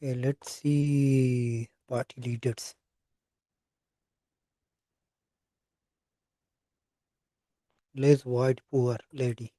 S1: Okay, let's see party leaders. Liz White, poor lady.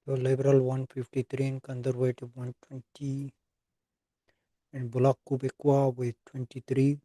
S1: So Liberal 153 and Conservative 120 and Bloc Québécois with 23.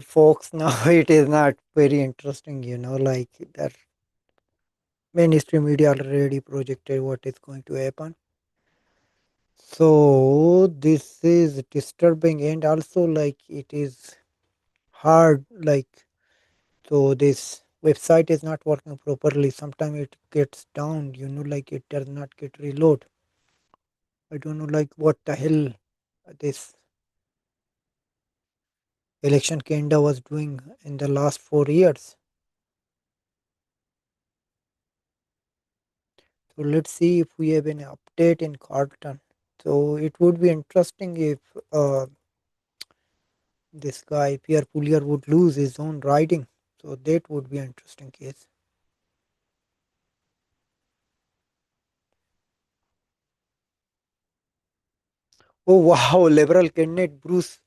S1: Folks, now it is not very interesting, like that mainstream media already projected what is going to happen. So this is disturbing, and also like it is hard, like, so this website is not working properly. Sometimes it gets down, like it does not get reload. I don't know like what the hell this election Canada was doing in the last 4 years. So let's see if we have an update in Carlton. So it would be interesting if uh, this guy Pierre Poulier would lose his own riding. So that would be an interesting case. Oh wow, Liberal candidate Bruce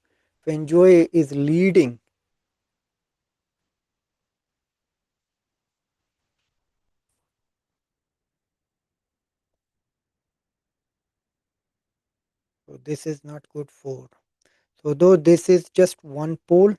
S1: Fenjoy is leading. So this is not good for. So though this is just one poll,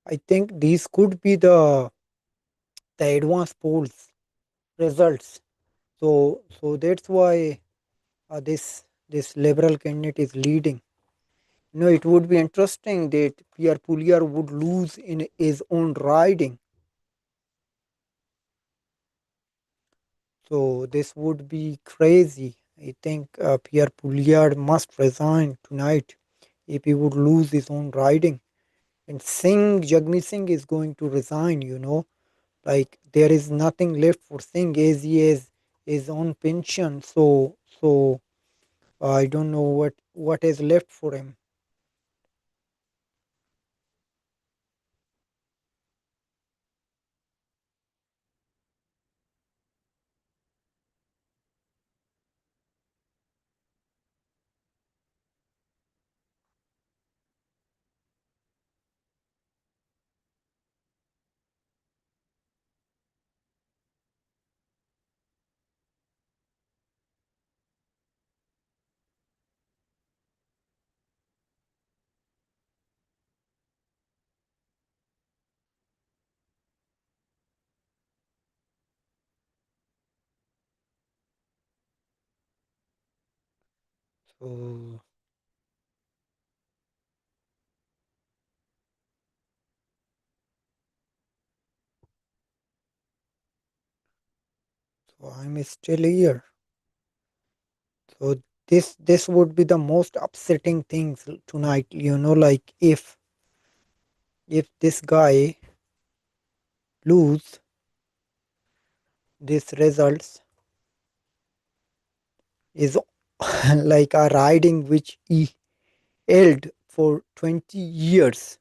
S1: I think these could be the advanced polls results. So that's why this liberal candidate is leading. It would be interesting that Pierre Poulier would lose in his own riding. So this would be crazy. I think Pierre Poulier must resign tonight if he would lose his own riding. And Jagmeet Singh is going to resign. Like there is nothing left for Singh as he has his own pension. So I don't know what is left for him. So, so I'm still here. So this would be the most upsetting things tonight. Like if this guy lose this results is like a riding which he held for 20 years.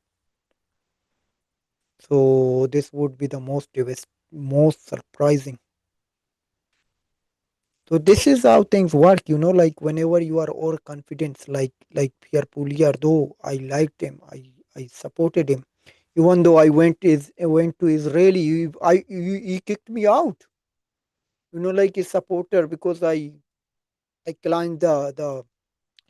S1: So this would be the most surprising. So this is how things work, like whenever you are overconfident, like Pierre Poulier, though I liked him, I supported him. Even though I went to Israeli, he kicked me out. Like a supporter because I climbed the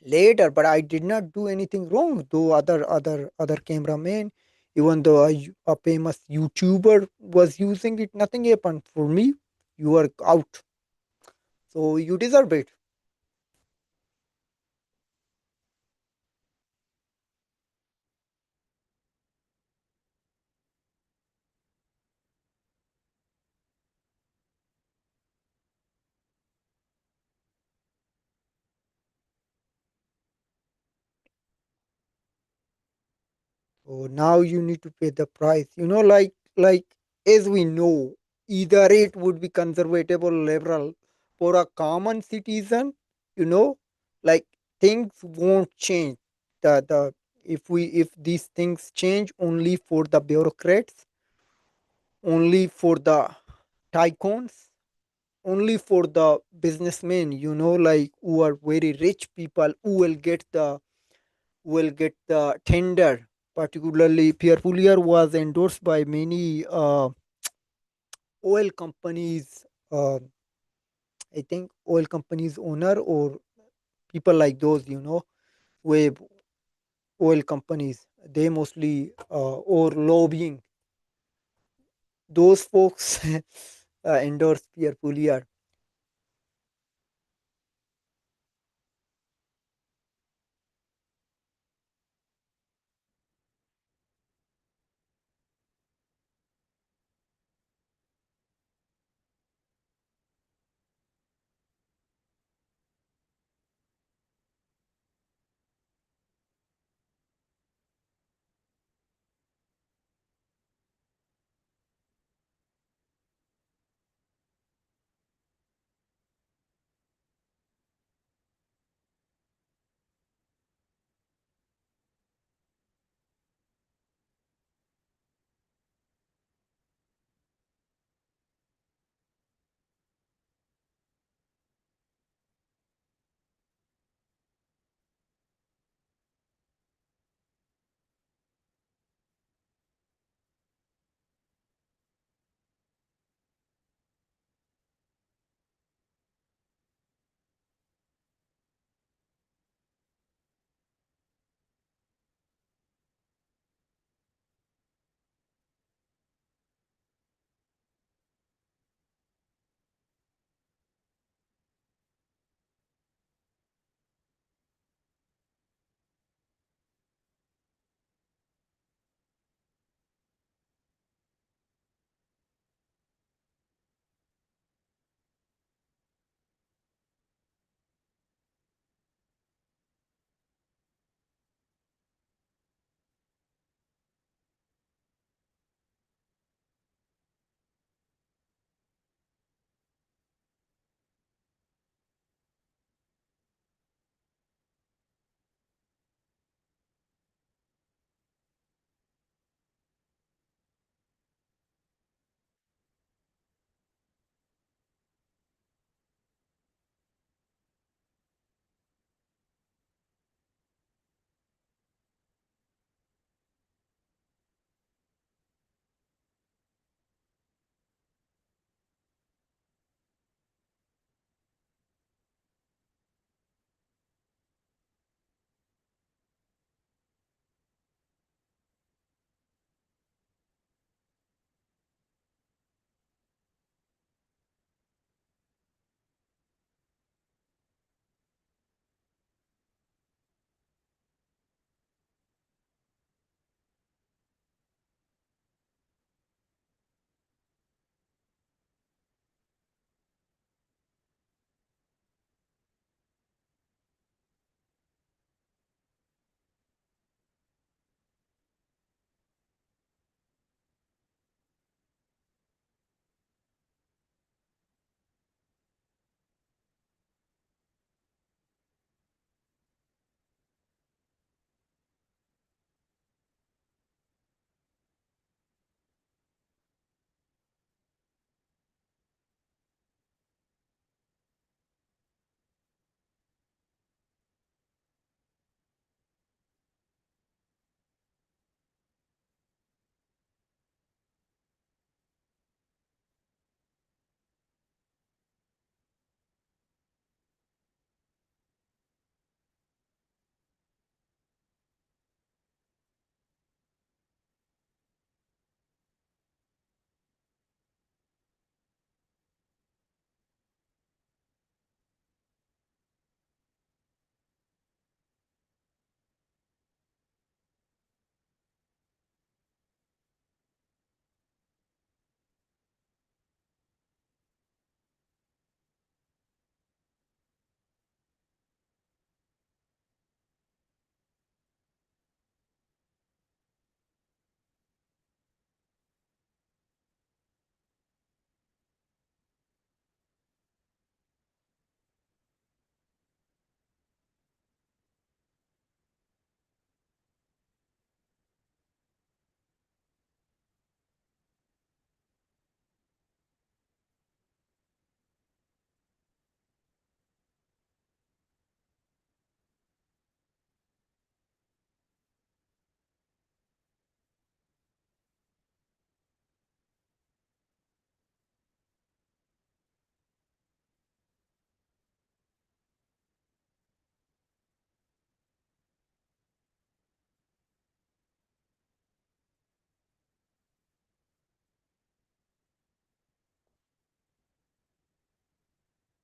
S1: ladder, but I did not do anything wrong. Though other cameramen, even though a famous YouTuber was using it, nothing happened for me. You are out, so you deserve it. So now you need to pay the price. Like as we know, either it would be conservative or liberal. For a common citizen, you know, like things won't change. The if these things change only for the bureaucrats, only for the tycoons, only for the businessmen, like who are very rich people who will get the tender. Particularly, Pierre Poulier was endorsed by many oil companies. I think oil companies owner or people like those, where oil companies they mostly or lobbying those folks endorse Pierre Poulier.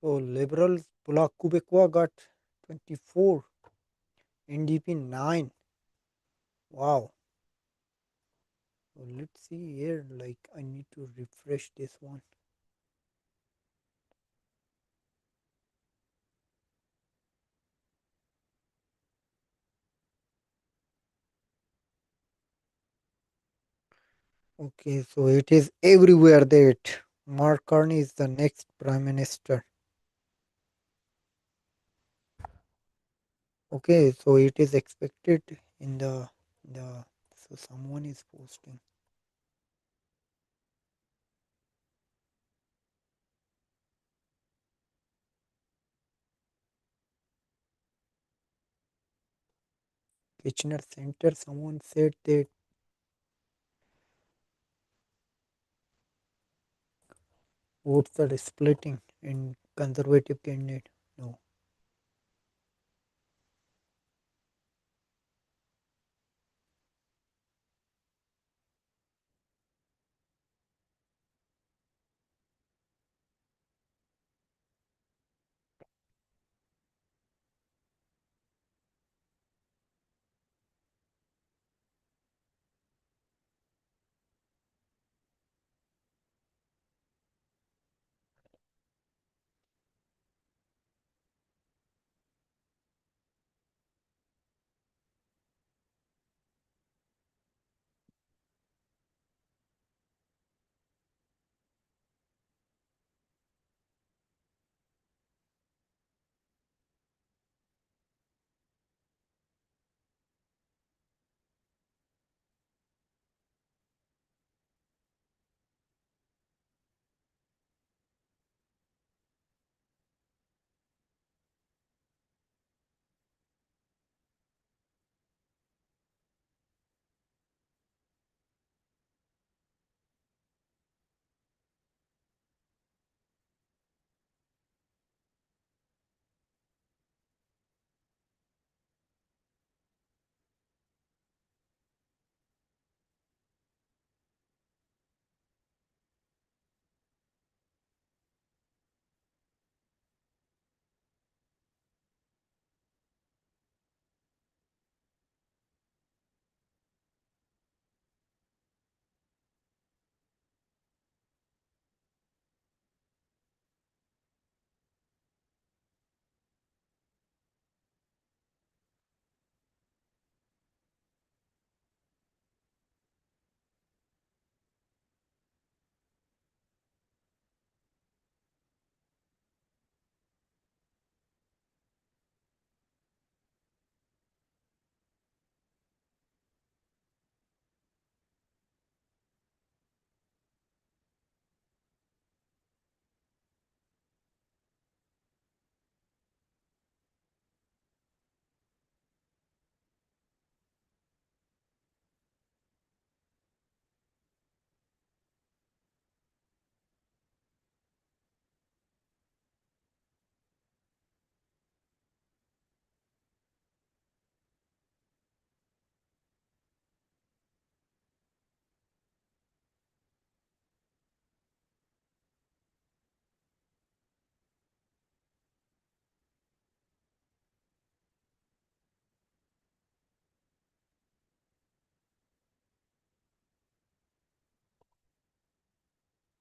S1: So Liberals Bloc Québécois got 24, NDP 9. Wow. So let's see here. Like I need to refresh this one. Okay, so it is everywhere that Mark Carney is the next prime minister. Okay, so it is expected in the so someone is posting. Kitchener Center, someone said that votes are splitting in conservative candidate. No.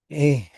S1: Hey,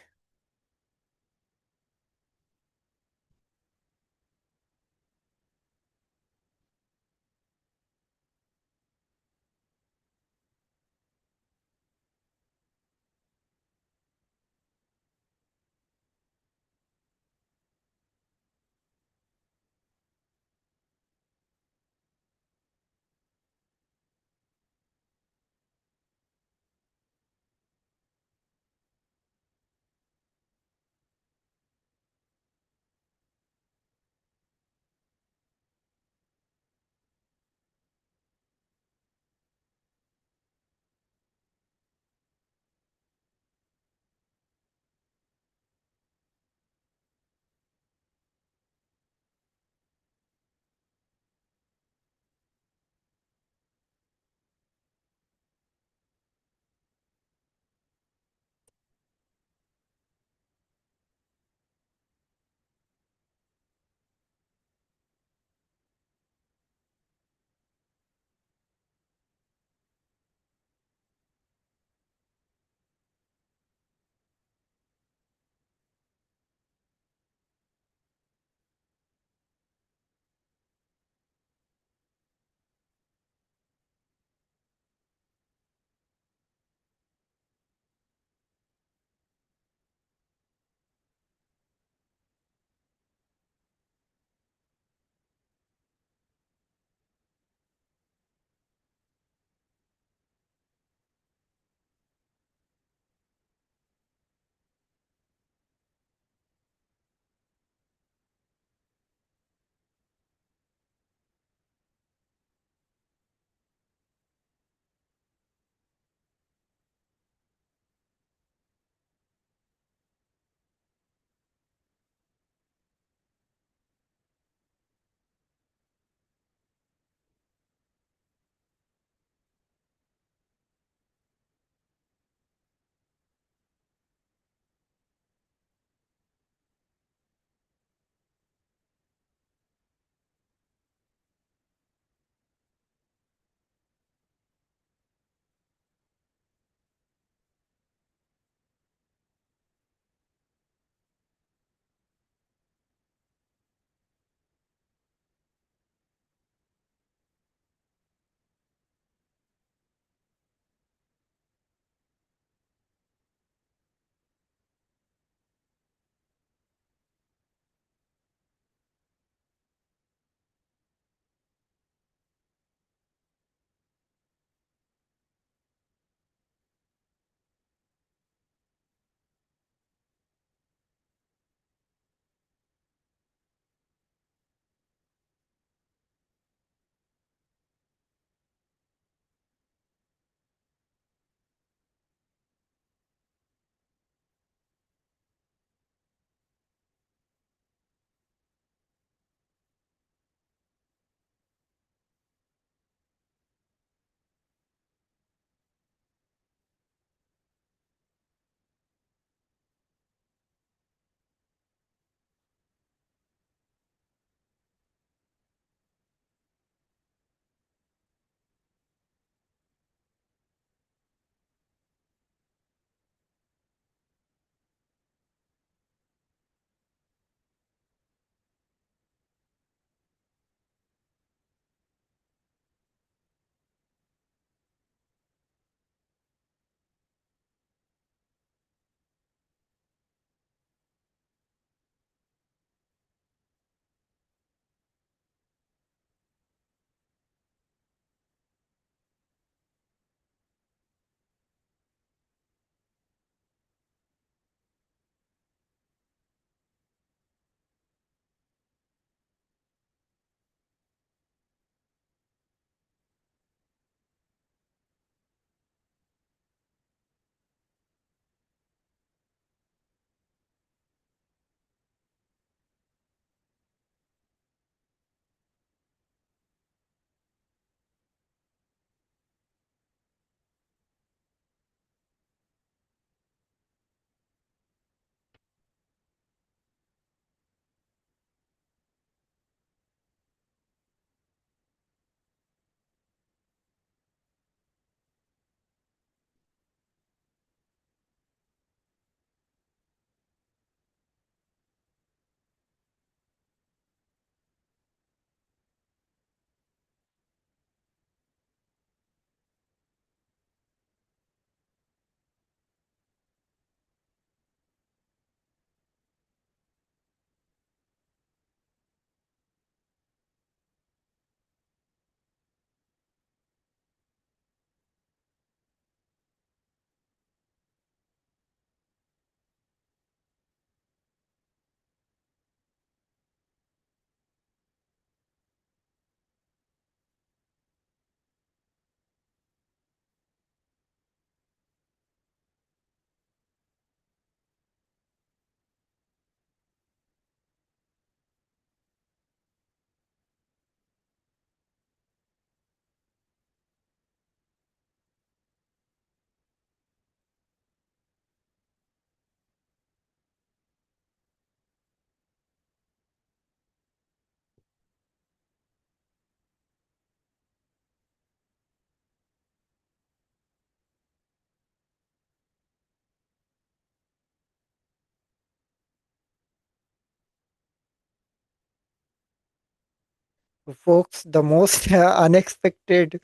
S1: Folks, the most unexpected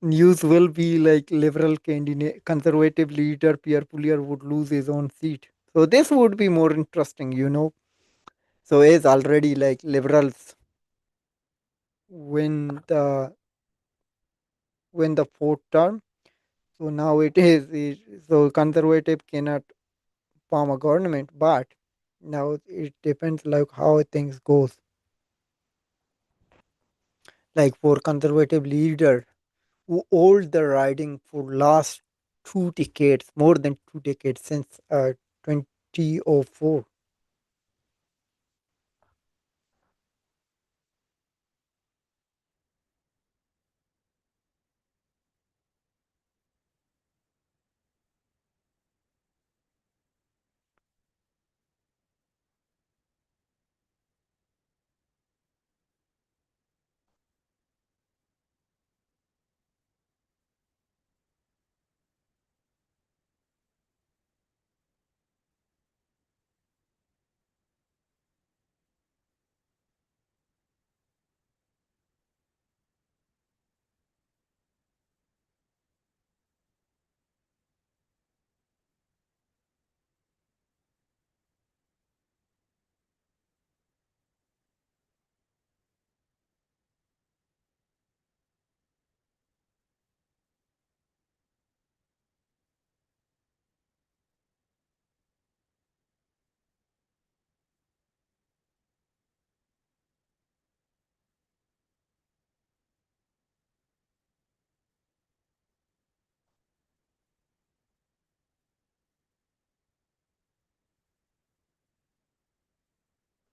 S1: news will be like liberal candidate, conservative leader Pierre Poulier would lose his own seat. So this would be more interesting, you know. So is already like liberals win the fourth term. So now so conservative cannot form a government, but now it depends like how things goes. Like for conservative leader who hold the riding for last 2 decades, more than 2 decades since 2004.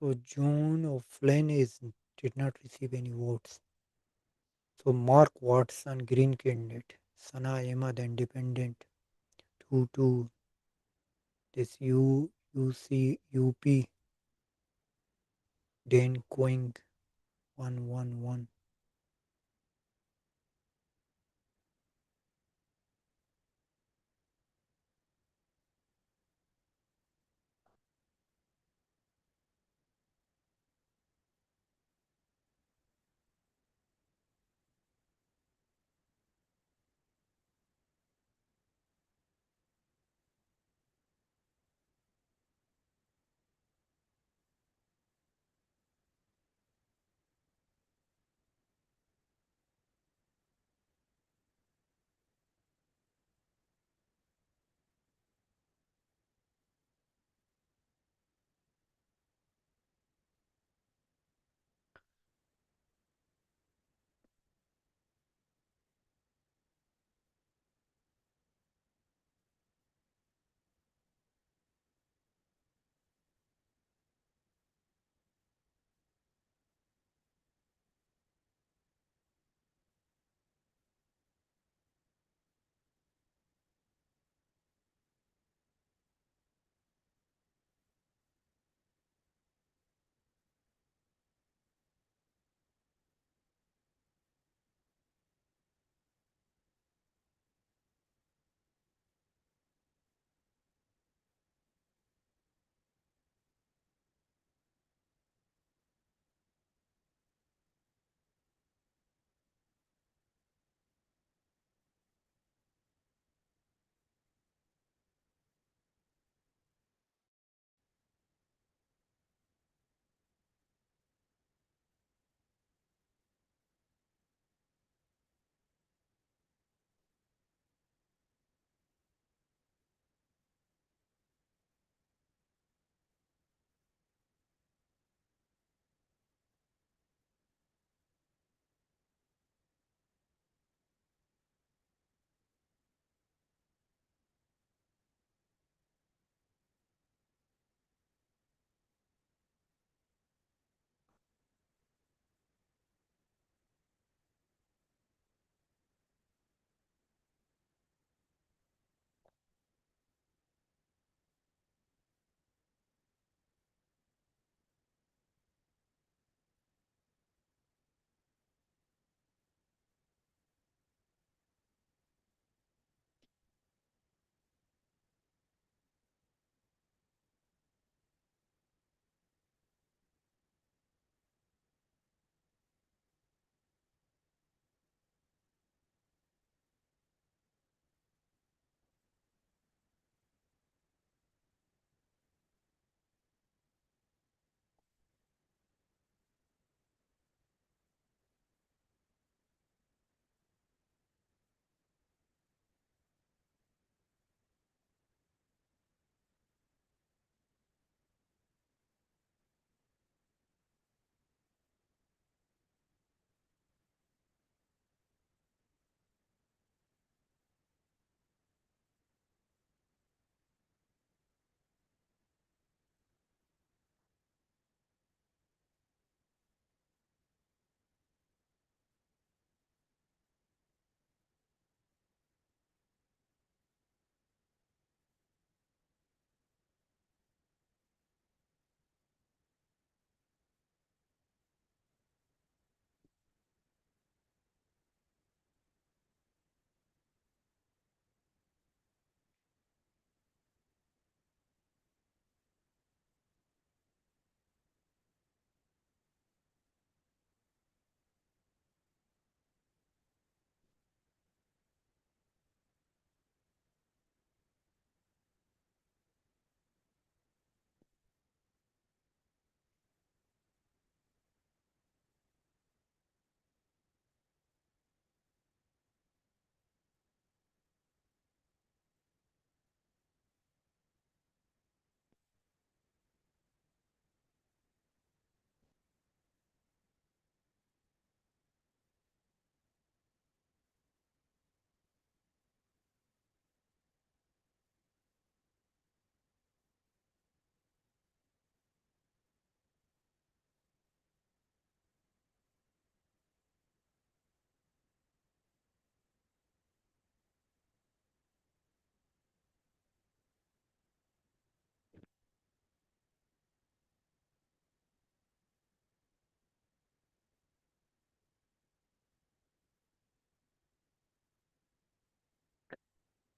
S1: So John O'Flynn did not receive any votes. So Mark Watson, Green candidate, Sana Emma, the independent, 2-2. This UP, Dan Coing, 1-1-1.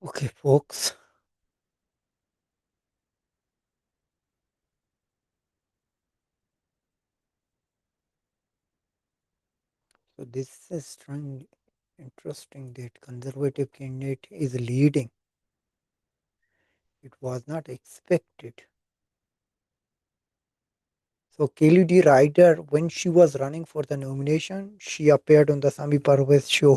S1: Okay, folks. So this is strong, interesting that conservative candidate is leading. It was not expected. So Kelly D. Ryder, when she was running for the nomination, she appeared on the Sami Parvez show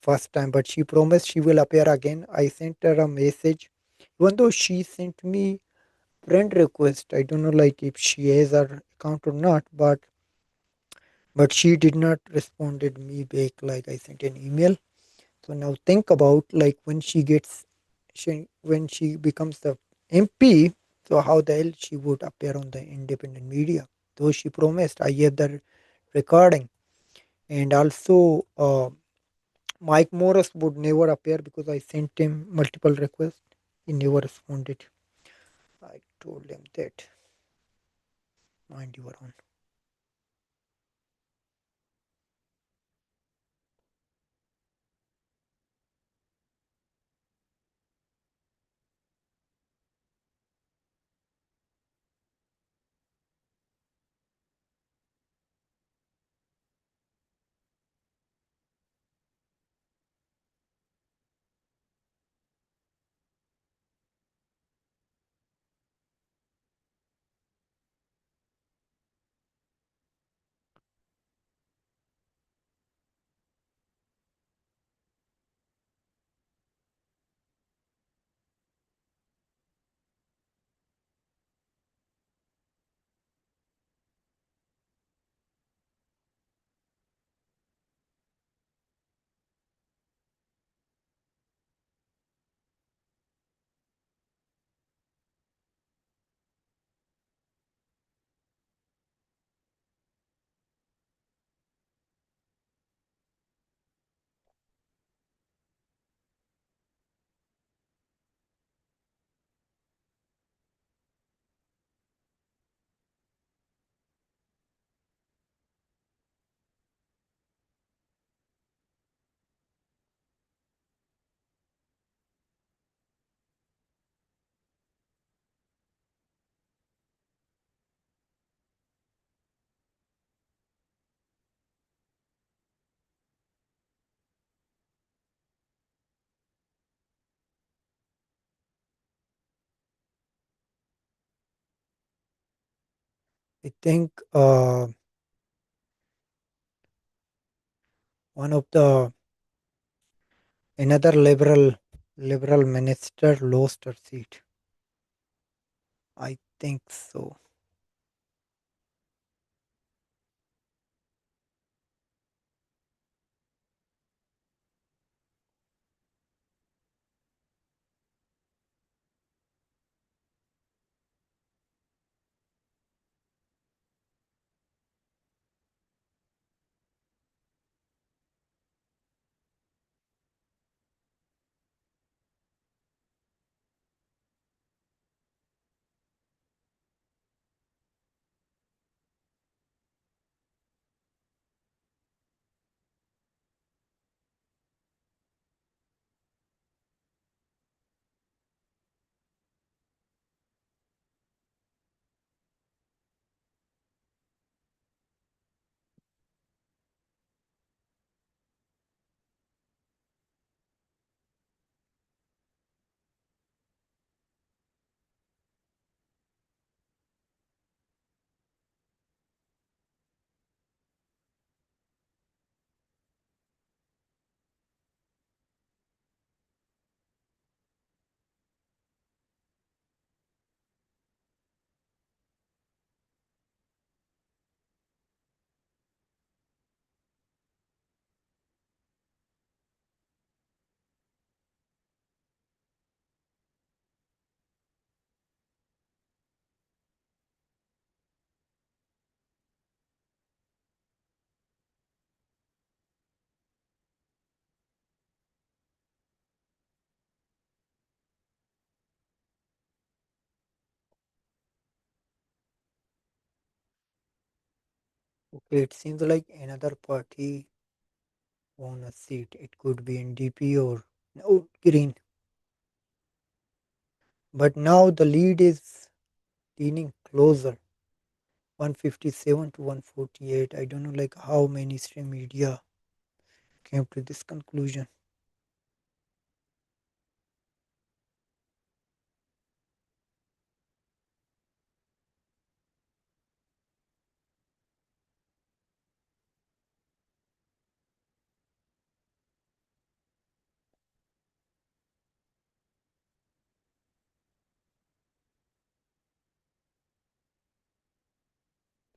S1: first time, but she promised she will appear again. I sent her a message, even though she sent me friend request. I don't know like if she has her account or not, but she did not responded me back. Like I sent an email. So now think about like when she becomes the MP. So how the hell she would appear on the independent media? Though she promised, I have the recording, and also Mike Morris would never appear because I sent him multiple requests. He never responded. I told him that mind your own. I think one of the another liberal minister lost her seat. I think so. Okay, it seems like another party won a seat. It could be NDP or no green. But now the lead is leaning closer, 157 to 148. I don't know like how mainstream media came to this conclusion.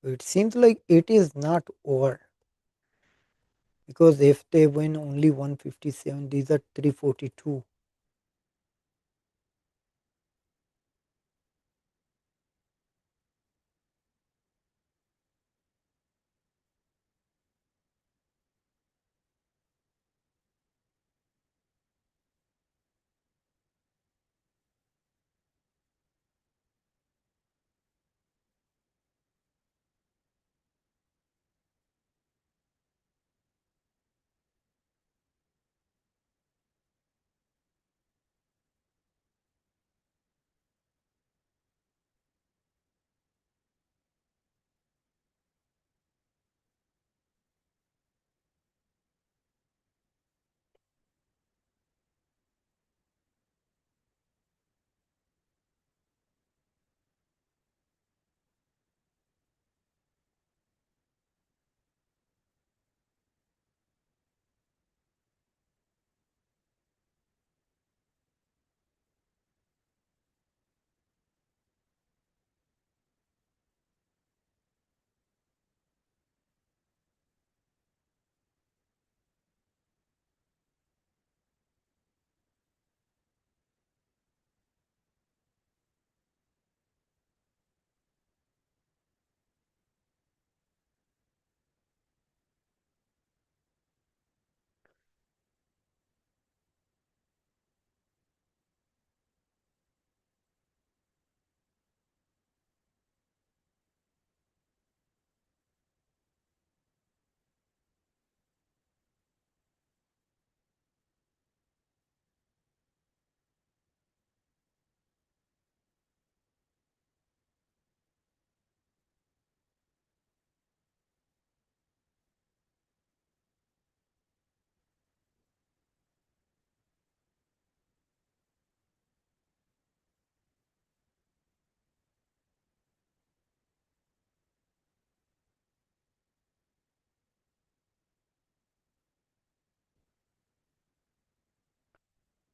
S1: It seems like it is not over because if they win only 157, these are 342.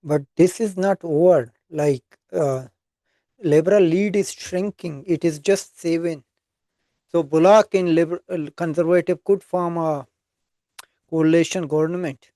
S1: But this is not over. Like liberal lead is shrinking. It is just 7. So Bullock in conservative could form a coalition government.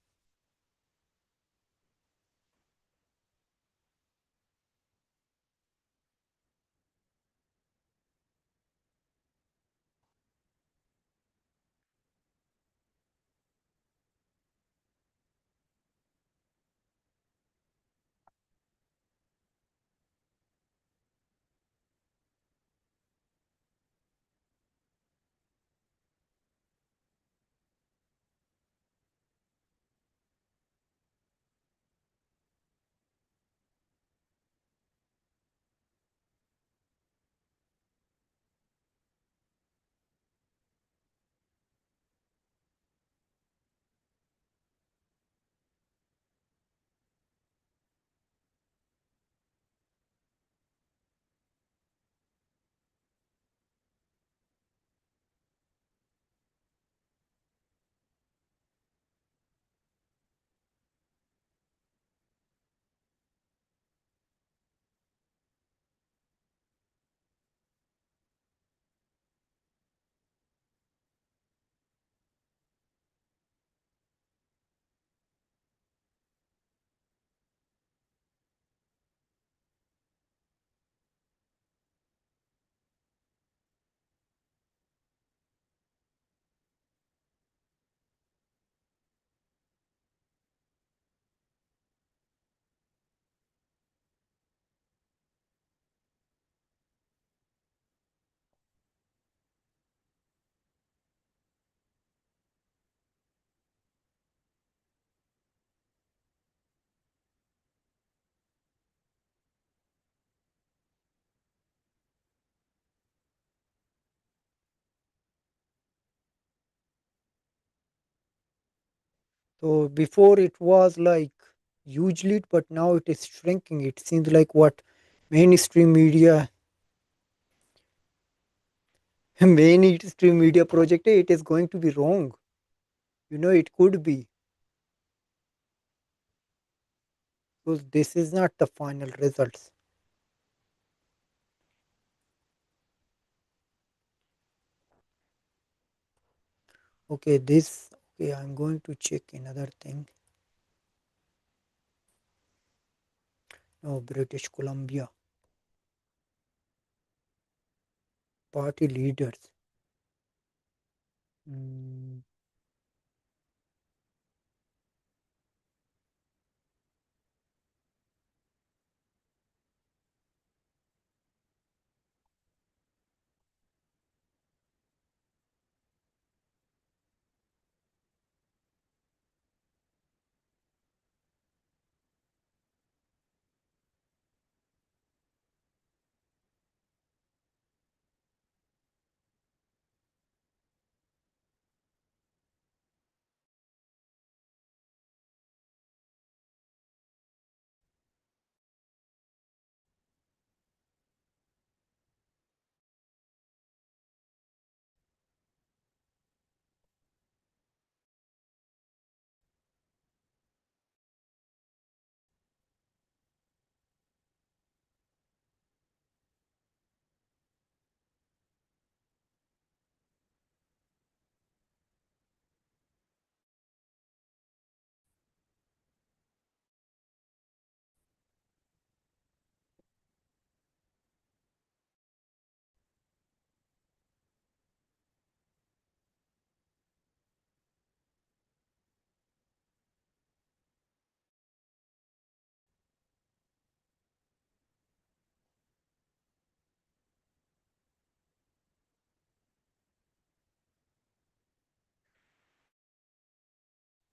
S1: So before it was like huge lead, but now it is shrinking. It seems like what mainstream media, mainstream media project, it is going to be wrong. It could be because this is not the final results. Okay, this. Okay, I'm going to check another thing. No, British Columbia party leaders. Mm,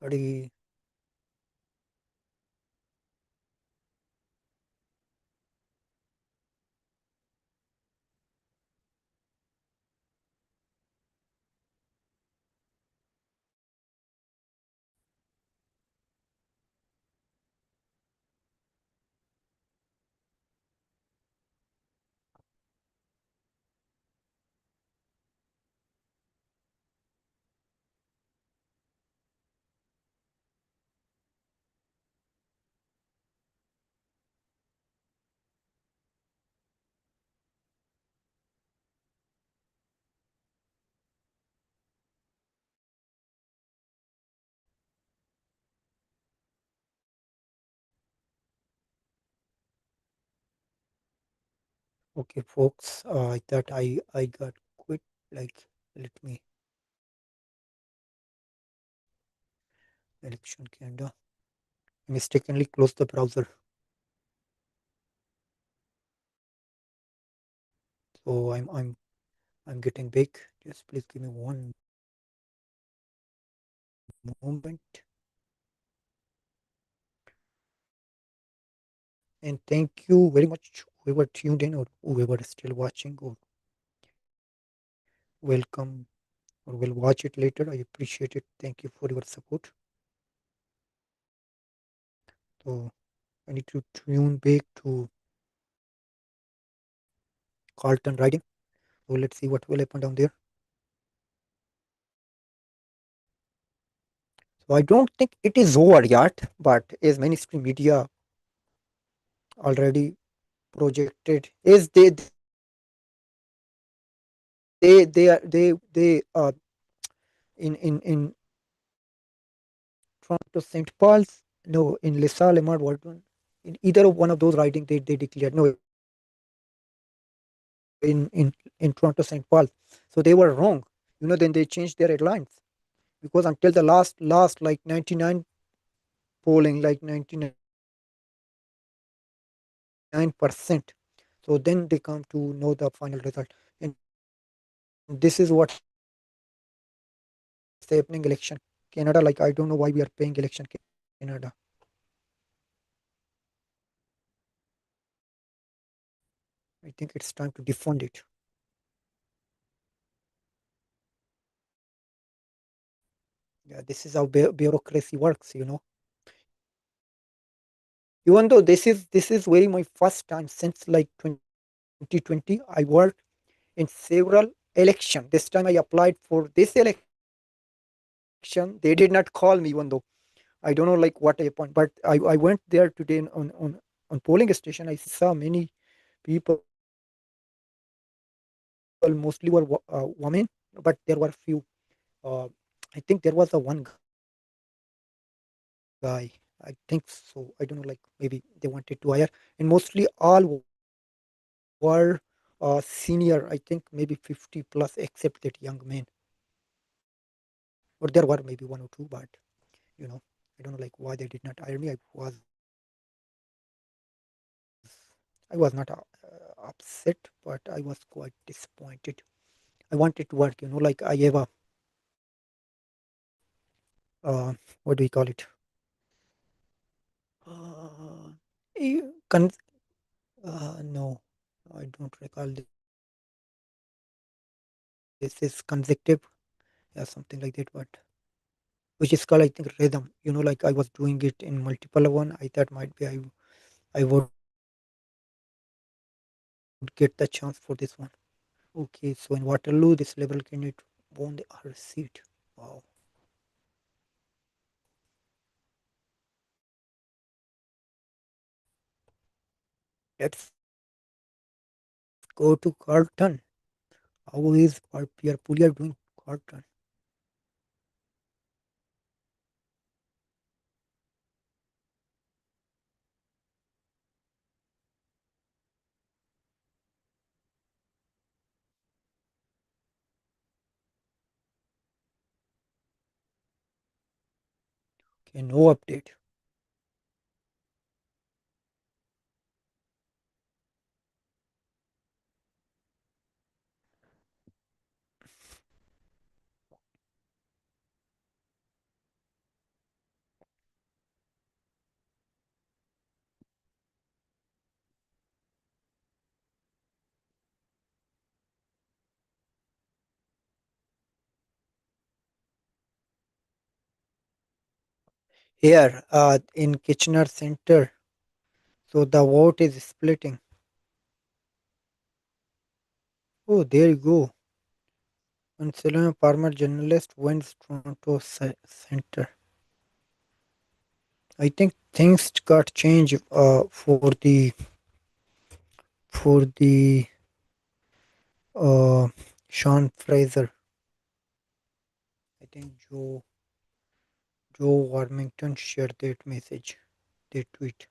S1: party. Okay, folks. I thought I got quit. Like, let me election Canada. Mistakenly close the browser. So I'm getting big. Just please give me one moment. And thank you very much, whoever tuned in or whoever is still watching or welcome or will watch it later. I appreciate it. Thank you for your support. So I need to tune back to Carlton Riding. So let's see what will happen down there. So I don't think it is over yet, but as mainstream media already projected, is they are they in Toronto St. Paul's, no, in Les Salles, Wharton, in either of one of those ridings they declared no, in Toronto St. Paul. So they were wrong. Then they changed their headlines because until the last like 99 polling, like 99%. So then they come to know the final result. And this is what's happening election Canada. Like I don't know why we are paying election Canada. I think it's time to defund it. this is how bureaucracy works. Even though this is very my first time since like 2020, I worked in several election. This time I applied for this election. They did not call me, even though I don't know like what happened. But I went there today on polling station. I saw many people, mostly were women, but there were few. Uh, I think there was a one guy. I think so. I don't know, like maybe they wanted to hire, and mostly all were senior. I think maybe 50 plus, except that young man. Or there were maybe one or two, but I don't know like why they did not hire me. I was not upset, but I was quite disappointed. I wanted to work, like I have a what do we call it? Uh, con- no, I don't recall. This is consecutive, yeah, something like that, but which is called I think rhythm. Like I was doing it in multiple one. I thought might be I would get the chance for this one. Okay, so in Waterloo, this level candidate won our seat. Wow. Let's go to Carlton. How is Pierre Pulia doing? Carlton. Okay, no update. Here, in Kitchener Center, so the vote is splitting. Oh, there you go. And Selena Palmer journalist wins Toronto Center. I think things got changed for the uh, Sean Fraser. I think Joe Warmington shared that message, that tweet.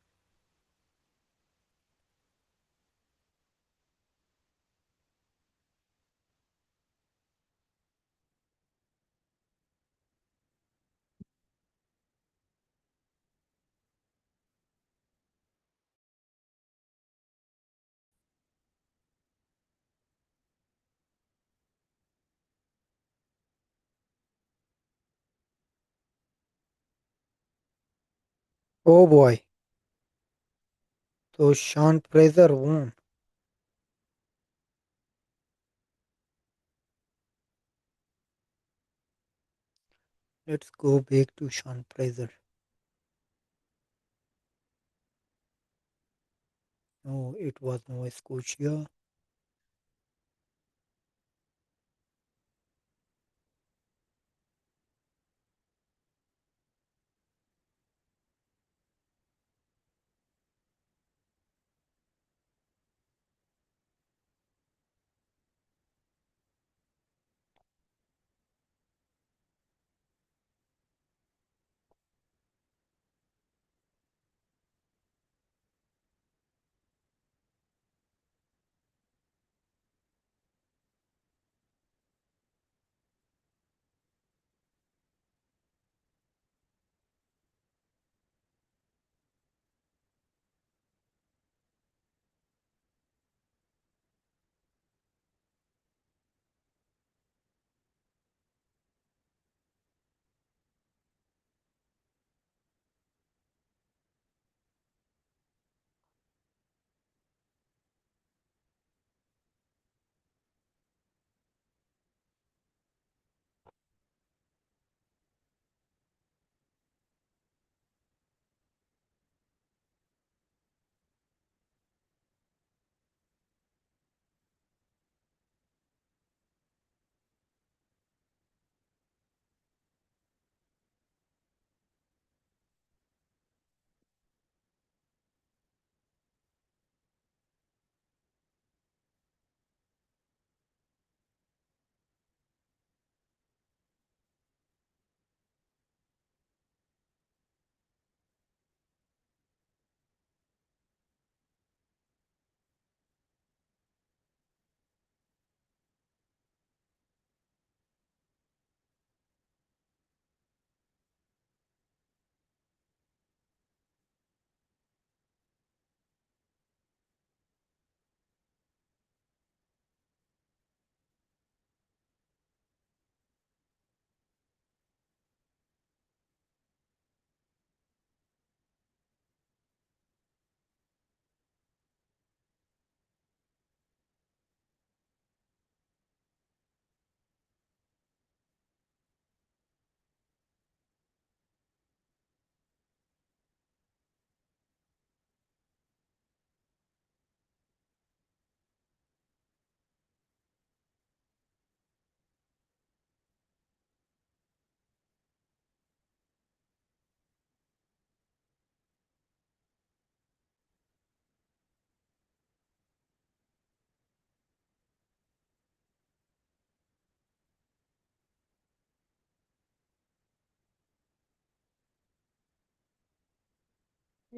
S1: Oh boy, so Sean Fraser won. Let's go back to Sean Fraser. No, it was Nova Scotia.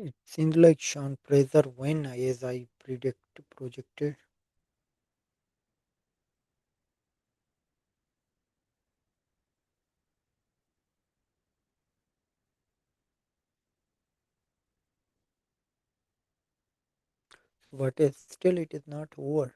S1: It seems like Sean Fraser win as I projected. But still it is not over.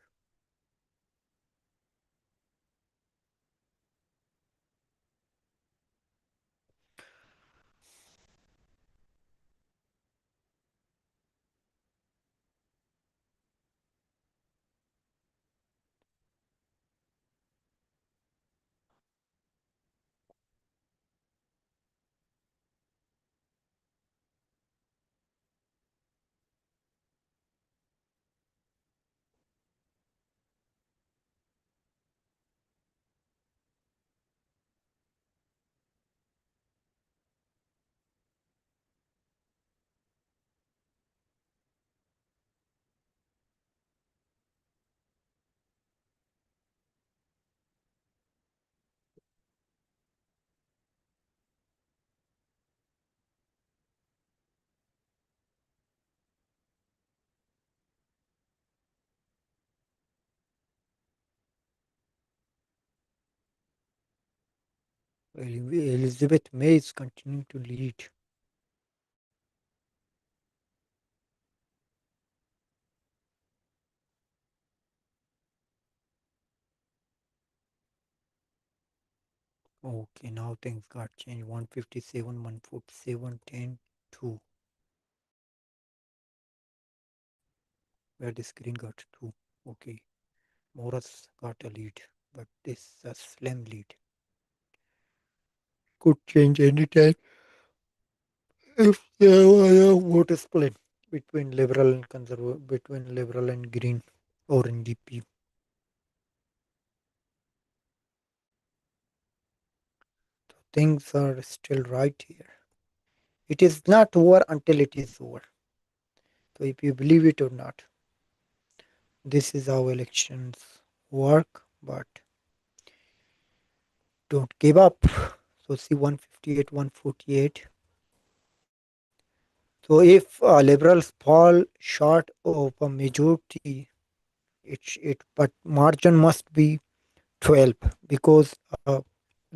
S1: Elizabeth May is continuing to lead. Okay, now things got changed. 157, 147, 10, 2. Where the screen got 2. Okay, Morris got a lead, but this is a slim lead. Could change anytime if there was a vote split between liberal and conservative, between liberal and green or NDP. Things are still right here. It is not over until it is over. So if you believe it or not, this is how elections work. But don't give up. So see 158, 148. So if liberals fall short of a majority, but margin must be 12 because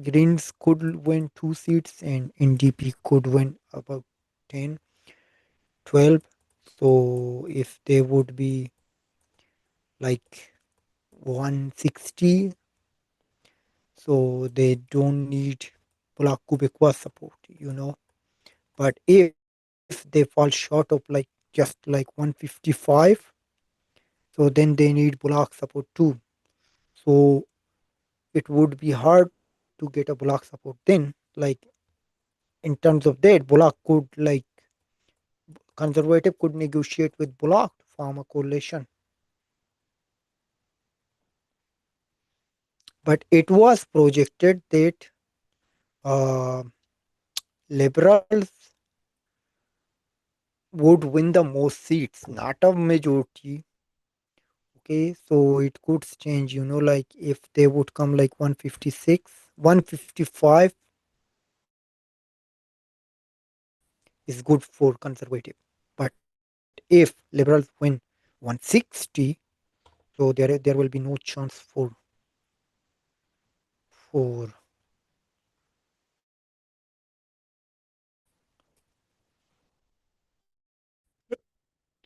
S1: Greens could win 2 seats and NDP could win about 10, 12. So if they would be like 160, so they don't need Bulak Kubekwa support. But if they fall short of like just like 155, so then they need Bulak support too. So it would be hard to get a Bulak support then. Like in terms of that, Bulak could like conservative could negotiate with Bulak to form a coalition. But it was projected that uh, liberals would win the most seats, not a majority. Okay, so it could change, like if they would come like 156, 155 is good for conservative. But if liberals win 160, so there will be no chance for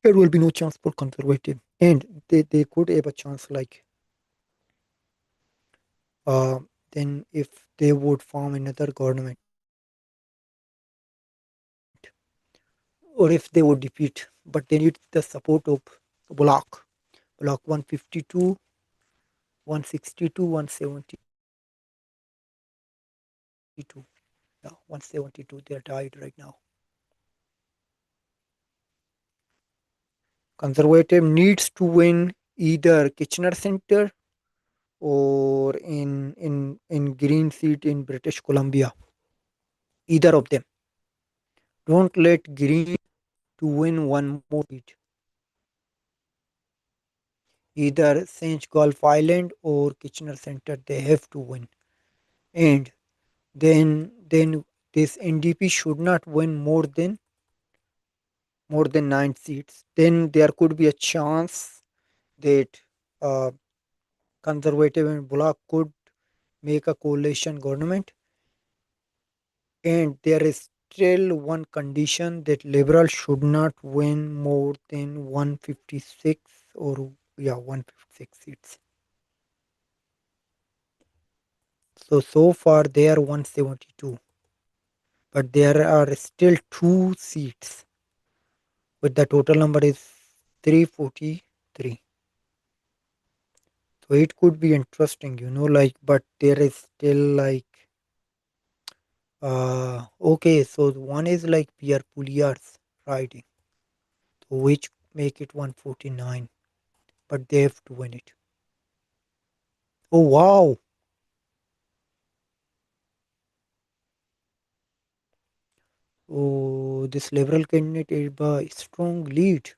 S1: there will be no chance for conservative, and they could have a chance like uh, then if they would form another government or if they would defeat, but they need the support of bloc block 152, 162, 172. Yeah, 172, they're tied right now. Conservative needs to win either Kitchener Center or in green seat in British Columbia. Either of them. Don't let green to win one more seat. Either Saint Gulf Island or Kitchener Center. They have to win. And then this NDP should not win more than more than 9 seats, then there could be a chance that uh, conservative and bloc could make a coalition government. And there is still one condition that liberals should not win more than 156 or yeah 156 seats. So far they are 172, but there are still two seats, but the total number is 343. So it could be interesting, like, but there is still like, okay, so one is like Pierre Pouliot's riding, which make it 149, but they have to win it. Oh wow! Oh, this liberal candidate is by strong lead.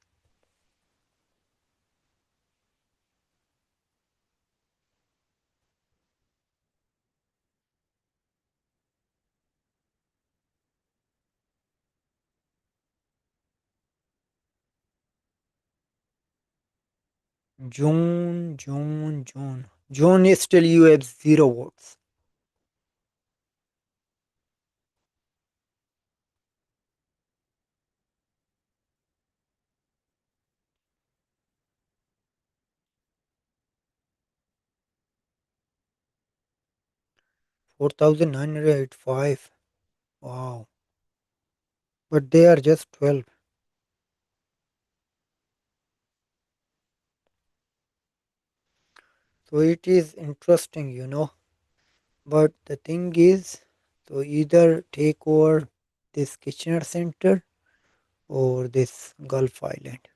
S1: John is still you have zero votes. 4,985. Wow. But they are just 12. So it is interesting, But the thing is, so either take over this Kitchener Center or this Gulf Island.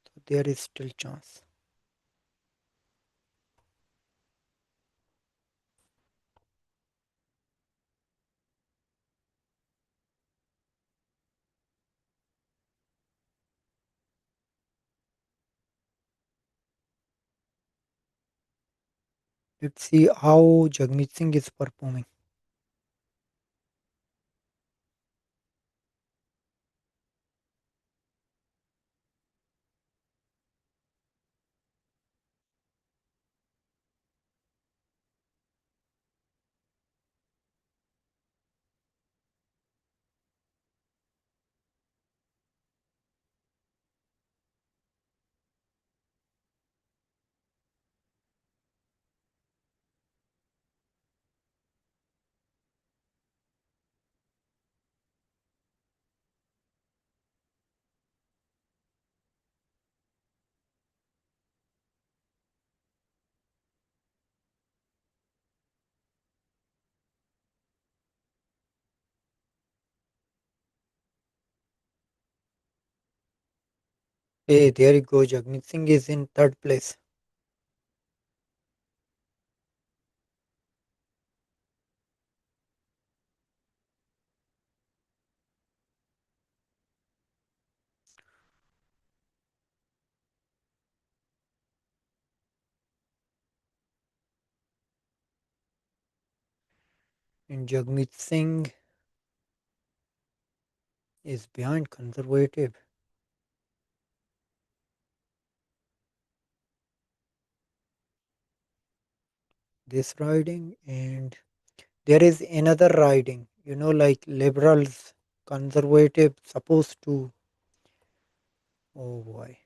S1: So there is still chance. Let's see how Jagmeet Singh is performing. Hey, there you go. Jagmeet Singh is in third place. And Jagmeet Singh is behind conservative. This riding, and there is another riding, like liberals, conservative, supposed to. Oh boy.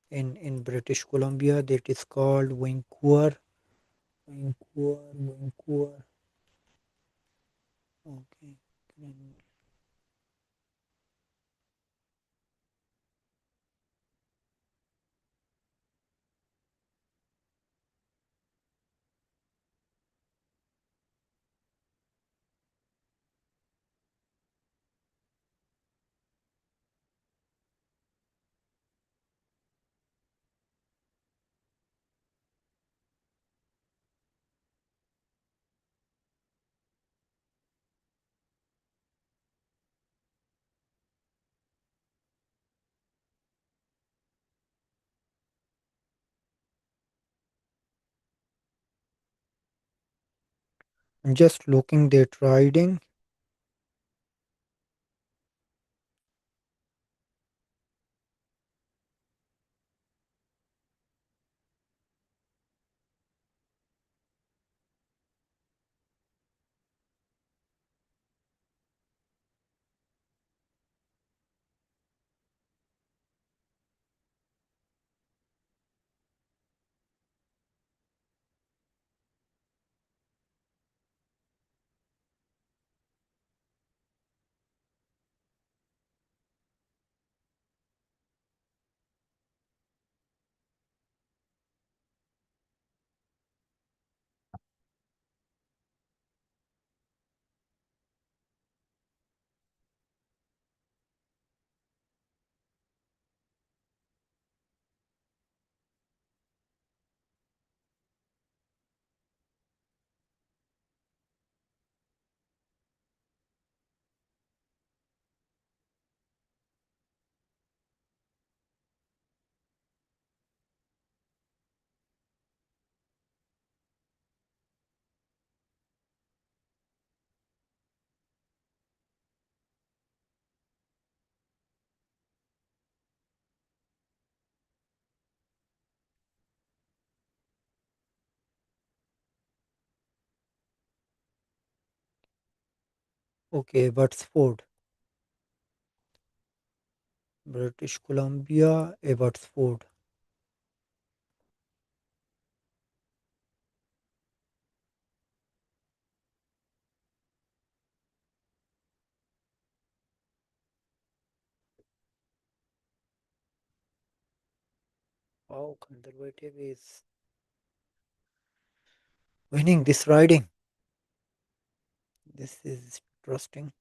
S1: In British Columbia, that is called Vancouver. Vancouver. Okay. I'm just looking that riding. Okay, Abbotsford, British Columbia, Abbotsford. How conservative is winning this riding? This is interesting.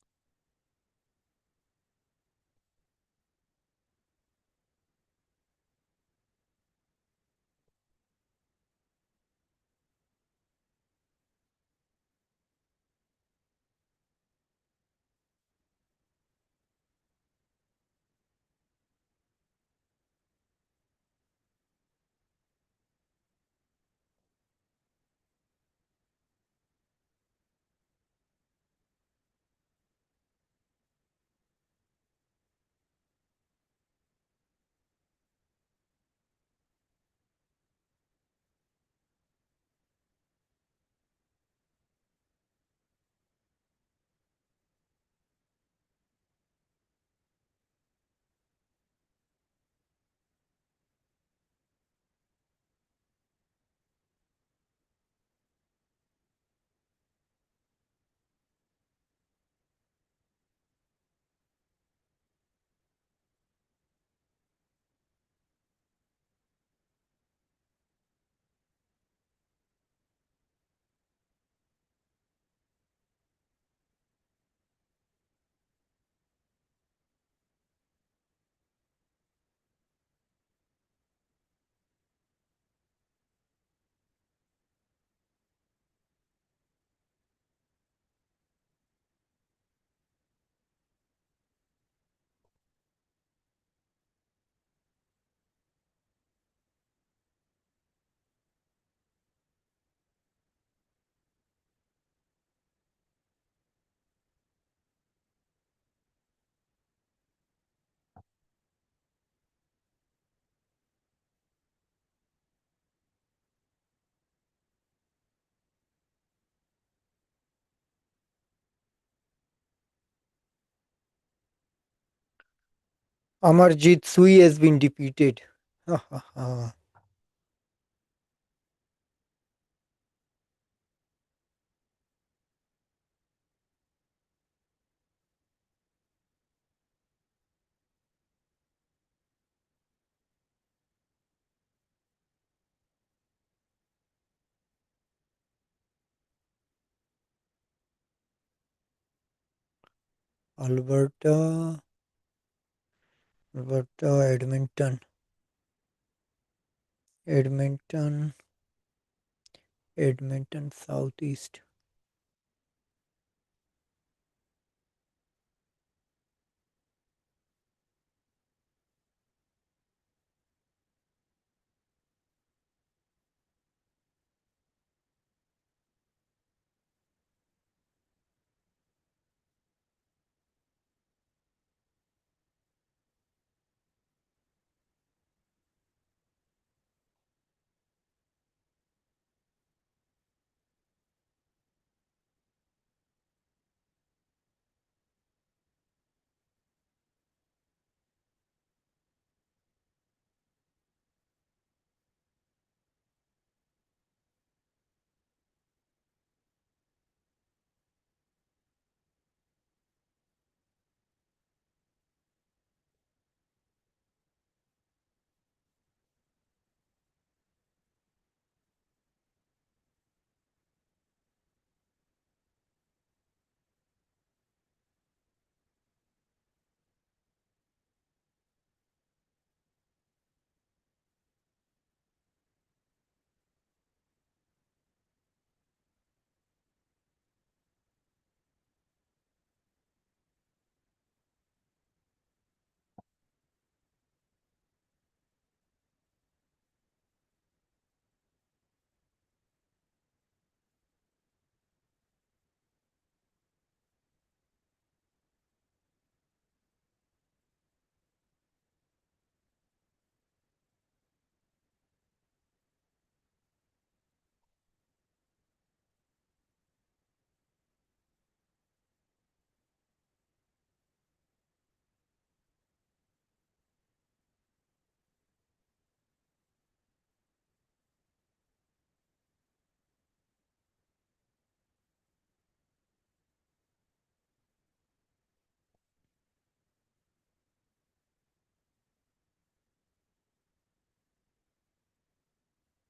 S1: Amarjit Sui has been defeated. Ha, ha, ha. Alberta, Edmonton, Edmonton, Edmonton, Southeast.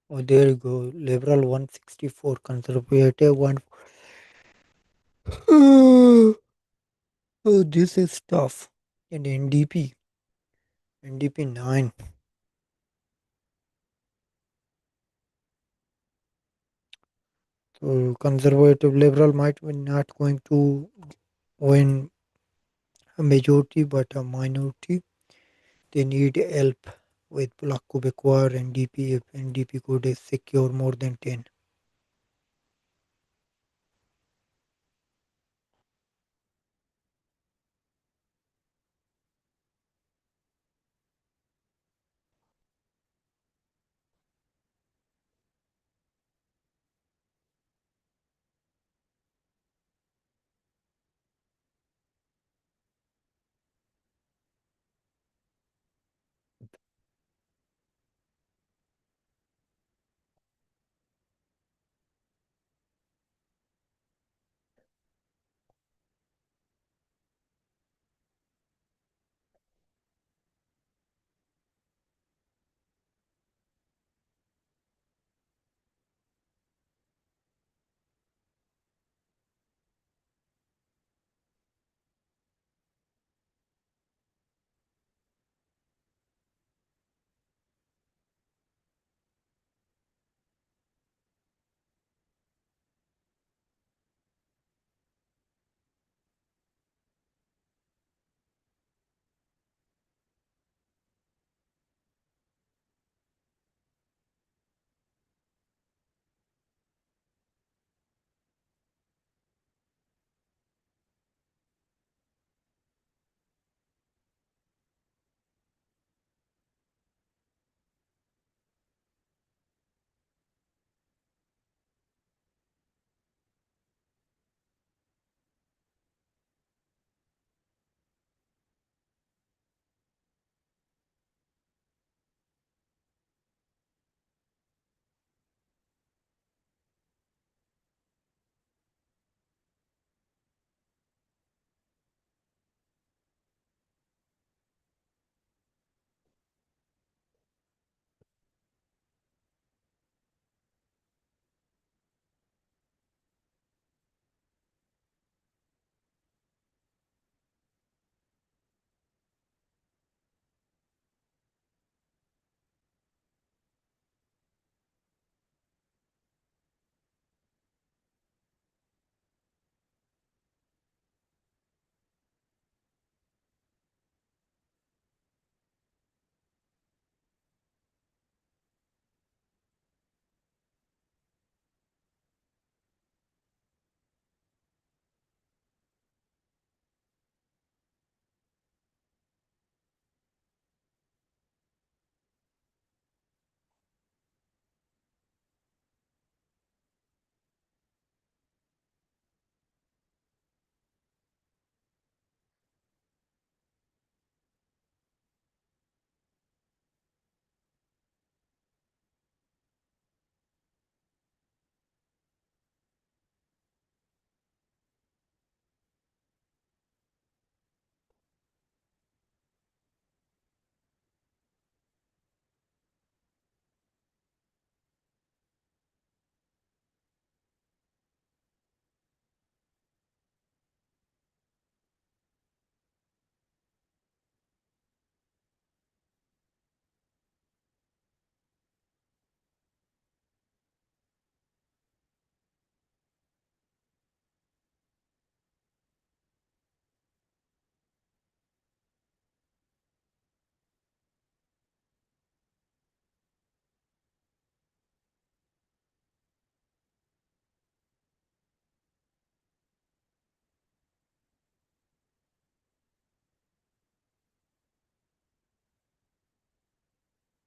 S1: Oh, there you go. Liberal 164, conservative 1. Oh, this is tough. And NDP 9. So conservative liberal might be not going to win a majority but a minority. They need help with Bloc Québécois and NDP if NDP could secure more than 10.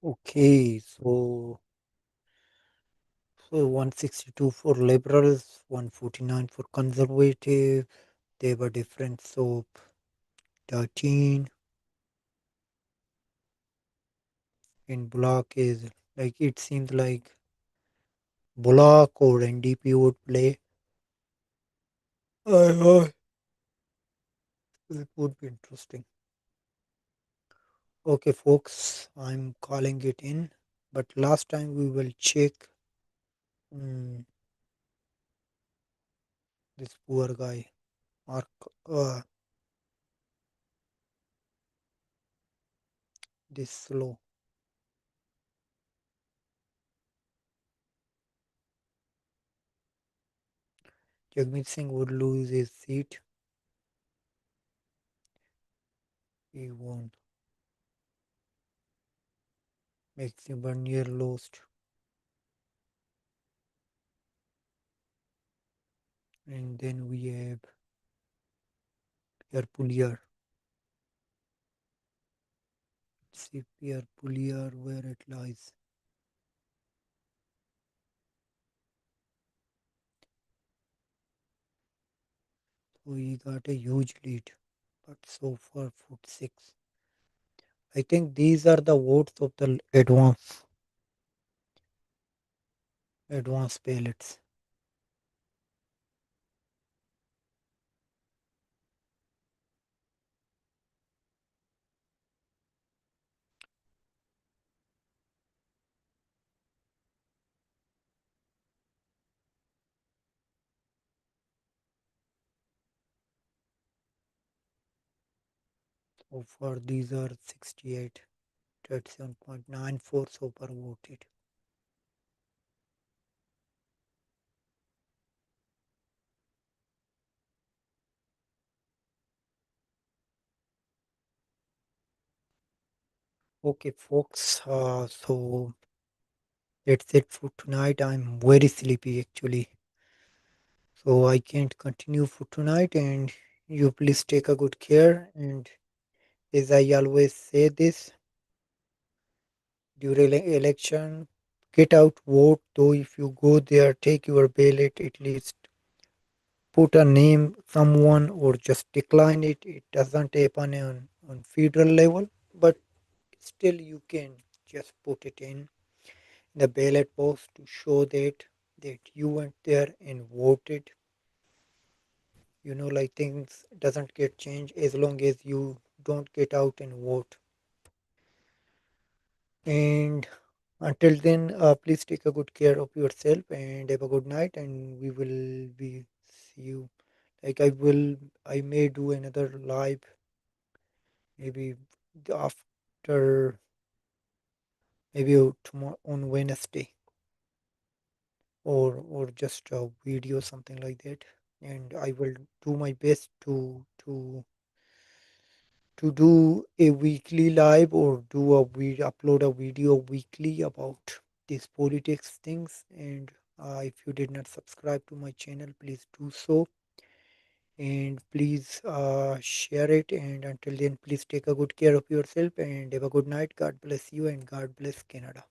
S1: Okay, so 162 for liberals, 149 for conservative. They were different. So 13 in block is like it seems like block or NDP would play. It would be interesting. Okay, folks, I'm calling it in. But last time we will check mm, this poor guy, Mark, uh, this slow. Jagmeet Singh would lose his seat. He won. Maxim Bernier lost. And then we have Pierre Poulier. See Pierre Poulier where it lies. So he got a huge lead. But so far, foot six. I think these are the votes of the advance ballots. So far, these are 68, 37.94 super voted. Okay, folks. So that's it for tonight. I'm very sleepy actually. So I can't continue for tonight. And you please take a good care. And as I always say this during election, get out, vote. Though if you go there, take your ballot at least. Put a name, someone, or just decline it. It doesn't happen on federal level, but still you can just put it in the ballot box to show that you went there and voted. Like things doesn't get changed as long as you don't get out and vote. And until then, please take a good care of yourself and have a good night. And we will be see you. Like I may do another live maybe after maybe tomorrow on Wednesday or just a video something like that. And I will do my best to do a weekly live or do a upload a video weekly about these politics things. And if you did not subscribe to my channel, please do so. And please share it. And until then, please take a good care of yourself and have a good night. God bless you and God bless Canada.